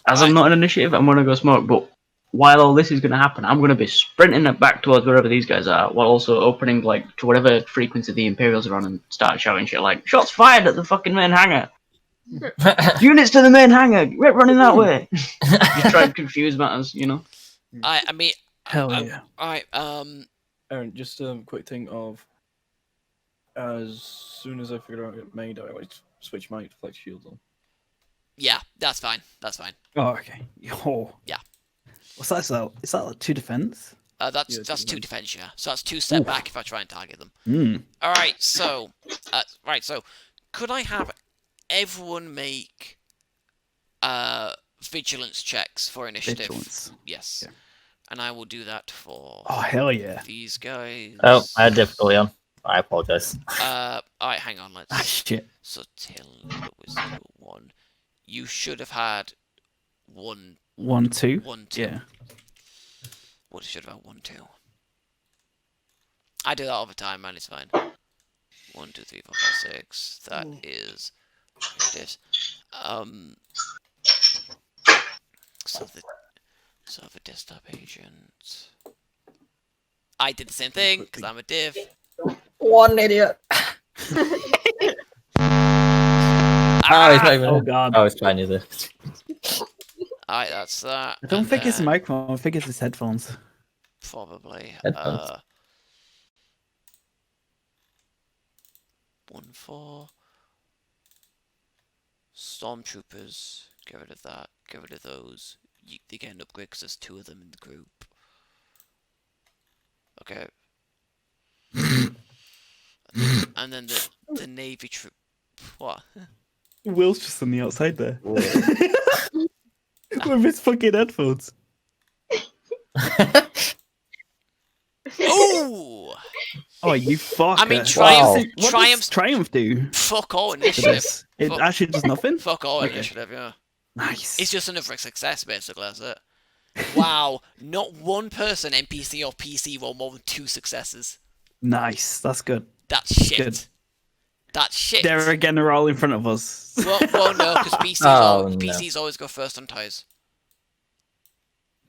As I'm not an initiative, I'm gonna go smoke, but while all this is gonna happen, I'm gonna be sprinting it back towards wherever these guys are, while also opening like to whatever frequency the Imperials are on and start shouting shit like, shots fired at the fucking main hangar! Units to the main hangar! We're running that way! Just try and confuse matters, you know? I mean, Hell yeah. Alright, Aaron, just a quick thing of, as soon as I figure out it made, I always switch my flex shields on. yeah, that's fine. That's fine. Oh, okay. Oh. Yeah. What's that? Is that like 2 defense? That's Yeah, that's two 2 defense, yeah. So that's 2 step back if I try and target them. Hmm. Alright, so so could I have everyone make vigilance checks for initiative? Vigilance. Yes. Yeah. And I will do that for Oh, hell yeah. these guys. Oh, I had difficulty on. I apologize. Alright, hang on, Ah, let's shit. so till it was 1. You should have had 1 1, 2. 1 2. Yeah. What should have had 1 2. I do that all the time, man, it's fine. 1 2 3 4 5 6. That is this. So the desktop agent. I did the same thing because I'm a div. One idiot. Oh, he's not even. Oh, God. Oh, it's fine, is it? Alright, that's that. I don't and think it's a then microphone. I think it's his headphones. Probably. Headphones. 1 4. Stormtroopers. Get rid of that. Get rid of those. They get an upgrade because there's 2 of them in the group. Okay. And then the navy troop. What? Will's just on the outside there. With his fucking headphones. Oh! Oh, you fucker. I mean, Wow. Triumph. What Triumph's does Triumph do? fuck all to initiative. this? It Fuck- actually does nothing? Fuck all Okay. initiative, yeah. Nice. It's just another success, basically, that's it. Wow, not one person, NPC or PC, roll more than 2 successes. Nice. That's good. That's shit. Good. That's shit. There again, they're all in front of us. Well, no, because PCs, Oh, no. PCs always go first on ties.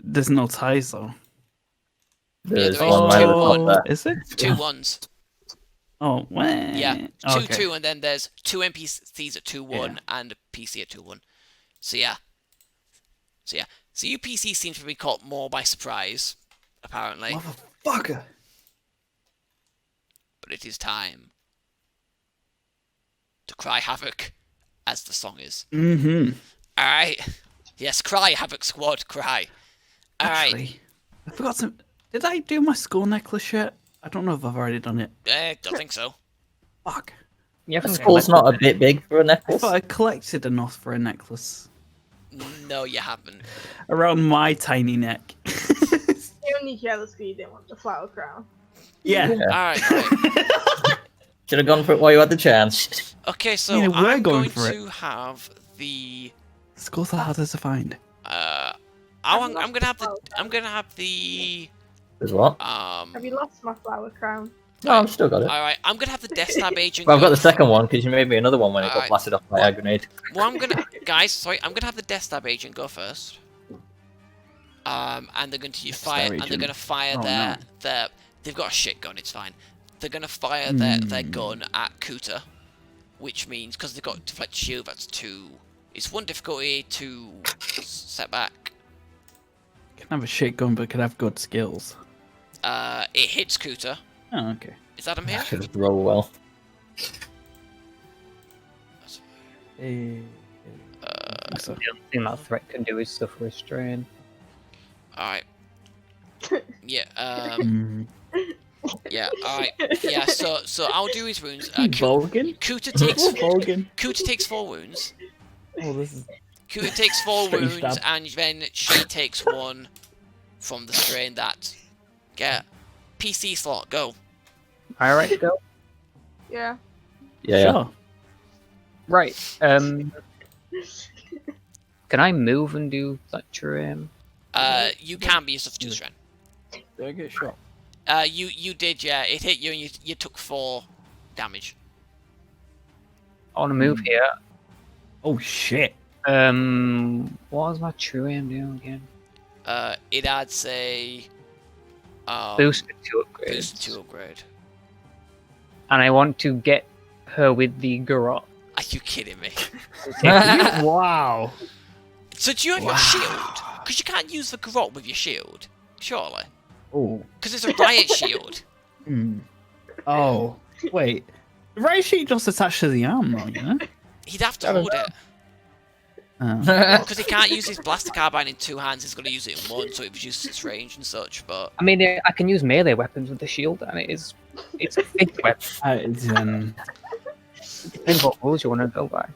There's no ties, though. There's there is one right at the two. top there. Is it? 2 1s. Oh, well. Yeah, 2 Okay. 2, and then there's 2 NPCs at 2 1 and a PC at 2 1. So yeah. So you PCs seem to be caught more by surprise, apparently. Motherfucker. But it is time to cry havoc, as the song is. Mm-hmm. Alright. Yes, cry, Havoque Squad, cry. Alright. Actually, I forgot some. Did I do my skull necklace yet? I don't know if I've already done it. Don't think so. Fuck. You The haven't skull's not a collected bit big for a I necklace. thought I collected enough for a necklace No, you haven't. around my tiny neck. You're only jealous because you didn't want the flower crown. Yeah. Alright. Should have gone for it while you had the chance. Okay, so Yeah, we're I'm going going for it. to have the Skulls are harder to find. I'm gonna have the There's what? Have you lost my flower crown? No, I've still got it. Alright, I'm gonna have the Death Stab agent. Well, I've got go the second one because you made me another one when it got Alright. blasted off by a grenade. Well, I'm gonna, guys, I'm gonna have the Death Stab agent go first. And they're going to fire, and they're agent. gonna fire Oh, their. They've got a shit gun. It's fine. They're gonna fire their gun at Kuta, which means because they've got deflect shield, that's 2. It's 1 difficulty, 2 set back. Can have a shit gun, but can have good skills. It hits Kuta. Oh, okay. Is that him here? Should just roll well. So. The only thing that threat can do is suffer a strain. Alright. Yeah. Mm. Yeah. Alright. Yeah. So I'll do his wounds. Vulcan? Kuta takes Vulcan? Kuta takes 4 wounds. Oh, this is... Kuta takes 4 Strange wounds, stab. and then she takes 1 from the strain that. Get PC slot. Go. Alright, go. Yeah. Yeah. Sure. Right. Can I move and do that terrain? You can be used to do strain. Did I get shot? You did, yeah. It hit you, and you took 4 damage. I want to move here. Oh, shit. What was my true aim doing again? It adds a Boosted to upgrade. boost to upgrade. And I want to get her with the garrote. Are you kidding me? Wow. So do you have your shield? Because you can't use the garrote with your shield, surely. Oh. Because it's a riot shield. Hmm. Oh, wait. The right sheet just attached to the arm, though, you know? He'd have to hold it. Oh. Because he can't use his blaster carbine in 2 hands, he's got to use it in 1, so it reduces its range and such, but... I mean, I can use melee weapons with the shield, and it's a big weapon. It depends what rules you want to go by.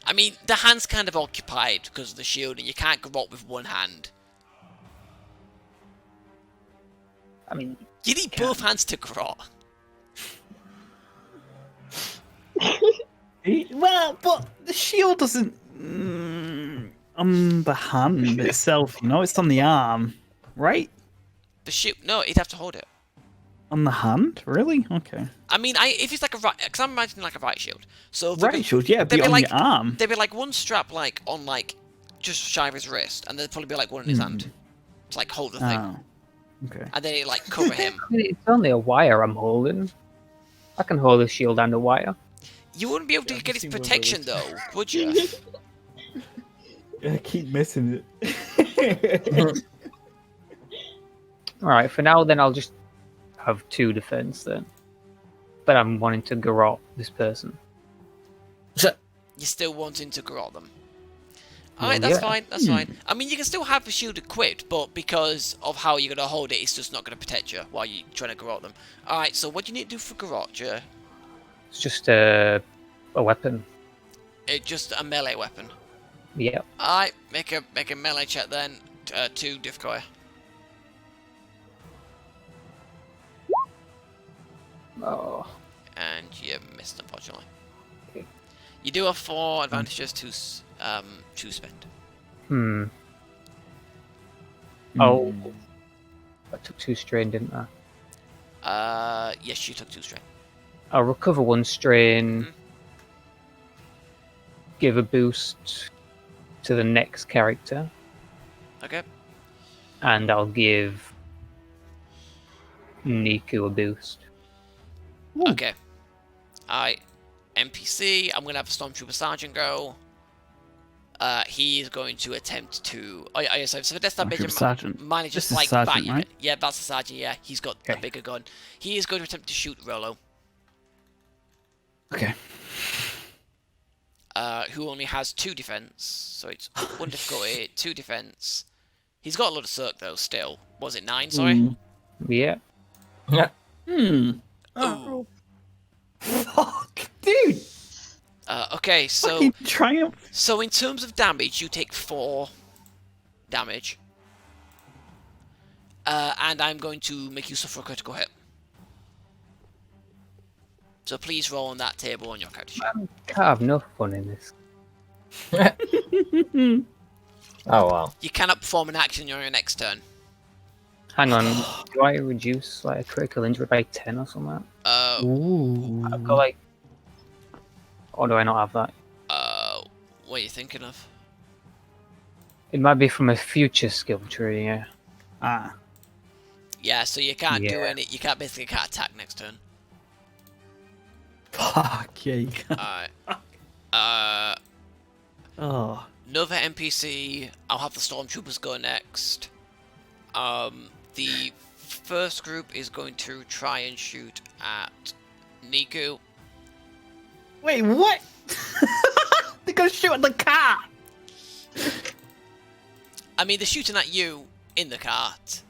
I mean, the hand's kind of occupied because of the shield, and you can't garrot with 1 hand. I mean... You need both hands to garrot. Well, but the shield doesn't... on the hand itself, you know? It's on the arm, right? The shield... No, he'd have to hold it. On the hand? Really? Okay. I mean, if it's like a right... Because I'm imagining like a right shield. So Right shield, yeah, there'd be on like, your arm. There'd be like 1 strap like on like just shy of his wrist, and there'd probably be like 1 in his hand. To like hold the thing. Oh, okay. And then it like cover him. I mean, it's only a wire I'm holding. I can hold a shield and a wire. You wouldn't be able to get his protection though, would you? I keep missing it. Alright, for now then I'll just have 2 defense then. But I'm wanting to garrot this person. You're still wanting to garrot them. Alright, that's fine, that's fine. I mean, you can still have the shield equipped, but because of how you're going to hold it, it's just not going to protect you while you're trying to garrot them. Alright, so what do you need to do for garrot, Joe? It's just a weapon. It's just a melee weapon. Yeah. Alright, make a melee check then. 2 difficulty. Oh. And you missed, unfortunately. You do have 4 advantages to spend. Oh. I took 2 strain, didn't I? Yes, you took 2 strain. I'll recover 1 strain. Give a boost to the next character. Okay. And I'll give Niku a boost. Okay. Alright. NPC, I'm going to have a Stormtrooper Sergeant go. He is going to attempt to... Oh, yeah, so for this that Sergeant. Mine is just This like... is Sergeant, right? Yeah, that's the Sergeant, yeah. He's got a bigger gun. He is going to attempt to shoot Rolo. Okay. Who only has 2 defense. So it's 1 difficulty, 2 defense. He's got a lot of circ though, still. Was it 9, sorry? Yeah. Yeah. Oh. Fuck, dude! Okay, so... Fucking triumph! So in terms of damage, you take 4 damage. And I'm going to make you suffer a critical hit. So please roll on that table on your character sheet. I can't have no fun in this. Oh, wow. You cannot perform an action on your next turn. Hang on, do I reduce like a critical injury by 10 or something? Ooh. I've got like... Or do I not have that? What are you thinking of? It might be from a future skill tree, yeah. Ah. Yeah, so you can't do Yeah. any... You can't basically can't attack next turn. Fuck, yeah, you can. Alright. Oh. Another NPC. I'll have the Stormtroopers go next. The first group is going to try and shoot at Niku. Wait, what? They're gonna shoot at the car! I mean, they're shooting at you in the cart.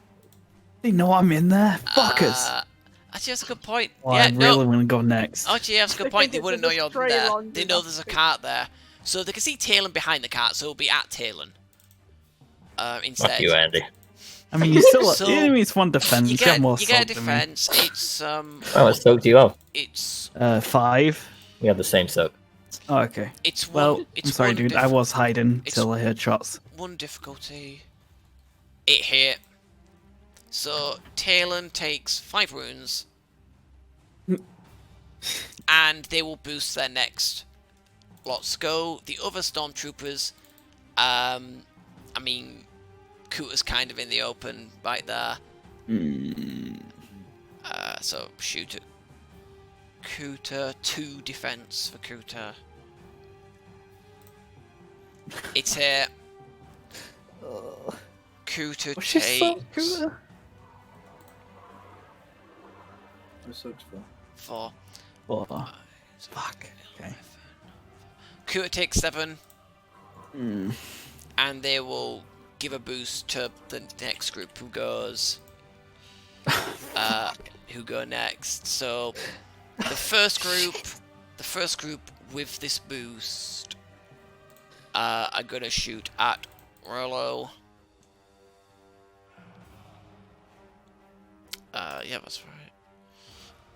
They know I'm in there. Fuckers. Actually, that's a good point. Well, yeah, I really want to go next. Actually, that's a good They point. think They it's wouldn't a know you're destroyer there. on They you. know there's a cart there. So they can see Talon behind the cart, so it'll be at Talon. Instead. Fuck you, Andy. I mean, you still. So, the enemy's 1 defense. You got get, more you get a soak than me. defense. It's How much soak do you have? It's 5. We have the same soak. Oh, okay. it's one. Well, It's I'm sorry, one dude. I was hiding till I heard shots. 1 difficulty. It hit. So Talon takes 5 wounds, and they will boost their next lots go. The other Stormtroopers, I mean, Cooter's kind of in the open right there. So shoot at Cooter. 2 defense for Cooter. It's here. Togruta What's your takes soul, Togruta? What's sucks for? 4. Oh, fuck. Okay. Togruta takes 7, Hmm. and they will give a boost to the next group who goes. Who go next? So the first group with this boost are gonna shoot at Rolo. Yeah, that's right.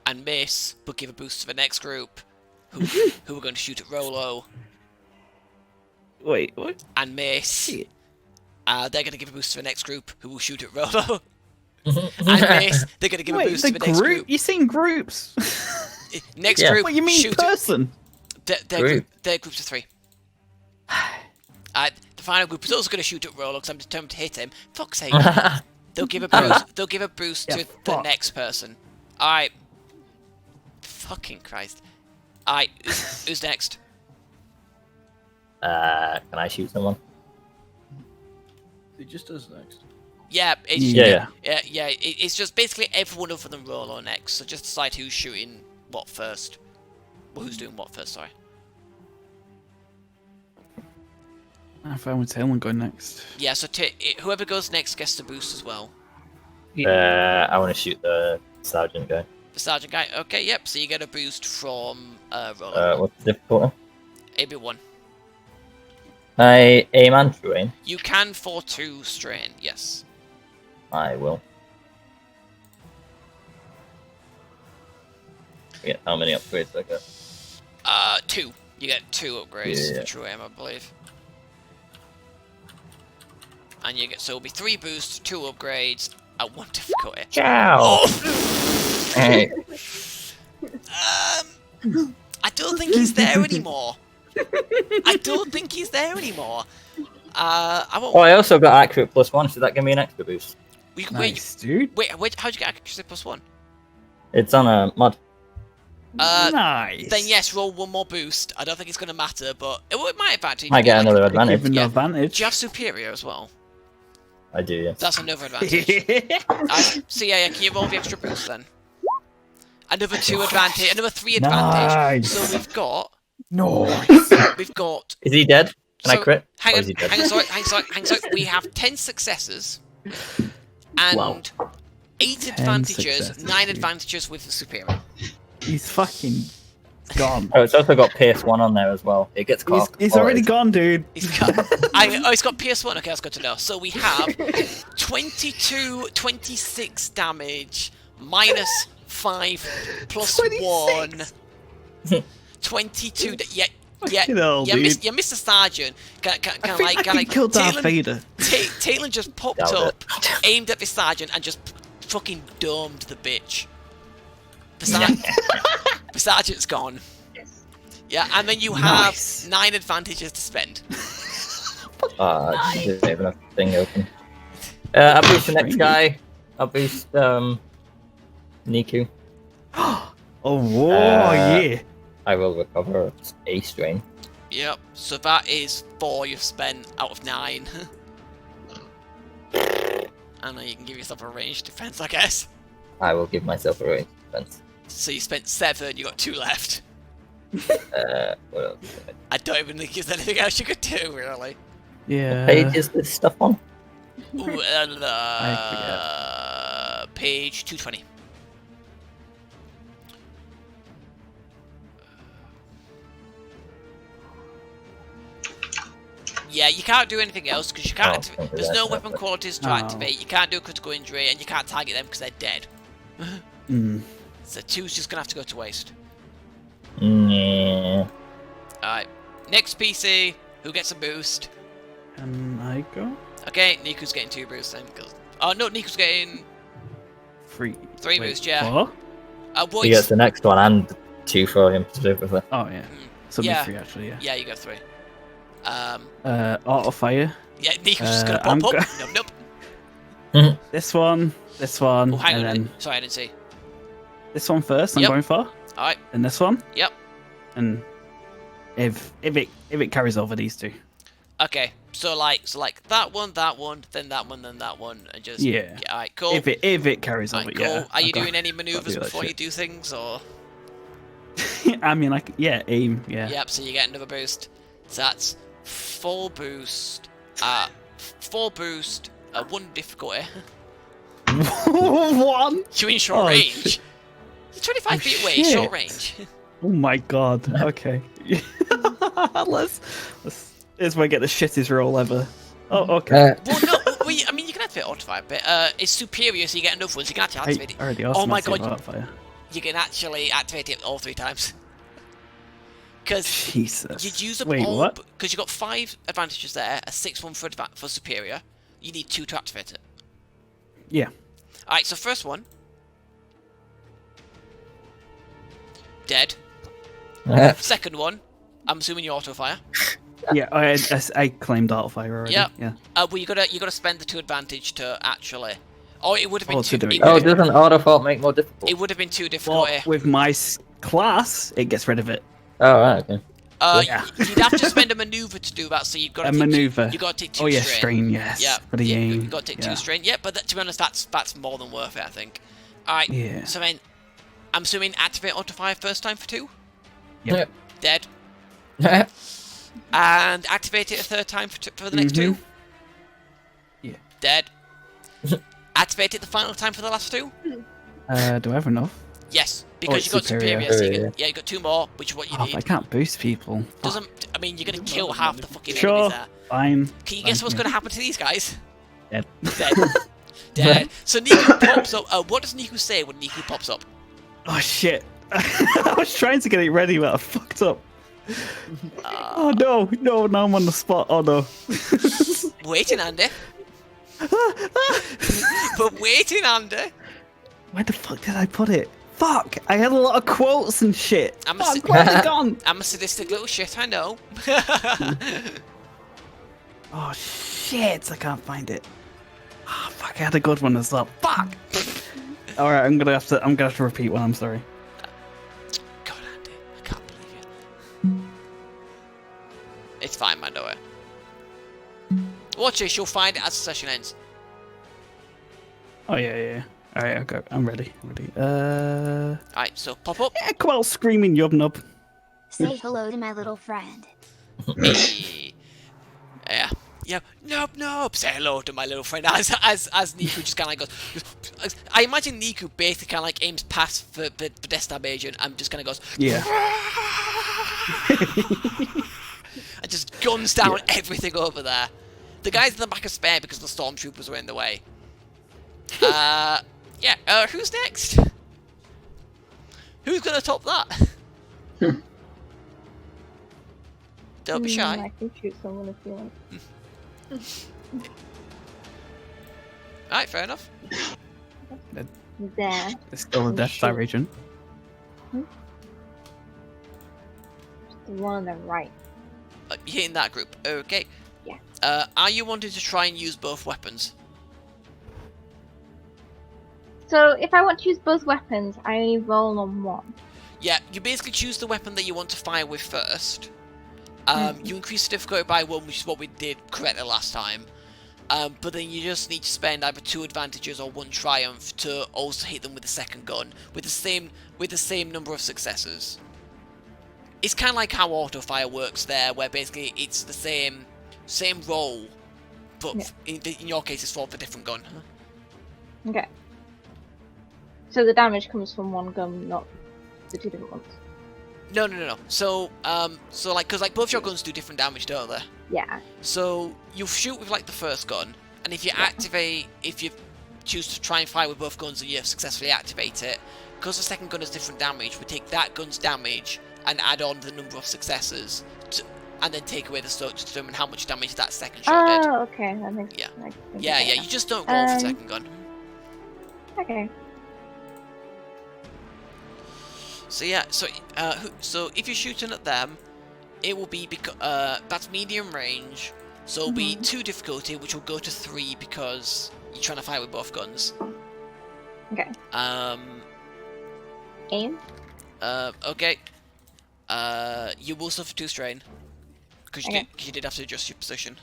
And miss, but give a boost to the next group, who are going to shoot at Rolo. Wait, what? And miss. Shit. They're going to give a boost to the next group, who will shoot at Rolo. And miss, they're going to give a boost to the next group. You're saying groups. Next Yeah. group, What you mean shoot person? They're groups of 3. The final group is also going to shoot at Rolo because I'm determined to hit him. Fuck's sake. They'll give a boost. They'll give a boost Yeah, to the fuck. next person. Alright. Fucking Christ. Alright, who's next? Can I shoot someone? It just does next. Yeah, it's, Yeah. it's just basically everyone other than Rolo next. So just decide who's shooting what first. Well, who's doing what first? Sorry. I'm fine with Talon going next. Yeah. So whoever goes next gets the boost as well. I want to shoot the sergeant guy. The sergeant guy. Okay. Yep. So you get a boost from Rolo. What's the difficulty? AB1. I aim and true aim. You can 4-2 strain. Yes. I will. Forget how many upgrades I got. 2. You get 2 upgrades Yeah. for true aim, I believe. And you get, so it'll be 3 boosts, 2 upgrades, at 1 difficulty. Ciao! Oh! Hey. I don't think he's there anymore. I don't think he's there anymore. I won't. Oh, I also got accurate +1. Should that give me an extra boost? Nice, dude. Wait, how'd you get accuracy +1? It's on a mod. Nice. Then yes, roll 1 more boost. I don't think it's going to matter, but it might advantage. Might get another advantage. Give an Yeah. advantage. Do you have superior as well? I do, yes. That's another advantage. So yeah, can you roll the extra boost then? Another 2 advantage, another 3 advantage. Nice. So we've got. We've got. Is he dead? Can I So, crit? Hang Or on, is he dead? hang on, sorry. We have 10 successes and Wow. 8 10 advantages, successes, 9 dude. advantages with the superior. He's fucking gone. Oh, it's also got PS1 on there as well. It gets caught. He's already gone, dude. He's got, he's got PS1. Okay, that's good to know. So we have 22, 26 damage, minus 5, plus 1. 22. Yeah, Fucking hell, dude. Mr. Sergeant. I think killed Darth Vader. Talon just popped Doubt up, aimed at the sergeant, and just fucking domed the bitch. The sergeant's gone. Yeah, and then you have Nice. 9 advantages to spend. I didn't even have the thing open. I'll boost the next guy. I'll boost Niku. Oh, whoa, Uh, yeah. I will recover a strain. Yep, so that is 4 you've spent out of 9. And then you can give yourself a ranged defense, I guess. I will give myself a range defense. So you spent 7, you got 2 left. What else? I don't even think there's anything else you could do, really. Yeah. Page is this stuff on? Ooh, page 220. Yeah, you can't do anything else because you can't. Oh, okay, There's no that's weapon perfect. qualities to Oh. activate. You can't do a critical injury, and you can't target them because they're dead. Mm. So 2's just gonna have to go to waste. Yeah. Alright, next PC. Who gets a boost? Can I go? Okay, Niku's getting 2 boosts then. Cause... Oh no, Niku's getting 3. 3 Wait, boosts. Yeah. What? What He gets the next one and 2 for him specifically. Oh, yeah. So Yeah. 3 actually, yeah. Yeah, you got 3. Auto fire. Yeah, Niku's just gonna I'm pop up. go- Nope. This one, Oh, hang on and a then minute. Sorry, I didn't see. this one first. I'm Yep. going for, Alright. and this one. Yep. And if it carries over these 2. Okay. So like that one, then that one, then that one, and just Yeah. Alright, cool. If it carries over, Alright, cool. yeah. Are you I've got- doing any gotta maneuvers do that before you shit. do things, or? I mean, aim, yeah. Yep. So you get another boost. So that's full boost. One difficulty. One. You mean short Oh, range? shit. 25 feet away, shit. short range. Oh my god. Okay. let's. This is where I get the shittest roll ever. Oh, okay. Well, no. I mean, you can activate auto-fire, but it's superior, so you get enough ones. You can actually activate it. Already Oh my god, Fire. you can actually activate it all 3 times. Because Jesus. you'd use up Wait, all. what? Because you got 5 advantages there, a 6th one for superior. You need 2 to activate it. Yeah. Alright, so first one. Dead. Second one, I'm assuming you auto-fire. Yeah, I claimed Artfire already. Yep. Yeah. Well, you gotta spend the 2 advantage to actually. Oh, it would have been Oh, too. to do it. Oh, doesn't auto fault make more difficult? It would have been too Well, difficult. with my class, it gets rid of it. Oh, right, okay. Yeah. You'd have to spend a maneuver to do that, so you've got to A take maneuver. You got to take 2 Oh yeah, strain. strain. Yes. Yeah. For the aim. You got to take 2 yeah. strain. Yeah, but to be honest, that's more than worth it, I think. All right. Yeah. So then, I'm assuming activate auto-fire first time for 2. Yep. Dead. And activate it a 3rd time for the next 2. Yeah. Dead. Activate it the final time for the last 2. Do I have enough? Yes, because it's you got superior. superior. So you Yeah. you got 2 more, which is what you Oh, need. I can't boost people. Doesn't. I mean, you're gonna kill half the fucking Sure. enemies there. Fine. Can you guess what's gonna happen to these guys? Dead. Dead. Dead. So Niku pops up. What does Niku say when Niku pops up? Oh shit! I was trying to get it ready, but I fucked up. Oh no! No! Now I'm on the spot. Oh no! Waiting, Andy. But waiting, Andy. Where the fuck did I put it? Fuck! I had a lot of quotes and shit. I'm a Fuck, where's it gone? I'm a sadistic little shit. I know. Oh shit! I can't find it. Oh fuck! I had a good one as well. Fuck! All right, I'm gonna have to repeat one. I'm sorry. God, Andy, I can't believe it. It's fine, man. Don't worry. Watch this. You'll find it as the session ends. Oh yeah. All right, okay. I'm ready. Alright, so pop up. Yeah, come on, screaming yubnub. Say hello to my little friend. Hey. Yeah. Nope. Say hello to my little friend. As Niku just kind of goes. I imagine Niku basically kind of like aims past for death damage and just kind of goes. Yeah. And just guns down everything over there. The guys in the back are spared because the stormtroopers were in the way. Yeah. Who's next? Who's gonna top that? Don't be shy. I can shoot someone if you want. Alright, fair enough. There. It's still a Death Star agent. The one on the right. You're hitting that group. Okay. Yeah. Are you wanting to try and use both weapons? So if I want to use both weapons, I only roll on one. Yeah, you basically choose the weapon that you want to fire with first. You increase the difficulty by 1, which is what we did correctly last time. But then you just need to spend either 2 advantages or 1 triumph to also hit them with the second gun with the same number of successes. It's kind of like how auto fire works there, where basically it's the same roll, but in your case it's for a different gun. Okay. So the damage comes from one gun, not the 2 different ones. No. So because both your guns do different damage, don't they? Yeah. So you shoot with like the first gun, and if you choose to try and fire with both guns and you successfully activate it, because the second gun has different damage, we take that gun's damage and add on the number of successes, and then take away the stroke to determine how much damage that second shot did. Oh, okay. That makes Yeah. sense. Yeah. You just don't roll for the second gun. Okay. So yeah. So if you're shooting at them, it will be that's medium range. So it'll be 2 difficulty, which will go to 3 because you're trying to fire with both guns. Okay. Aim? Okay. You will suffer 2 strain. Because you did have to adjust your position.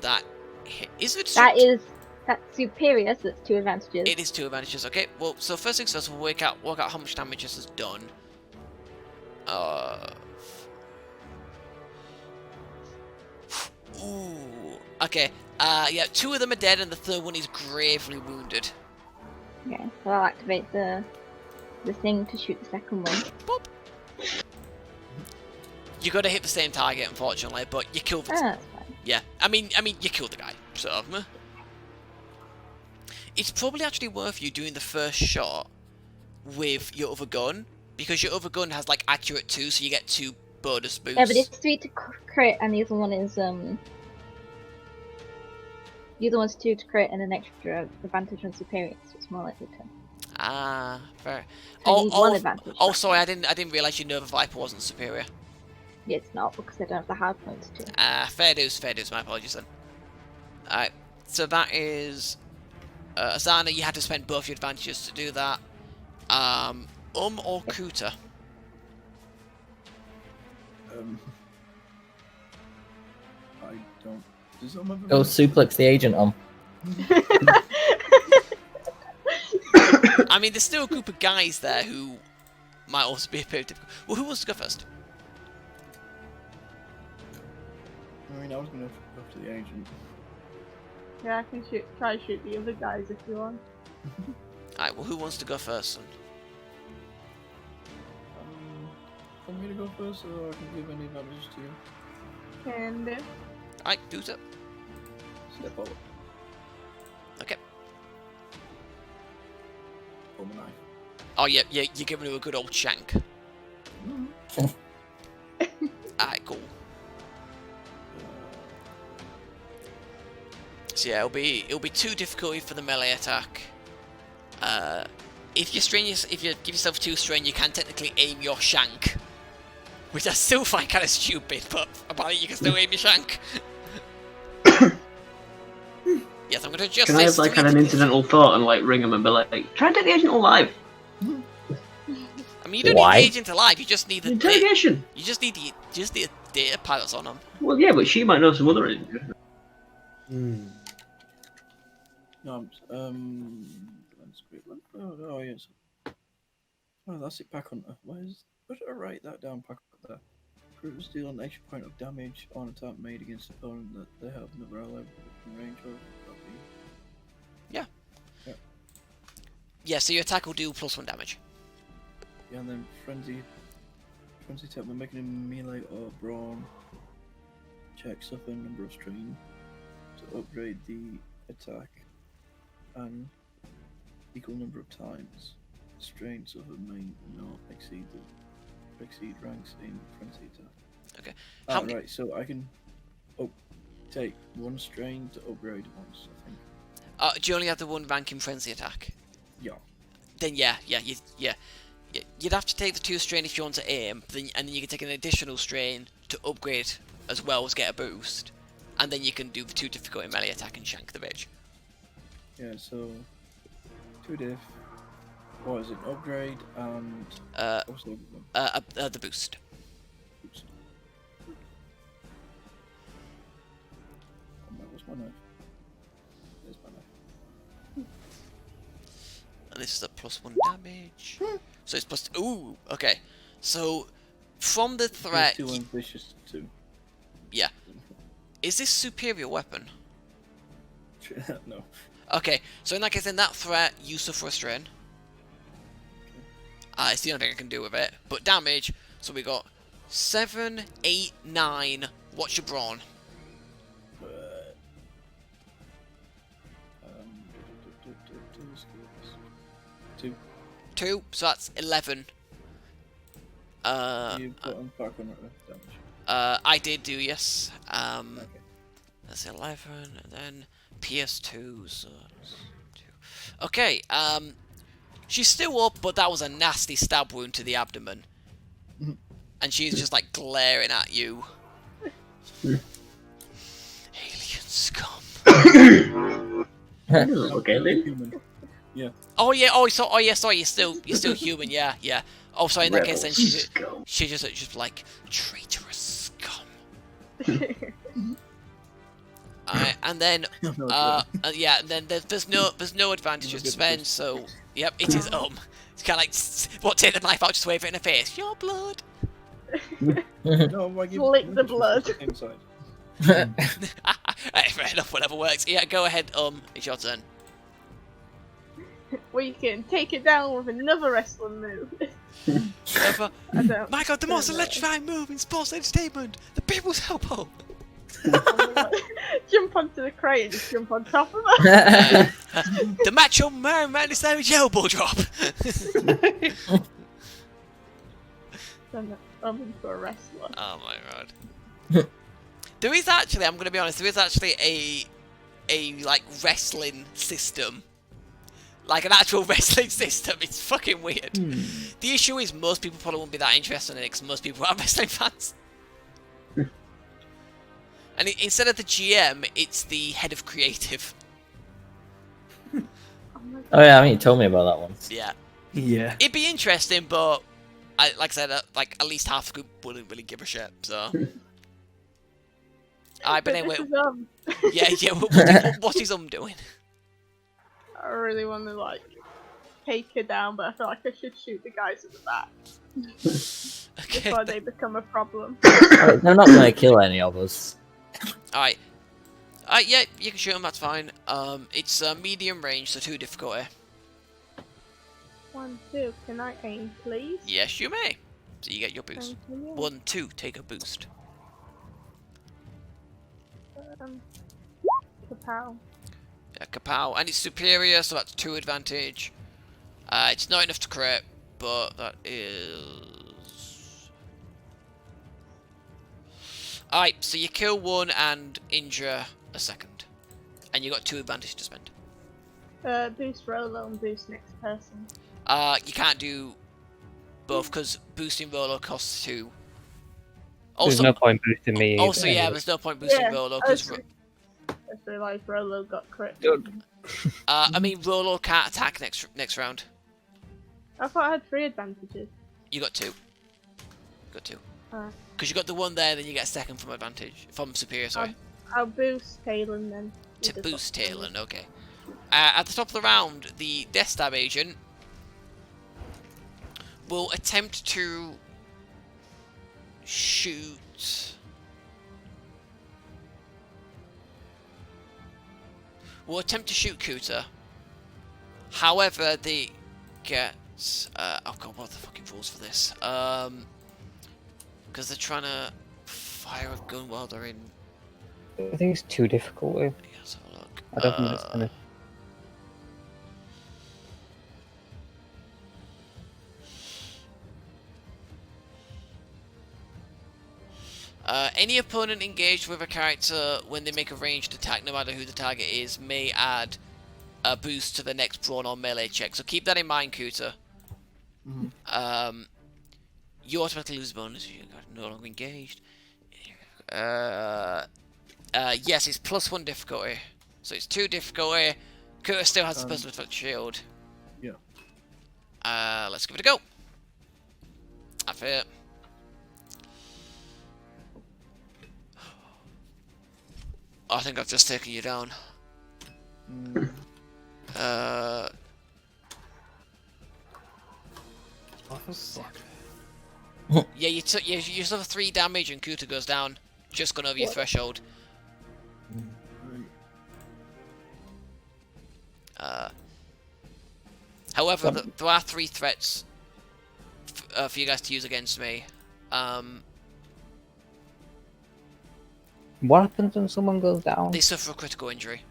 That is it. That's superior, so it's 2 advantages. It is 2 advantages. Okay. Well, so first things first, we'll work out how much damage this has done. Ooh. Okay. Yeah. 2 of them are dead, and the 3rd one is gravely wounded. Okay, so I'll activate the thing to shoot the 2nd one. Boop. You got to hit the same target, unfortunately, but you killed the. That's fine. Yeah. I mean, you killed the guy. So. It's probably actually worth you doing the first shot with your other gun, because your other gun has like accurate 2, so you get 2 bonus boosts. Yeah, but it's 3 to crit, and the other one is the other one's 2 to crit and an extra advantage on superior, so it's more likely to. Ah, fair. So you need 1 advantage. Oh, sorry, I didn't realise your Nova Viper wasn't superior. Yeah, it's not because I don't have the hard points to. Fair dues. My apologies then. Alright, so that is. Asana, you had to spend both your advantages to do that. Or Kuta. I don't. Does someone Go suplex the agent on. I mean, there's still a group of guys there who might also be a bit difficult. Well, who wants to go first? I mean, I was gonna go to the agent. Yeah, I can try to shoot the other guys if you want. Alright, well, who wants to go first then? Want me to go first, or I can give any advantages to you? Can do. Alright, do so. Step forward. Okay. Pull my knife. Oh, yeah, you're giving him a good old shank. Alright, cool. So yeah, it'll be too difficult for the melee attack. If you give yourself 2 strain, you can technically aim your shank, which I still find kind of stupid, but apparently you can still aim your shank. Yes, I'm gonna just. Can I have like an incidental thought and like ring him and be like, try and take the agent alive? I mean, you don't Why? need the agent alive. You just need the Interrogation. You just need the data pilots on them. Well, yeah, but she might know some other agent. No, let's quick look. Oh, yes. Oh, that's it. Pack hunter. Where did I write that down? Pack hunter. Recruiters deal an extra point of damage on attack made against an opponent that they have never allowed in range of. Yeah, so your attack will do +1 damage. Yeah, and then frenzy attack when making a melee or brawn check suffer number of strain to upgrade the attack and equal number of times. Strain suffer may not exceed ranks in frenzy attack. Okay. How many... Right, so I can take 1 strain to upgrade once, I think. Do you only have the 1 rank in frenzy attack? Yeah. Then you'd have to take the 2 strain if you want to aim, and then you can take an additional strain to upgrade as well as get a boost, and then you can do the 2 difficulty melee attack and shank the bitch. Yeah, so 2 diff. What is it? Upgrade and what's the other one? The boost. Oops. Oh, where's my knife? There's my knife. And this is a +1 damage. So it's plus. Ooh, okay. So from the threat. 2 and vicious 2. Yeah. Is this superior weapon? No. Okay, so in that case, in that threat, you suffer a strain. It's the only thing I can do with it. But damage, so we got 7, 8, 9. What's your brawn? 2. 2, so that's 11. You put on back on damage. I did do, yes. Okay. That's 11, and then PS2, so that's 2. Okay, she's still up, but that was a nasty stab wound to the abdomen. And she's just like glaring at you. Alien scum. Okay, Human. Yeah. Oh yeah, sorry, you're still human, yeah. Oh, sorry, in that case then she just like traitorous scum. And then, No, yeah, and then there's no advantages to spend. So, yep, it is It's kind of like take the knife out, just wave it in the face. Your blood. no, I give Lick the blood. inside. Fair enough, whatever works. Yeah, go ahead. It's your turn. We can take it down with another wrestling move. I don't. My God, the most electrifying move in sports entertainment, the people's elbow. Jump onto the crate and just jump on top of her. The macho man savage elbow drop. I'm into a wrestler. Oh my God. There is actually, I'm gonna be honest, there is actually a like wrestling system. Like an actual wrestling system. It's fucking weird. The issue is most people probably won't be that interested in it because most people are wrestling fans. And instead of the GM, it's the head of creative. Oh yeah, I mean you told me about that once. Yeah. Yeah. It'd be interesting, but like I said, like at least half the group wouldn't really give a shit. So. But anyway. Yeah. What is doing? I really want to like take her down, but I feel like I should shoot the guys at the back Okay. before they become a problem. They're not gonna kill any of us. Alright. Yeah, you can shoot them, that's fine. It's medium range, so 2 difficulty. 1, 2, can I aim, please? Yes, you may. So you get your boost. Thank you. 1, 2, take a boost. Kapow. Yeah, kapow. And it's superior, so that's 2 advantage. It's not enough to crit, but that is... Alright, so you kill 1 and injure a second. And you got 2 advantage to spend. Boost Rolo and boost next person. You can't do both, because boosting Rolo costs 2. There's no point boosting me. Also, either. yeah, there's no point boosting Rolo, because... I feel like Rolo got crit. I mean, Rolo can't attack next round. I thought I had 3 advantages. You got 2. Got 2. Alright. Because you got the 1 there, then you get a second from advantage. From superior, sorry. I'll boost Talon then. To boost Talon, okay. At the top of the round, the Death Stab agent will attempt to shoot... Will attempt to shoot Kuta. However, they get... oh god, what are the fucking rules for this? Because they're trying to fire a gun while they're in... I think it's too difficult. Yeah, let's have a look. I don't think it's gonna. Any opponent engaged with a character when they make a ranged attack, no matter who the target is, may add a boost to the next brawn or melee check. So keep that in mind, Kuta. You automatically lose bonus if you're no longer engaged. Yes, it's +1 difficulty. So it's 2 difficulty. Kuta still has the personal effect shield. Yeah. Let's give it a go. That's it. I think I've just taken you down. Yeah, you suffer 3 damage and Kuta goes down. Just gone over your threshold. However, there are 3 threats for you guys to use against me. What happens when someone goes down? They suffer a critical injury.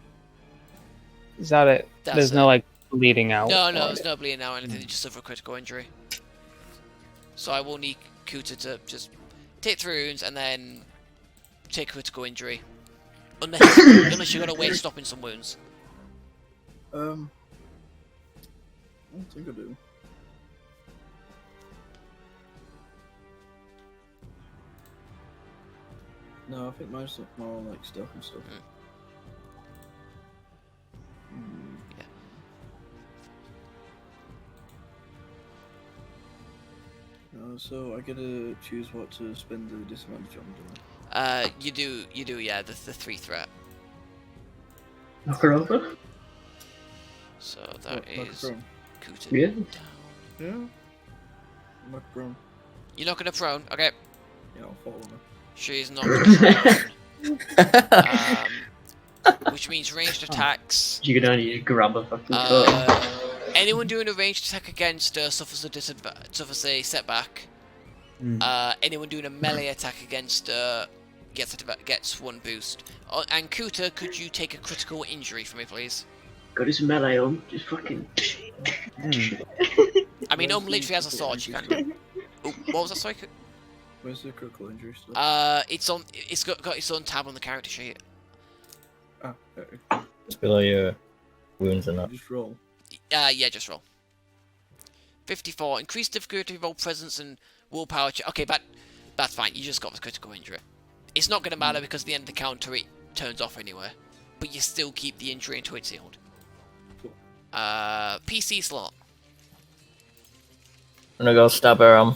Is that it? That's There's it. no like bleeding out. No, or- there's no bleeding out or anything. They just suffer a critical injury. So I will need Kuta to just take 3 wounds and then take a critical injury. Unless you're gonna wait stopping some wounds. I don't think I do. No, I think mine's more like stuff and stuff. Yeah. So I get to choose what to spend the disadvantage on, don't I? You do, yeah, the 3 threat. Knock her over? So that Knock is her prone. Kuta Yeah. down. Yeah. Knock her prone. You're knocking her prone. Okay. Yeah, I'll follow her. She's knocked prone. Which means ranged attacks. You can only grab a fucking coat. Anyone doing a ranged attack against her suffers a setback. Anyone doing a melee attack against her gets 1 boost. And Kuta, could you take a critical injury for me, please? Got his melee on, just fucking. I mean, literally has a sword. She can. Oh, what was that? Sorry. Where's the critical injury stuff? It's got its own tab on the character sheet. Ah, Just below your wounds and that. just roll. Yeah, just roll. 54. Increased difficulty, roll presence and willpower. Okay, that's fine. You just got the critical injury. It's not going to matter because at the end of the counter it turns off anyway. But you still keep the injury until it's healed. Cool. PC slot. I'm gonna go stab her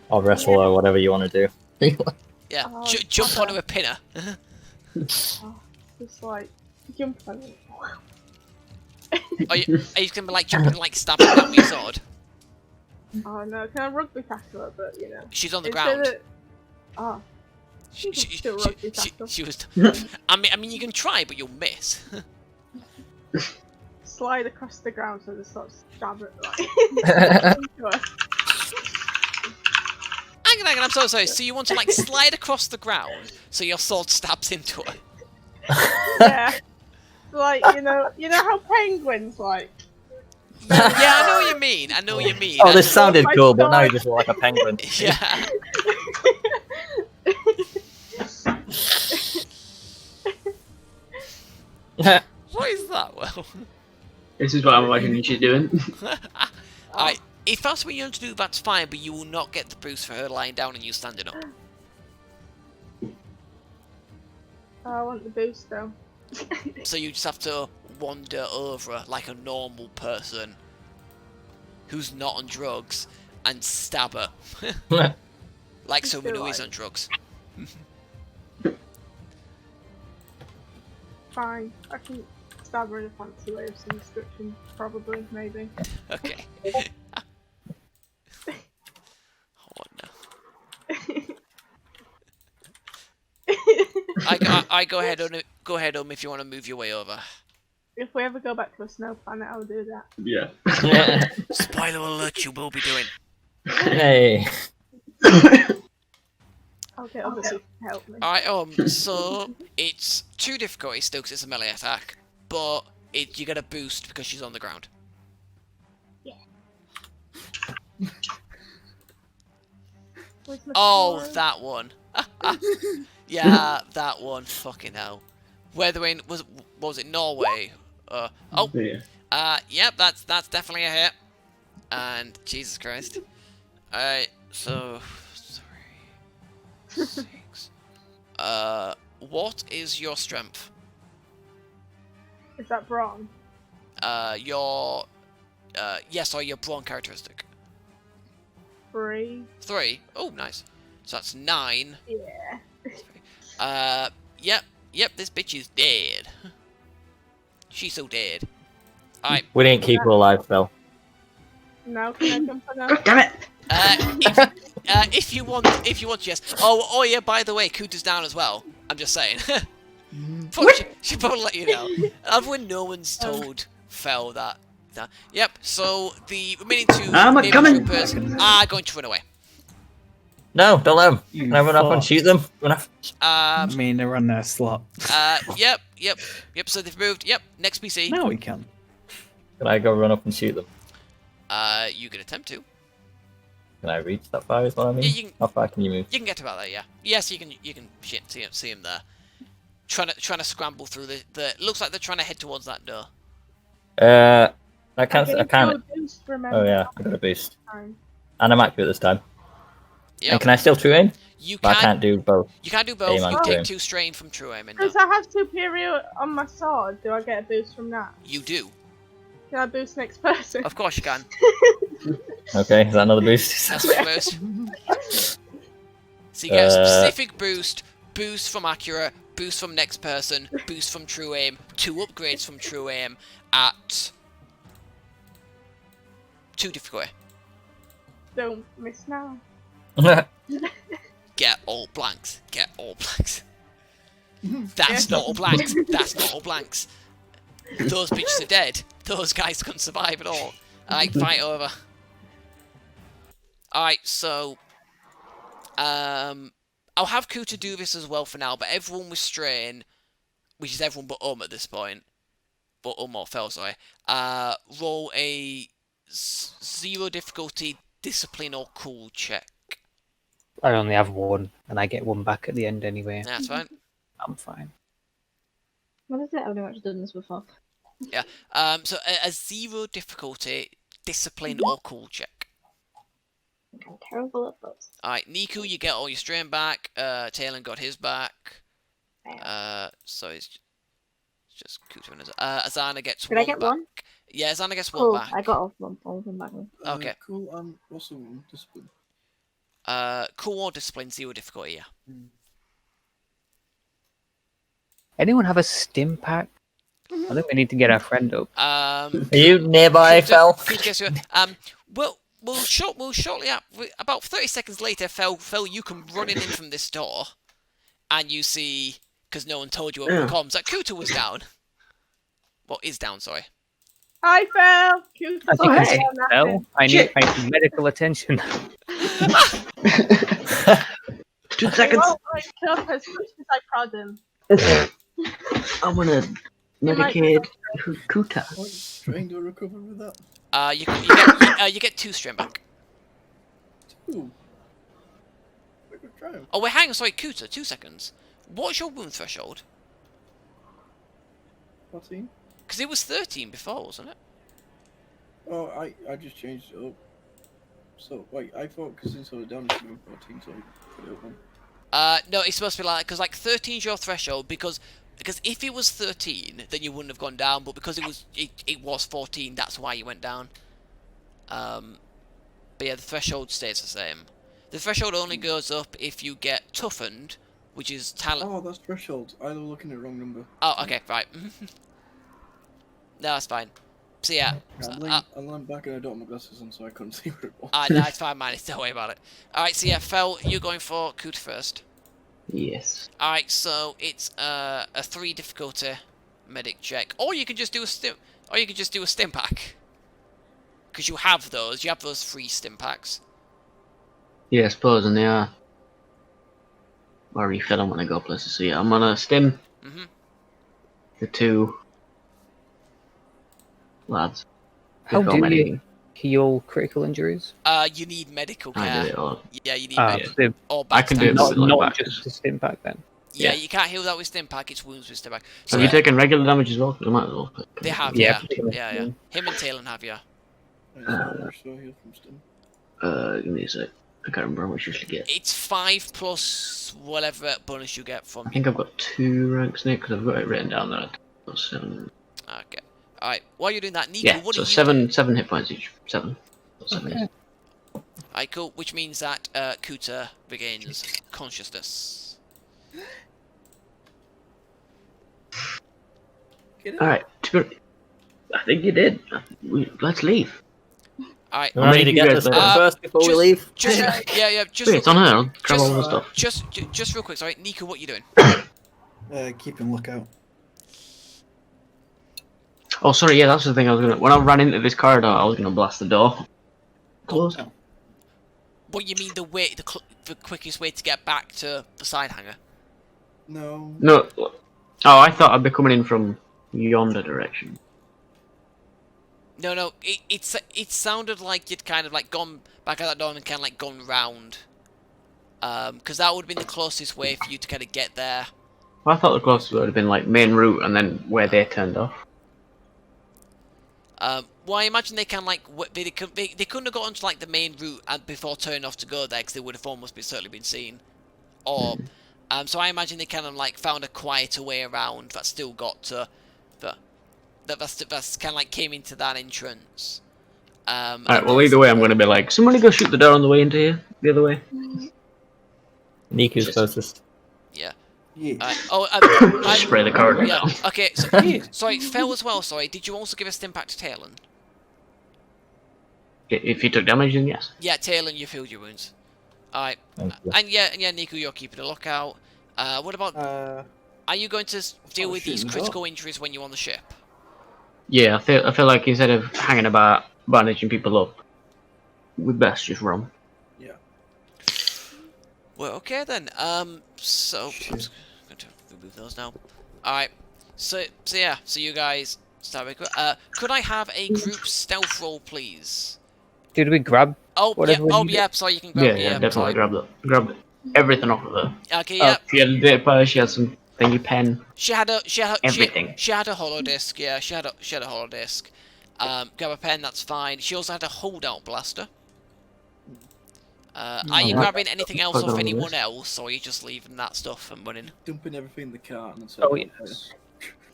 or wrestle or whatever you want to do. Yeah, Oh, jump onto a pinner. Just like jump on it. Are you going to be like jumping and like stabbing down with your sword? Oh no, can I rugby tackle her? But you know. She's on the instead ground. of- Oh, She still rugby tackle. was. I mean, you can try, but you'll miss. Slide across the ground so they sort of stab it like. into her. Hang on, I'm so sorry. So you want to like slide across the ground so your sword stabs into her? Yeah. Like you know how penguins like. Yeah, I know what you mean. I know what you mean. Oh, this sounded my cool, but now God. you just look like a penguin. Yeah. What is that, Will? This is what I'm imagining she's doing. Alright, if that's what you want to do, that's fine, but you will not get the boost for her lying down and you standing up. I want the boost though. So you just have to wander over like a normal person who's not on drugs and stab her. Like someone who is on drugs. Fine, I can stab her in a fancy way of some description, probably, maybe. Okay. Oh no. I go ahead on if you want to move your way over. If we ever go back to a snow planet, I'll do that. Yeah. Spoiler alert, you will be doing. Hey. I'll get others to help me. Alright, so it's 2 difficulty still because it's a melee attack, but you get a boost because she's on the ground. Where's my Oh, sword? that one. Yeah, that one. Fucking hell. Whether in what was it, Norway? Yeah. Yep, that's definitely a hit. And Jesus Christ. Alright, so 3, 6. What is your strength? Is that brawn? Your your brawn characteristic. 3. 3. Oh, nice. So that's 9. Yeah. Yep, this bitch is dead. She's so dead. Alright. We didn't keep her alive, Phil. Now can I jump on her? God damn it! If you want, yes. Oh yeah. By the way, Kuta's down as well. I'm just saying. Should probably let you know. Everyone, no one's told Fel that. Yep. So the remaining 2 I'm naval coming. troopers are going to run away. No, don't let them. Can I run up and shoot them? I mean, they're on their slot. Yep. So they've moved. Yep. Next PC. No, we can. Can I go run up and shoot them? You can attempt to. Can I reach that far? Is what I mean. Yeah, you can. How far can you move? You can get to about there. Yeah. Yes, you can. You can see him there. Trying to scramble through the. Looks like they're trying to head towards that door. I can't. I can't. Boost, remember, Oh yeah, I got a boost, time. and I'm accurate this time. Yep. And can I still true aim? You But I can. can't do both. You can do both. Aim and You true take aim. 2 strain from true aim. And Because I have superior on my sword, do I get a boost from that? you do. Can I boost next person? Of course you can. Okay, is that another boost? That's a boost. So you get a specific boost from accurate, boost from next person, boost from true aim, 2 upgrades from true aim at 2 difficulty. Don't miss now. Get all blanks. Get all blanks. That's not all blanks. That's not all blanks. Those bitches are dead. Those guys couldn't survive at all. Alright, fight over. Alright, so I'll have Kuta do this as well for now, but everyone with strain, which is everyone but at this point, but or Fel, sorry, roll a 0 difficulty discipline or cool check. I only have 1, and I get 1 back at the end anyway. That's fine. I'm fine. What is it? I've never actually done this before. Yeah. So a 0 difficulty discipline or cool check. I'm terrible at those. Alright, Niku, you get all your strain back. Talon got his back. So it's just Kuta and Azana gets Did 1 I get back. 1? Yeah, Azana gets 1 Cool. back. I got all of them back. Okay. Cool. What's the discipline? Cool or discipline, 0 difficulty, yeah. Anyone have a stim pack? I think we need to get our friend up. Are you nearby, Fel? We'll shortly about 30 seconds later, Fel, you come running in from this door, and you see, because no one told you over the comms, that Kuta was down. Well, is down, sorry. I fell. Cute. As you can see, Fel, I need medical attention. 2 seconds. Well, like, up as much as I prod him. I want to medicate Kuta. Trying to recover with that. You get 2 strain back. 2. I could try 'em. Oh wait, hang on, sorry, Kuta, 2 seconds. What's your wound threshold? 14. Because it was 13 before, wasn't it? Oh, I just changed it up. So wait, I thought because it's sort of down to 14, so I put it up one. No, it's supposed to be like, because like 13 is your threshold, because if it was 13, then you wouldn't have gone down, but because it was 14, that's why you went down. But yeah, the threshold stays the same. The threshold only goes up if you get toughened, which is talent. Oh, that's threshold. I was looking at the wrong number. Oh, okay, right. No, that's fine. So yeah. I'm laying back and I don't have my glasses on, so I couldn't see what it was. No, it's fine, man. Don't worry about it. Alright, so yeah, Fel, you're going for Kuta first. Yes. Alright, so it's a 3 difficulty medic check. Or you can just do a stim pack. Because you have those. You have those 3 stim packs. Yeah, I suppose, and they are. I refill them when I go places, so yeah, I'm on a stim. The 2 lads. How They've got do medic. you heal critical injuries? You need medical I care. do it all. Yeah, you need medical. The- Or I can do it backstabs. with not like just the stim pack then. Yeah, Yeah. you can't heal that with stim pack. It's wounds with stim pack. So Have you taken regular damage as well? 'Cause I might as well. they have, Yeah, yeah. Him and Talon have, yeah. Right, so heal from stim. Give me a sec. I can't remember how much you usually get. It's 5 plus whatever bonus you get from. I think I've got 2 ranks in it because I've got it written down there. I've got 7. Okay. Alright, while you're doing that, Nico, Yeah, what so are you 7 hit points each. 7. 7 Okay. Alright, cool. Which means that Kuta regains consciousness. Alright, I think you did. Let's leave. Alright. You want me to get this first before we leave? Just yeah, just Wait, it's on her. I'll grab all the stuff. just real quick, sorry, Nico, what are you doing? Keeping lookout. Oh, sorry, yeah, that's the thing I was gonna. When I ran into this corridor, I was gonna blast the door. Close. Oh. What you mean the quickest way to get back to the side hangar? No. No. Oh, I thought I'd be coming in from yonder direction. No, it sounded like you'd kind of like gone back out that door and kind of like gone round. Because that would have been the closest way for you to kind of get there. Well, I thought the closest would have been like main route and then where they turned off. Well, I imagine they can like they couldn't have got onto like the main route and before turning off to go there because they would have almost certainly been seen. Or, so I imagine they kind of like found a quieter way around that still got to that's kind of like came into that entrance. Alright, well either way I'm going to be like, somebody go shoot the door on the way into here, the other way. Niku's closest. Yeah. Yeah. Spray the corridor Yeah. down. Okay. So, sorry, Phil as well. Sorry. Did you also give a stim back to Talon? If you took damage, then yes. Yeah, Talon, you healed your wounds. Alright. Thank you. And yeah, Nico, you're keeping a lookout. What about? Are you going to deal with these shooting critical injuries when you're on the ship? Yeah, I feel like instead of hanging about bandaging people up, we'd best just run. Yeah. Well, okay then. So I'm just going to remove those now. All right. So yeah. So you guys start with. Could I have a group stealth roll, please? Did we grab? Oh yeah. Whatever we Oh needed? yeah. Sorry, you can grab. Yeah, Yeah, definitely sorry. grab everything off of her. Okay. Yeah. She had a data pad, she had some thingy pen. She had a Everything. She had a hollow disc. Yeah. She had a hollow disc. Grab a pen. That's fine. She also had a holdout blaster. Are you grabbing anything else off anyone else, or are you just leaving that stuff and running? Dumping everything in the cart and Oh yes.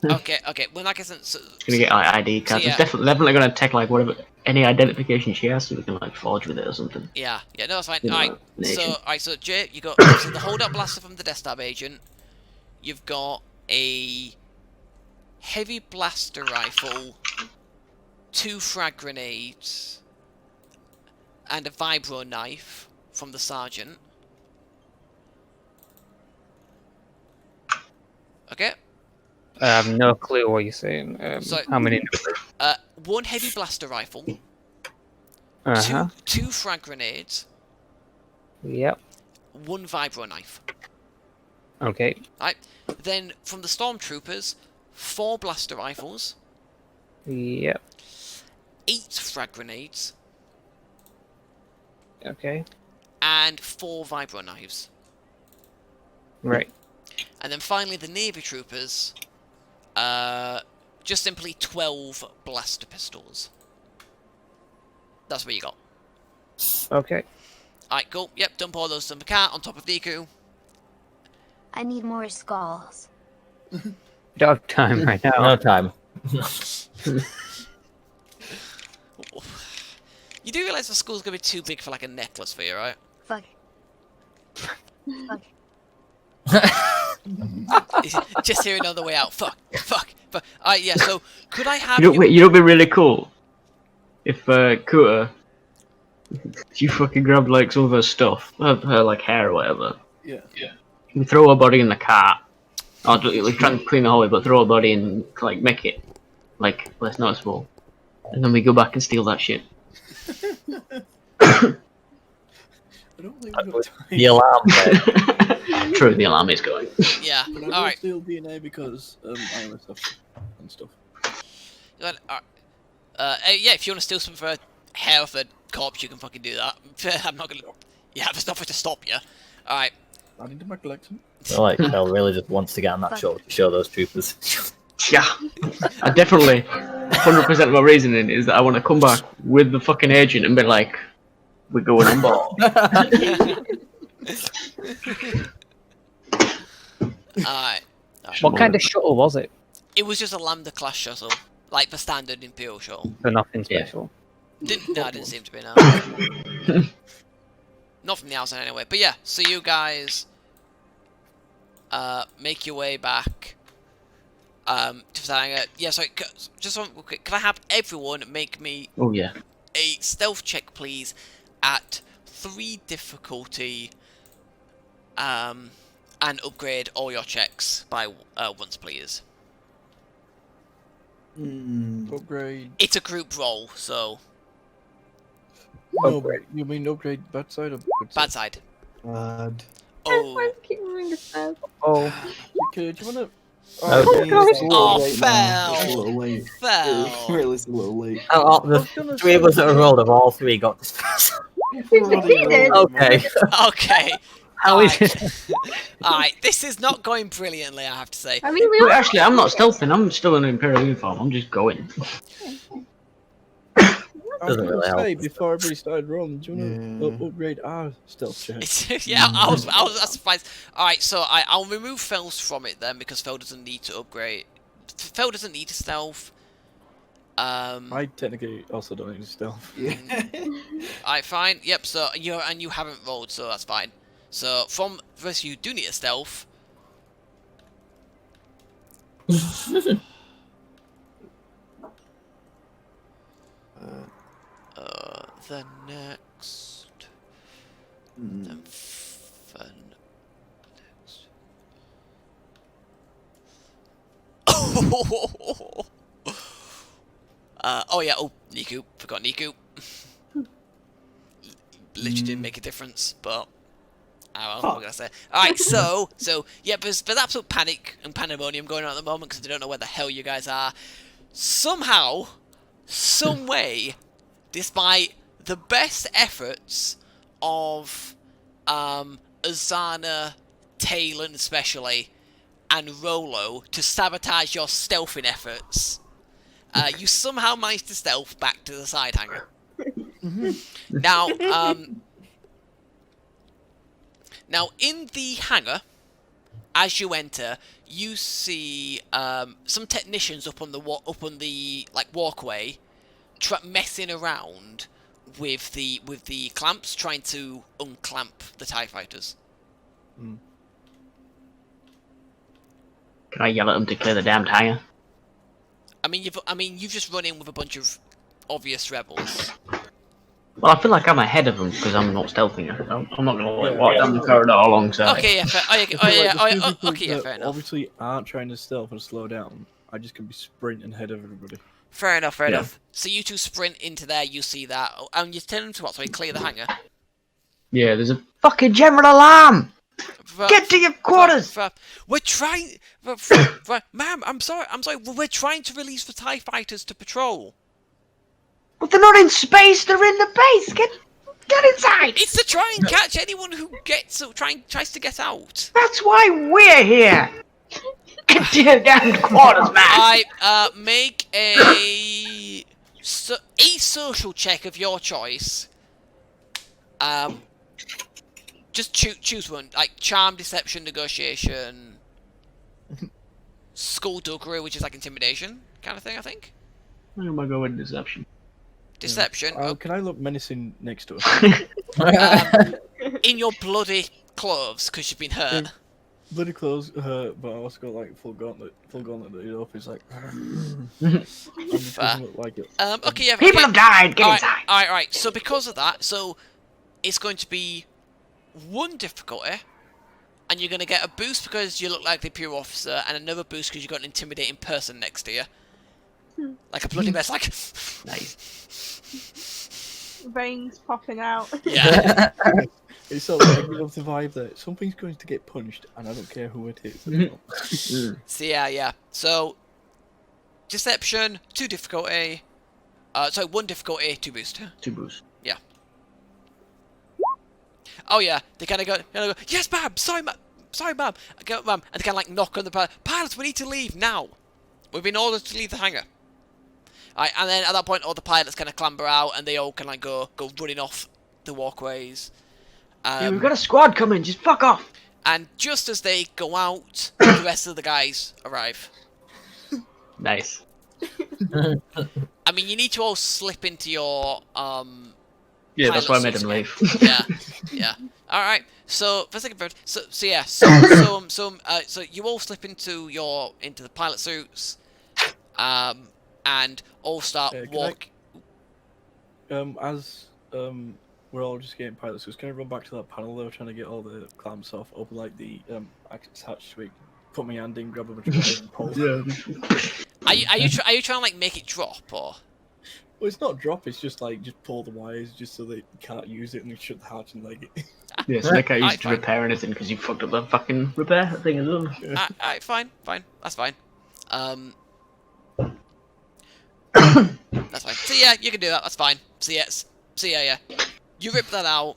Okay. Well, like I said, so, Gonna get like ID cards. yeah. It's definitely gonna take like whatever any identification she has, so we can like forge with it or something. yeah. No, that's fine. You know, Alright. nation. So Jay, you got so the holdout blaster from the Death Stab agent. You've got a heavy blaster rifle, 2 frag grenades, and a vibro knife from the sergeant. Okay. I have no clue what you're saying. So- How many? 1 heavy blaster rifle, Uh-huh. two frag grenades, Yep. 1 vibro knife. Okay. Right. Then from the stormtroopers, 4 blaster rifles, Yep. 8 frag grenades, Okay. and 4 vibro knives. Right. And then finally the navy troopers, just simply 12 blaster pistols. That's what you got. Okay. Alright, cool. Yep, dump all those in the cart on top of Niku. I need more skulls. Don't have time right now. No time. You do realise the school's gonna be too big for like a necklace for you, right? Fuck. Fuck. Just hearing on the way out. Fuck. Alright, yeah, so could I have You know, it'd be really cool if Kuta, you fucking grabbed like some of her stuff, her like hair or whatever. Yeah. You throw her body in the cart. Or like try and clean the hallway, but throw her body and like make it like less noticeable. And then we go back and steal that shit. I don't think we've got time. The alarm. There. True, the alarm is going. Yeah, But I will alright. steal DNA because I own stuff and stuff. Yeah, if you want to steal some of her hair off the corpse, you can fucking do that. I'm not gonna. Yeah, there's nothing to stop you. Alright. I need my collection. Like, Phil really just wants to get on that show to show those troopers. Yeah, I definitely 100% of my reasoning is that I want to come back with the fucking agent and be like, we're going on board. Alright. What kind of shuttle was it? It was just a Lambda class shuttle, like the standard Imperial shuttle. So nothing Yeah. special. Didn't seem to be no. Not from the outside anyway. But yeah, so you guys make your way back to the hangar. Yeah, sorry, just one quick. Can I have everyone make me Oh yeah. a stealth check, please, at 3 difficulty, and upgrade all your checks by once, please. Upgrade. It's a group roll, so No, Upgrade. you mean upgrade bad side or good bad side? side. Bad. Oh, Why do you keep moving the stairs? Oh. Okay, do you wanna? Oh, God. It's a little Oh, late now. It's a fell. little late. fell. Really, it's a little late. The 3 of us that have rolled have all 3 got this. We succeeded. Okay. Okay. How is Alright. it? Alright, this is not going brilliantly, I have to say. I mean, we But all actually, I'm not stealthing. I'm still in an Imperial uniform. I'm just going. I was Doesn't gonna really help. say before everybody started rolling, do you wanna Yeah. upgrade our stealth check? Yeah, I was surprised. Alright, so I'll remove Fel's from it then, because Fel doesn't need to upgrade. Fel doesn't need to stealth. I technically also don't need stealth. Yeah. Alright, fine. Yep, so you haven't rolled, so that's fine. So from the rest of you do need a stealth. The next. The fun. Next. Oh yeah. Oh, Niku. Forgot Niku. Literally didn't make a difference, but. I don't know what I'm gonna say. Alright, so yeah, there's absolute panic and pandemonium going on at the moment because they don't know where the hell you guys are. Somehow, some way, despite the best efforts of Azana, Talon especially, and Rolo to sabotage your stealthing efforts, you somehow managed to stealth back to the side hangar. Now, in the hangar, as you enter, you see some technicians up on the walkway, messing around with the clamps, trying to unclamp the TIE fighters. Can I yell at them to clear the damn hangar? I mean, you've just run in with a bunch of obvious rebels. Well, I feel like I'm ahead of them because I'm not stealthing. I'm not gonna walk down the corridor alongside. Okay, yeah, fair enough. Obviously, aren't trying to stealth and slow down. I just can be sprinting ahead of everybody. Fair enough. So you two sprint into there, you see that, and you tell them to what? So clear the hangar. Yeah, there's a fucking general alarm. Get to your quarters. We're trying, ma'am. I'm sorry. We're trying to release the TIE fighters to patrol. But they're not in space. They're in the base. Get inside. It's to try and catch anyone who tries to get out. That's why we're here. Get to your damn quarters, man. Make a social check of your choice. Just choose one, like charm, deception, negotiation, skullduggery, which is like intimidation kind of thing, I think. I'm gonna go with deception. Deception. Can I look menacing next to us? In your bloody clothes, because you've been hurt. Yeah. Bloody clothes hurt, but I also got like full gauntlet that up. It's like. Like it. Okay, yeah. People have died. Get inside. Alright. So because of that, it's going to be 1 difficulty, and you're going to get a boost because you look like the Imperial officer, and another boost because you've got an intimidating person next to you. Like a bloody mess, like... Nice. Veins popping out. Yeah. It's sort of like, I love the vibe there. Something's going to get punched, and I don't care who it is. So yeah. So, deception, 2 difficulty. 1 difficulty, 2 boost. 2 boost. Yeah. Oh yeah, they kind of go, yes, ma'am. Sorry, ma'am. Ma'am. And they kind of like knock on the pilot. Pilots, we need to leave now. We've been ordered to leave the hangar. Alright, and then at that point, all the pilots kind of clamber out, and they all can like go running off the walkways. Yeah, we've got a squad coming. Just fuck off. And just as they go out, the rest of the guys arrive. Nice. I mean, you need to all slip into your Yeah, that's why I made pilot them suits leave. again. Yeah. All right. So for a second, so you all slip into the pilot suits, and all start walk. We're all just getting pilot suits. Can I run back to that panel though, trying to get all the clamps off, open like the access hatch switch, put my hand in, grab a bunch of wires and pull. Yeah. Are you trying to like make it drop or? Well, it's not drop. It's just like pull the wires just so they can't use it and shut the hatch and like it. Yeah, so they can't use it to repair anything because you fucked up the fucking repair thing as well. Yeah. Alright, fine, that's fine. That's fine. So yeah, you can do that. That's fine. So yeah. You rip that out.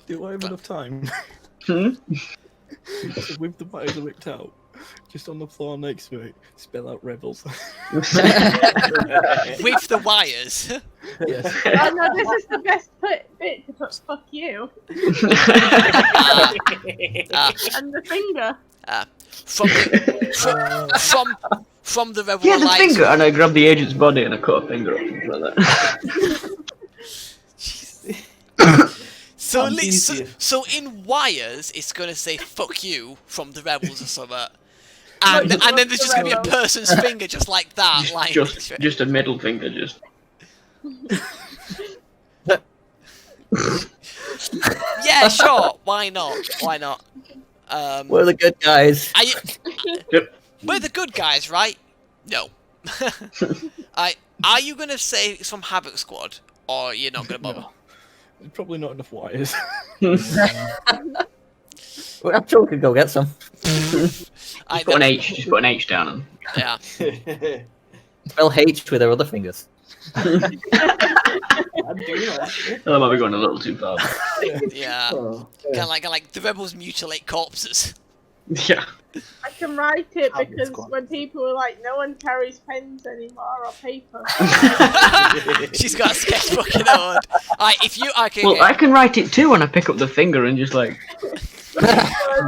Do I have enough time? With the wires ripped out, just on the floor next to it, spell out rebels. With the wires. Yes. Oh no, this is the best bit to put fuck you. And the finger. From the rebel Yeah, the alliance. finger, and I grabbed the agent's body and I cut a finger off like that. So in wires, it's gonna say "fuck you" from the rebels or something. and then there's just gonna be a person's finger just like that, like just a middle finger, just. Yeah, sure. Why not? Why not? We're the good guys. We're the good guys, right? No. Are you gonna say it's from Havoque Squad, or you're not gonna bother? No. There's probably not enough wires. Well, I'm sure we could go get some. Just put an H down them. Yeah. Spell H with their other fingers. I do that. That might be going a little too far. Yeah. Kind of like the rebels mutilate corpses. Yeah. I can write it Havoque because Squad. when people are like, no one carries pens anymore or paper. She's got a sketchbook in her hood. Alright, if you Well, I can write it too when I pick up the finger and just like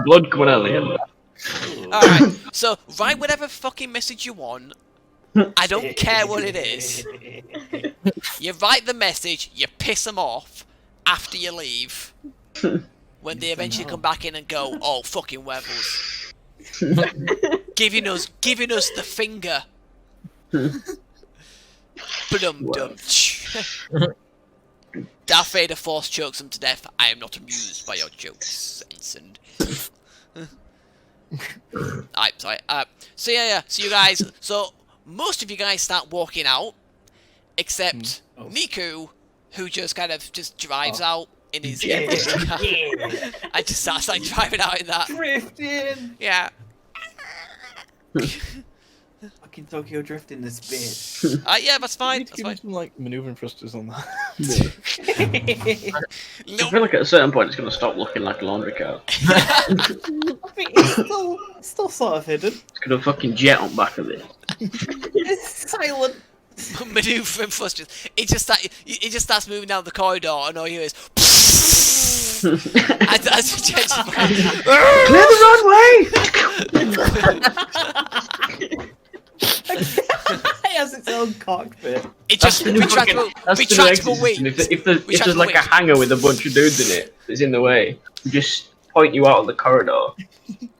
blood coming out of the end. Alright, so write whatever fucking message you want. I don't care what it is. You write the message, you piss them off after you leave. When they eventually come back in and go, oh, fucking werewolves. giving us the finger. Ba-dum-dum. Darth Vader force chokes them to death. I am not amused by your jokes, Ensign. Alright, sorry. So yeah. So you guys, most of you guys start walking out, except Niku, who just kind of drives out in his car. I just starts like driving out in that. Drifting. Yeah. Fucking Tokyo drifting this bitch. Yeah, that's fine. Need to That's give fine. him some like maneuvering thrusters on that. I feel like at a certain point it's going to stop looking like a laundry car. I think it's still sort of hidden. It's going to fucking jet on back of it. It's silent. Maneuvering thrusters. It just starts moving down the corridor, and all you hear is. as it jets Clear the runway! It has its own cockpit. It just retractable wings. If there's like a hangar with a bunch of dudes in it that's in the way, just point you out on the corridor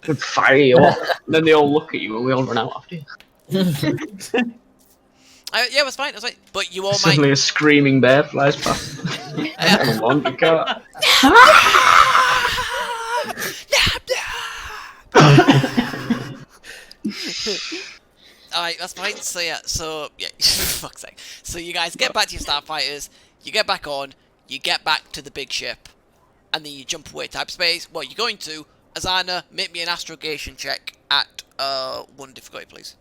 and fire you off. And then they all look at you and we all run out after you. Yeah, that's fine. That's fine. But you all Suddenly might. a screaming bear flies past on a laundry car. Alright, that's fine. So yeah, fuck's sake. So you guys get back to your starfighters, you get back on, you get back to the big ship, and then you jump away to hyperspace. Well, you're going to Azana, make me an astrogation check at 1 difficulty, please.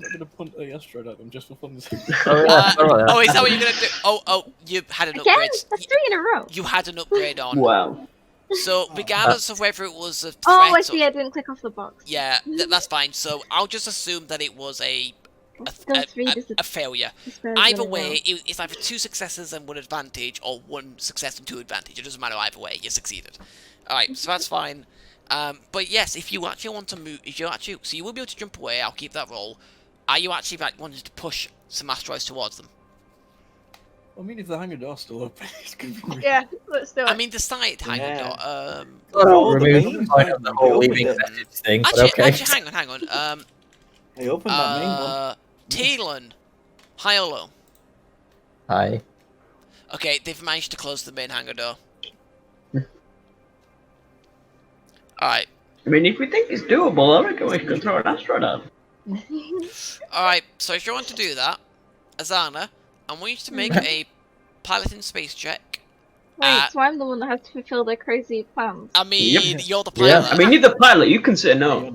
I'm gonna punt the asteroid at them just for fun. Is that what you're gonna do? Oh, you had an Again? upgrade. That's 3 in a row. You had an upgrade on. Wow. So regardless of whether it was a threat Oh, I see. I didn't click off the box. yeah, that's fine. So I'll just assume that it was a failure. Either way, it's either 2 successes and 1 advantage, or 1 success and 2 advantage. It doesn't matter either way. You succeeded. All right, so that's fine. But yes, if you actually want to move, so you will be able to jump away. I'll keep that roll. Are you actually wanting to push some asteroids towards them? I mean, if the hangar door's still open, it's gonna be weird. Yeah, let's do it. I mean, the side hangar door. Remove the point of the whole leaving message thing, but okay. Actually, hang on. I opened that main one. Talon, hi or low? Hi. Okay, they've managed to close the main hangar door. Alright. I mean, if we think it's doable, I reckon we could throw an asteroid out. Alright, so if you want to do that, Azana, I want you to make a piloting space check. Wait, so I'm the one that has to fulfill their crazy plans. I mean, Yep. you're the pilot. I mean, you're the pilot, you can say no.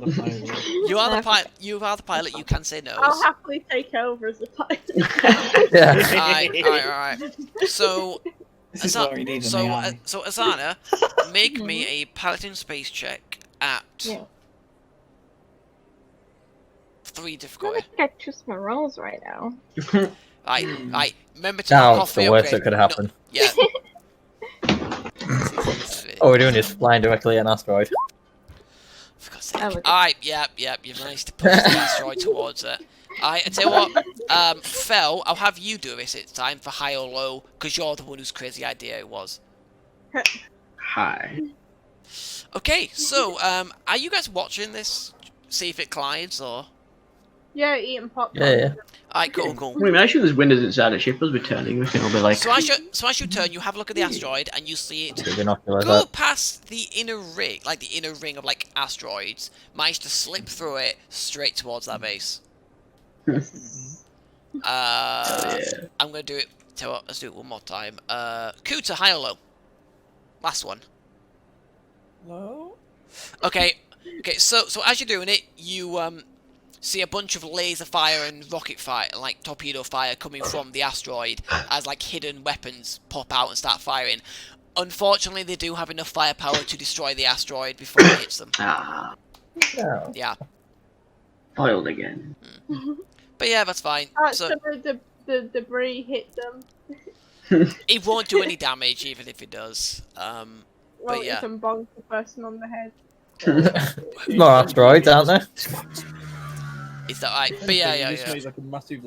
You are the pilot. You are the pilot. You can say no. I'll happily take over as a pilot. Alright. So, This is what we need in so AI. Azana, make me a piloting space check at 3 I difficulty. don't think I trust my rolls right now. Right. Remember to Now knock it's off the the worst that upgrade. could happen. Yeah. All we're doing is flying directly at an asteroid. For God's sake. Oh, okay. Alright, you've managed to push the asteroid towards it. I tell you what, Fel, I'll have you do this this time for high or low, because you're the one whose crazy idea it was. Hi. Okay, so are you guys watching this? See if it collides or? Yeah, eating popcorn. Yeah. Alright, cool. I mean, actually, there's windows inside the ship as we're turning. We think it'll be like. So as you turn, you have a look at the asteroid and you see it Good enough like go that. past the inner ring, like the inner ring of like asteroids, manage to slip through it straight towards that base. Yeah. I'm gonna do it. Tell you what, let's do it one more time. Kuta, high or low? Last one. Hello? Okay. So as you're doing it, you see a bunch of laser fire and rocket fire, like torpedo fire, coming from the asteroid as like hidden weapons pop out and start firing. Unfortunately, they do have enough firepower to destroy the asteroid before it hits them. Ah, Yeah. Yeah. foiled again. But yeah, that's fine. So the debris hit them. It won't do any damage, even if it does. Well, yeah. you can bonk the person on the head. More asteroids, aren't there? Is that right? But yeah. This made like a massive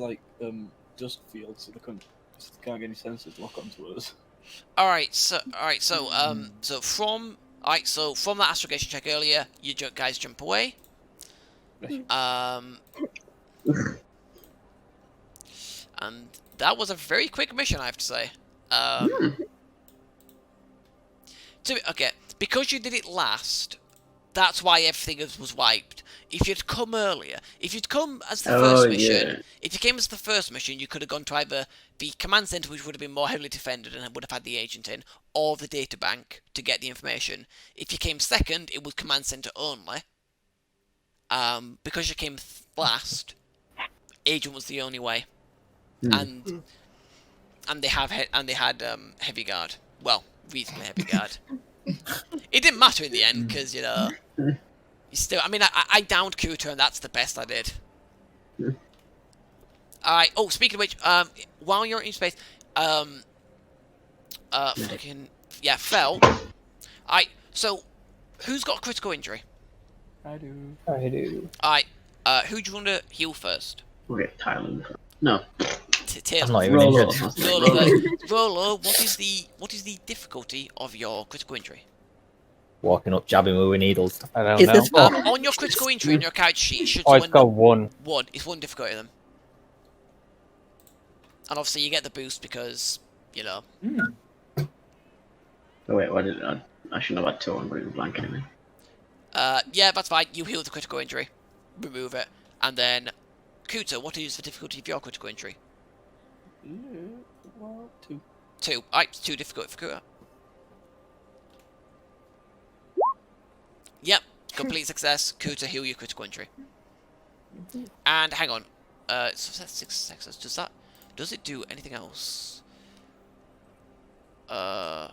dust field, so they can't get any sensors to lock onto us. Alright, so from that astrogation check earlier, you guys jump away. And that was a very quick mission, I have to say. Okay, because you did it last, that's why everything was wiped. If you'd come earlier, if you'd come as the first mission, if you came as the first mission, you could have gone to either the command center, which would have been more heavily defended and would have had the agent in, or the data bank to get the information. If you came second, it was command center only. Because you came last, agent was the only way. And they had heavy guard. Well, reasonably heavy guard. It didn't matter in the end because you still. I mean, I downed Kuta and that's the best I did. Alright. Oh, speaking of which, while you're in space, Fel. Alright. So, who's got a critical injury? I do. Alright. Who do you want to heal first? Okay, Thailand. No. Tails. I'm not even Rolo. injured. Rolo, what is the difficulty of your critical injury? Walking up, jabbing with needles. I don't Is know. this what? On your critical injury in your character sheet, it should Oh, it's got one. One. It's one difficulty of them. And obviously you get the boost because, Oh wait, why did I shouldn't have had two on, but it was blank anyway. Yeah, that's fine. You heal the critical injury. Remove it. And then, Kuta, what is the difficulty of your critical injury? Well, 2. 2. Alright, 2 difficult for Kuta. Yep, complete success. Kuta, heal your critical injury. And hang on. So that's 6 success. Does it do anything else? Was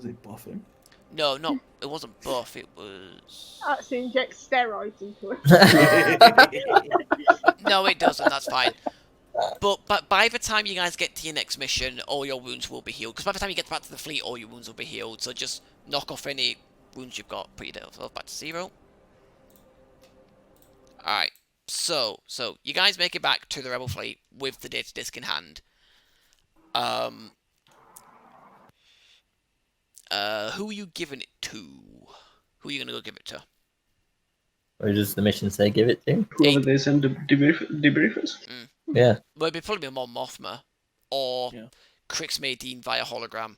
it Bothan? No, it wasn't buff, it was... That's inject steroids into it. No, it doesn't, that's fine. But by the time you guys get to your next mission, all your wounds will be healed. Because by the time you get back to the fleet, all your wounds will be healed. So just knock off any wounds you've got, put yourself back to 0. Alright, so you guys make it back to the Rebel fleet with the data disk in hand. Who are you giving it to? Who are you gonna go give it to? Or does the mission say give it to? Whoever they send debriefers. Yeah. Well, it'd probably be more Mothma or Yeah. Crix Madine via hologram.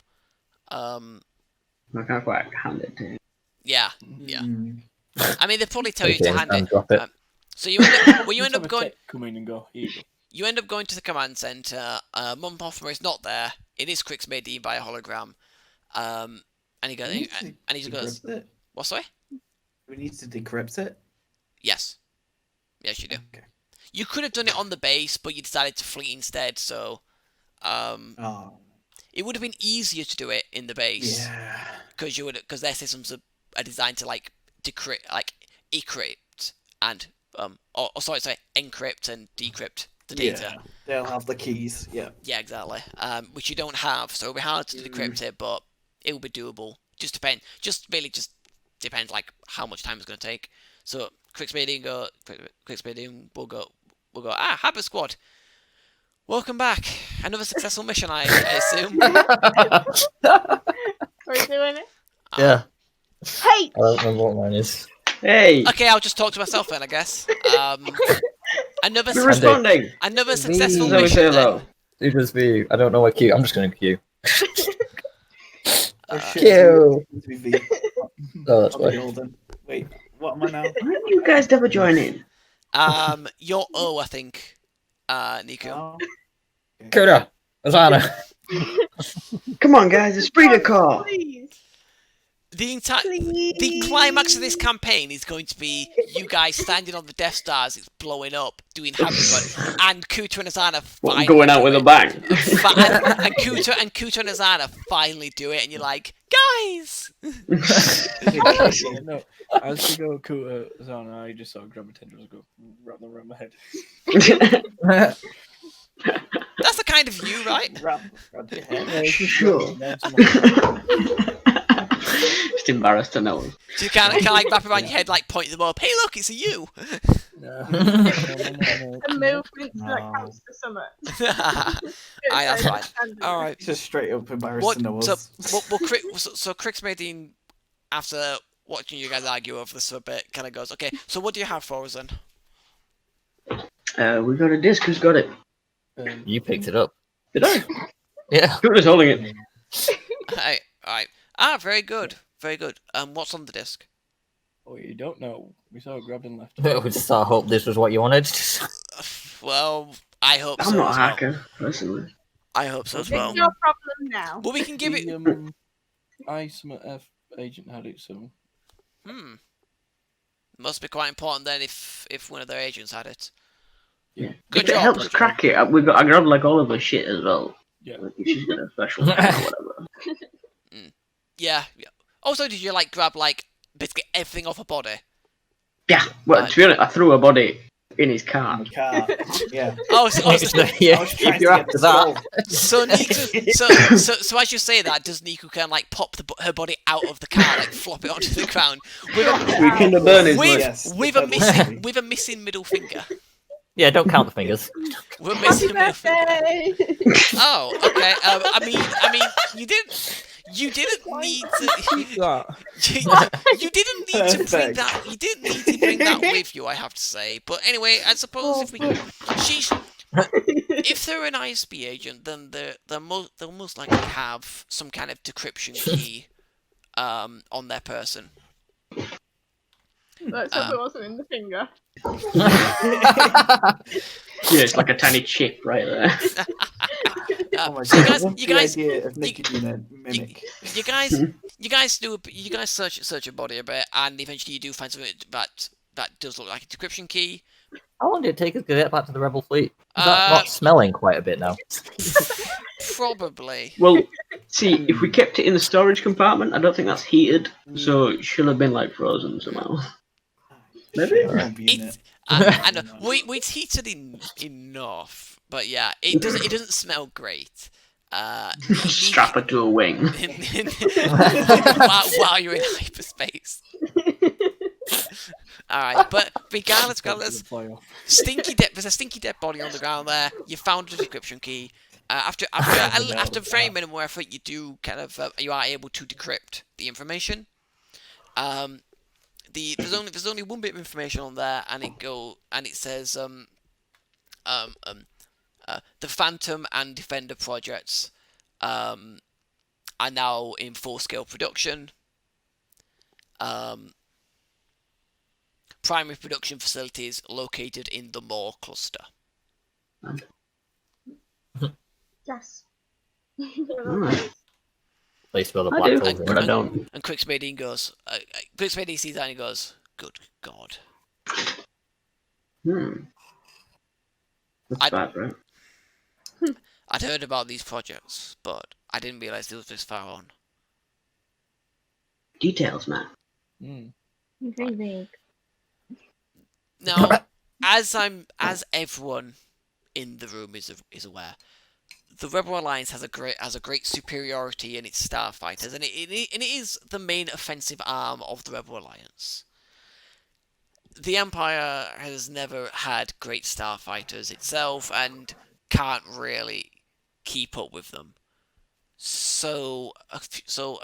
I can't quite hand it to him. Yeah. I mean, they'd probably tell you to hand it. Drop it. So you end up going. Come in and go. Here you go. You end up going to the command center. Mothma is not there. It is Crix Madine via hologram. And he goes. And he goes. It? What? Sorry. We need to decrypt it. Yes. Yes, you do. Okay. You could have done it on the base, but you decided to flee instead. So, it would have been easier to do it in the base. Yeah. Because their systems are designed to decrypt, encrypt and encrypt and decrypt the data. Yeah. They'll have the keys. Yeah. Yeah, exactly. Which you don't have, so it'll be hard to decrypt it, but it will be doable. Just depends how much time it's going to take. So Crix Madine will go. Havoque Squad. Welcome back. Another successful mission, I assume. Are you doing it? Yeah. Hey! I don't remember what mine is. Hey, Okay, I'll just talk to myself then, I guess. Another you're success- responding. another successful That's how we say mission then. hello. It was V. I don't know what Q. I'm just going to Q. Oh, shit, Q. it's me, V. Oh, that's Okay, why. Golden. Wait, what am I now? Why don't you guys ever join in? You're O, I think. Nico. Oh. Kuda. Azana. Come on, guys, it's free to call. Please. The climax of this campaign is going to be you guys standing on the Death Stars, it's blowing up, doing Havoque, and Kuta and Azana finally Going out do with it. a bang. and Kuta and Azana finally do it, and you're like, guys. No, as we go Kuta Zana, I just sort of grab a tendrils and go wrap them around my head. That's the kind of you, right? Grab your head. Sure. Just embarrassed to know. So you kind of like wrap around your head, like pointing them up. Hey, look, it's a you. The movement that No. counts for something. Aye, that's fine. All right. Just straight up embarrassed What? to know So, us. so Crick's Medine, after watching you guys argue over this for a bit, kind of goes, okay. So what do you have for us then? We got a disc. Who's got it? You picked it up. Did I? Yeah. Who's holding it? All right. Ah, very good. Very good. What's on the disc? Oh, you don't know. We saw it grabbed and left. I just I hope this was what you wanted. Well, I hope I'm so not a as well. hacker, personally. I hope so as It's well. your problem now. Well, we can give it. The F agent had it, so Must be quite important then if one of their agents had it. Yeah. Good if it job. helps crack it, I grabbed like all of her shit as well. yeah. Like, if she's got a special thing or whatever. Yeah. Also, did you like grab like basically everything off her body? Yeah, well, to be honest, I threw her body in his car. Car. Yeah. Oh, so, Yeah, I was trying if to you're get after the that. so Niku, so as you say that, does Niku kind of like pop her body out of the car, like flop it onto the ground with We kind of burn his with, leg. Yes, with the a pebble missing tree. with a missing middle finger? Yeah, don't count the fingers. With a Happy missing middle finger. birthday! Oh, okay. I mean, you didn't need to. That. You didn't need to bring that. You didn't need to bring that with you, I have to say. But anyway, I suppose if they're an ISB agent, then they'll most likely have some kind of decryption key, on their person. Let's hope it wasn't in the finger. Yeah, it's like a tiny chip right there. Oh my So god, you guys, the idea of making you a mimic. you guys search your body a bit, and eventually you do find something that does look like a decryption key. How long did it take us to get back to the Rebel fleet? Is Uh, that not smelling quite a bit now? Probably. Well, see, if we kept it in the storage compartment, I don't think that's heated, so it should have been like frozen somehow. Maybe? It won't be in It's, it. I know. It's heated enough, but yeah, it doesn't smell great. Strap her to a wing. while you're in hyperspace. Alright, but regardless, Doesn't fly off. there's a stinky dead body on the ground there. You found a decryption key. After very minimal effort, you do kind of you are able to decrypt the information. There's only one bit of information on there, and it says the Phantom and Defender projects are now in full scale production. Primary production facilities located in the Moor cluster. Yes. Alright. Place where the I black do, holes but I are. don't. And Crix Medine goes, Crix Medine sees that and he goes, good God. That's bad, right? I'd heard about these projects, but I didn't realise they were this far on. Details, man. Very vague. Now, as everyone in the room is aware, the Rebel Alliance has a great superiority in its starfighters, and it is the main offensive arm of the Rebel Alliance. The Empire has never had great starfighters itself, and can't really keep up with them. So a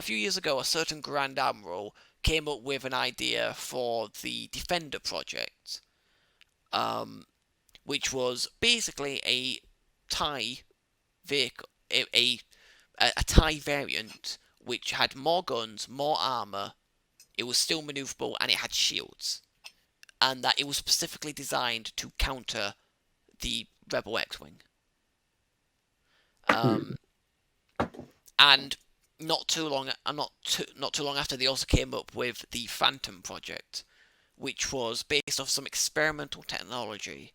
few years ago, a certain Grand Admiral came up with an idea for the Defender project, which was basically a TIE vehicle, a TIE variant, which had more guns, more armor. It was still maneuverable, and it had shields, and that it was specifically designed to counter the Rebel X-wing. And not too long after, they also came up with the Phantom project, which was based off some experimental technology,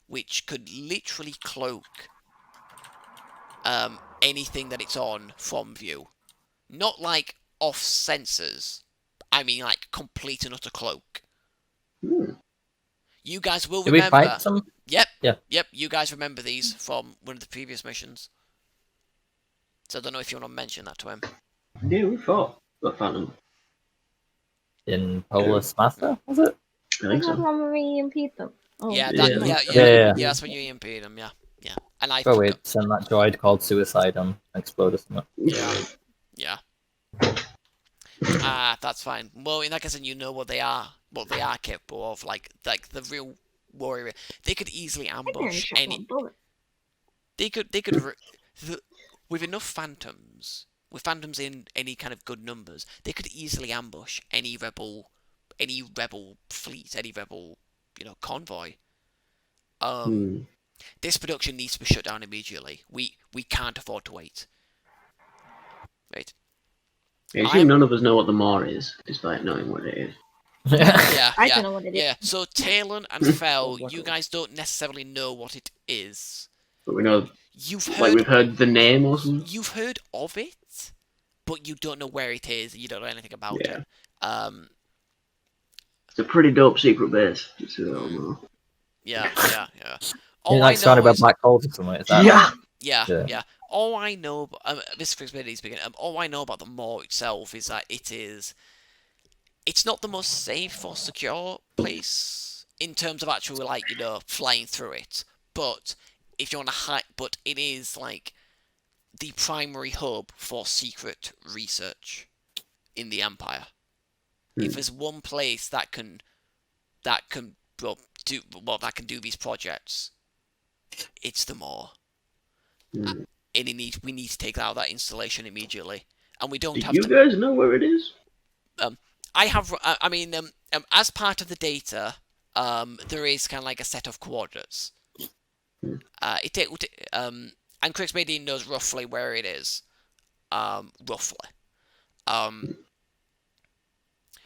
which could literally cloak anything that it's on from view. Not like off sensors. I mean like complete and utter cloak. You guys will Did we remember. fight some? Yep. Yeah. Yep. You guys remember these from one of the previous missions. So I don't know if you want to mention that to him. Yeah, we fought the Phantom. In Polis Master, was it? I think so. One where we impede them. Oh, Yeah, Yeah. yeah, that's when you EMP'd him. Yeah. And I. Oh wait, send that droid called Suicide on explode or something. Yeah. That's fine. Well, in that case, then you know what they are capable of. Like the real warrior. They could easily ambush any. They could. With enough phantoms, with phantoms in any kind of good numbers, they could easily ambush any rebel fleet, any rebel, convoy. This production needs to be shut down immediately. We can't afford to wait. Right. I assume none of us know what the Maw is, despite knowing what it is. Yeah, I don't know what it is. Yeah. So Talon and Fel, you guys don't necessarily know what it is. But we know, We've heard the name or something. You've heard of it, but you don't know where it is. And you don't know anything about it. It's a pretty dope secret base. Just so you all know. Yeah. You're like surrounded by black holes or something. Is that Yeah. All I know, this is speaking. All I know about the Maw itself is that it's not the most safe or secure place in terms of actually flying through it. But if you want to hide, but it is like the primary hub for secret research in the Empire. If there's one place that can do these projects, it's the Maw. And we need to take out that installation immediately, and we don't have to. You guys know where it is? I have. I mean, as part of the data, there is kind of like a set of coordinates. And Chris Medine knows roughly where it is. Roughly.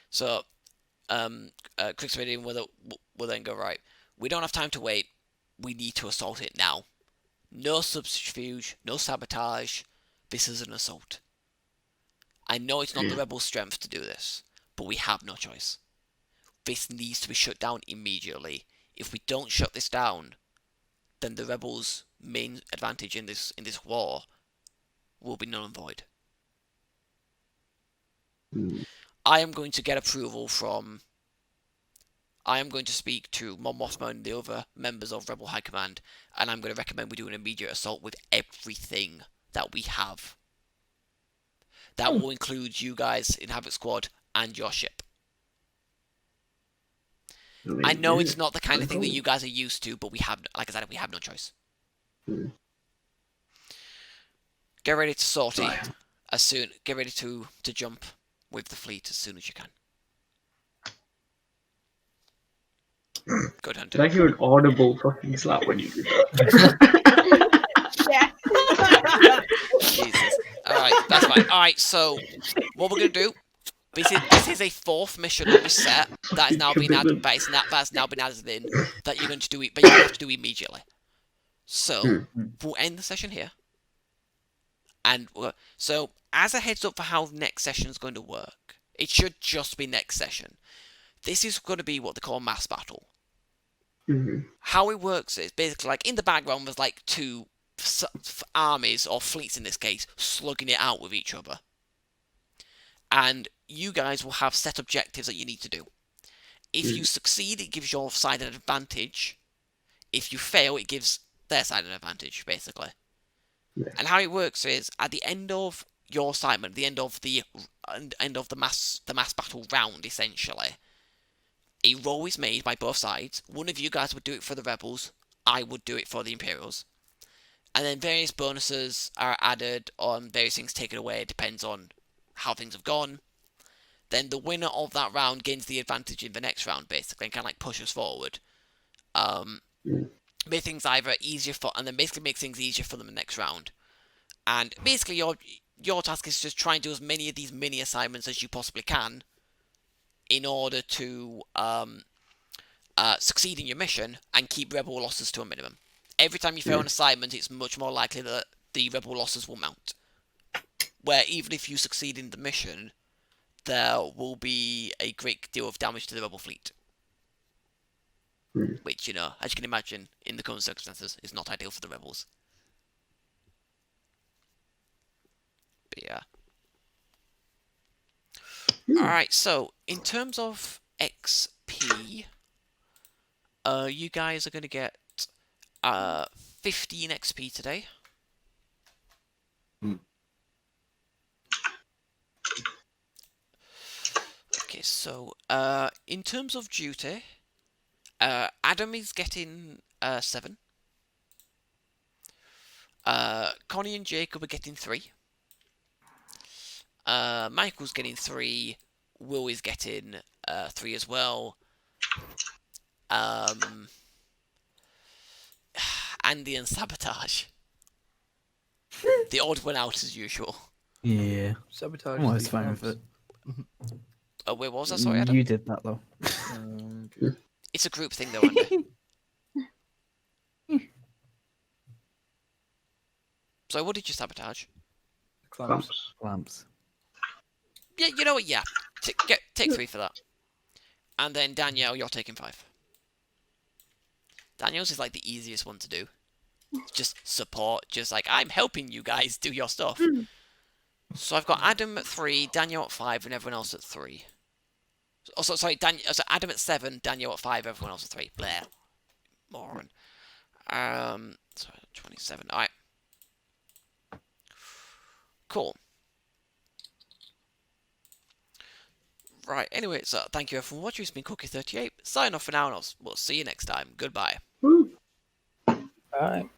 So, Chris Medine will then go, right, we don't have time to wait. We need to assault it now. No subterfuge, no sabotage. This is an assault. I know it's not the rebels' strength to do this, but we have no choice. This needs to be shut down immediately. If we don't shut this down, then the rebels' main advantage in this war will be null and void. I am going to get approval from. I am going to speak to Mon Mothma and the other members of Rebel High Command, and I'm going to recommend we do an immediate assault with everything that we have. That will include you guys in Havoque Squad and your ship. I know it's not the kind of thing that you guys are used to, but we have, like I said, we have no choice. Get ready to sortie get ready to jump with the fleet as soon as you can. Good hunter. Did I hear an audible fucking slap when you did that? Yeah. Jesus. Alright, that's fine. Alright, so what we're gonna do. This is a fourth mission on this set that has now been added, that's now been added in that you're going to do it, but you have to do immediately. So we'll end the session here. And so as a heads up for how the next session is going to work, it should just be next session. This is going to be what they call a mass battle. How it works is basically like in the background there's like two armies or fleets in this case slugging it out with each other. And you guys will have set objectives that you need to do. If you succeed, it gives your side an advantage. If you fail, it gives their side an advantage, basically. And how it works is, at the end of your assignment, the end of the mass battle round, essentially, a roll is made by both sides. One of you guys would do it for the rebels. I would do it for the Imperials. And then various bonuses are added on various things taken away. It depends on how things have gone. Then the winner of that round gains the advantage in the next round, basically, and kind of like push us forward. Make things either easier for, and then basically make things easier for them in the next round. And basically, your task is just try and do as many of these mini assignments as you possibly can, in order to succeed in your mission and keep rebel losses to a minimum. Every time you fail an assignment, it's much more likely that the rebel losses will mount. Where even if you succeed in the mission, there will be a great deal of damage to the rebel fleet. Which, you know, as you can imagine, in the current circumstances, is not ideal for the rebels. But yeah. Alright, so, in terms of XP, you guys are going to get 15 XP today. Okay, so, in terms of duty, Adam is getting 7. Connie and Jacob are getting 3. Michael's getting 3. Will is getting 3 as well. Andy and Sabotage. The odd one out as usual. Yeah. Sabotage. I'm always fine with it. Oh, wait, what was that? Sorry, Adam? You did that, though. It's a group thing, though, Andy. So, what did you sabotage? Clamps. Clamps. Yeah, you know what? Yeah. Take 3 for that. And then, Danielle, you're taking 5. Danielle's is like the easiest one to do. Just support, just like, I'm helping you guys do your stuff. So I've got Adam at 3, Danielle at 5, and everyone else at 3. Oh, sorry, so Adam at 7, Danielle at 5, everyone else at 3. Blair. Moron. So 27. Alright. Cool. Right, anyway, so thank you everyone for watching. It's been Cookie38. Sign off for now, and we'll see you next time. Goodbye. Alright.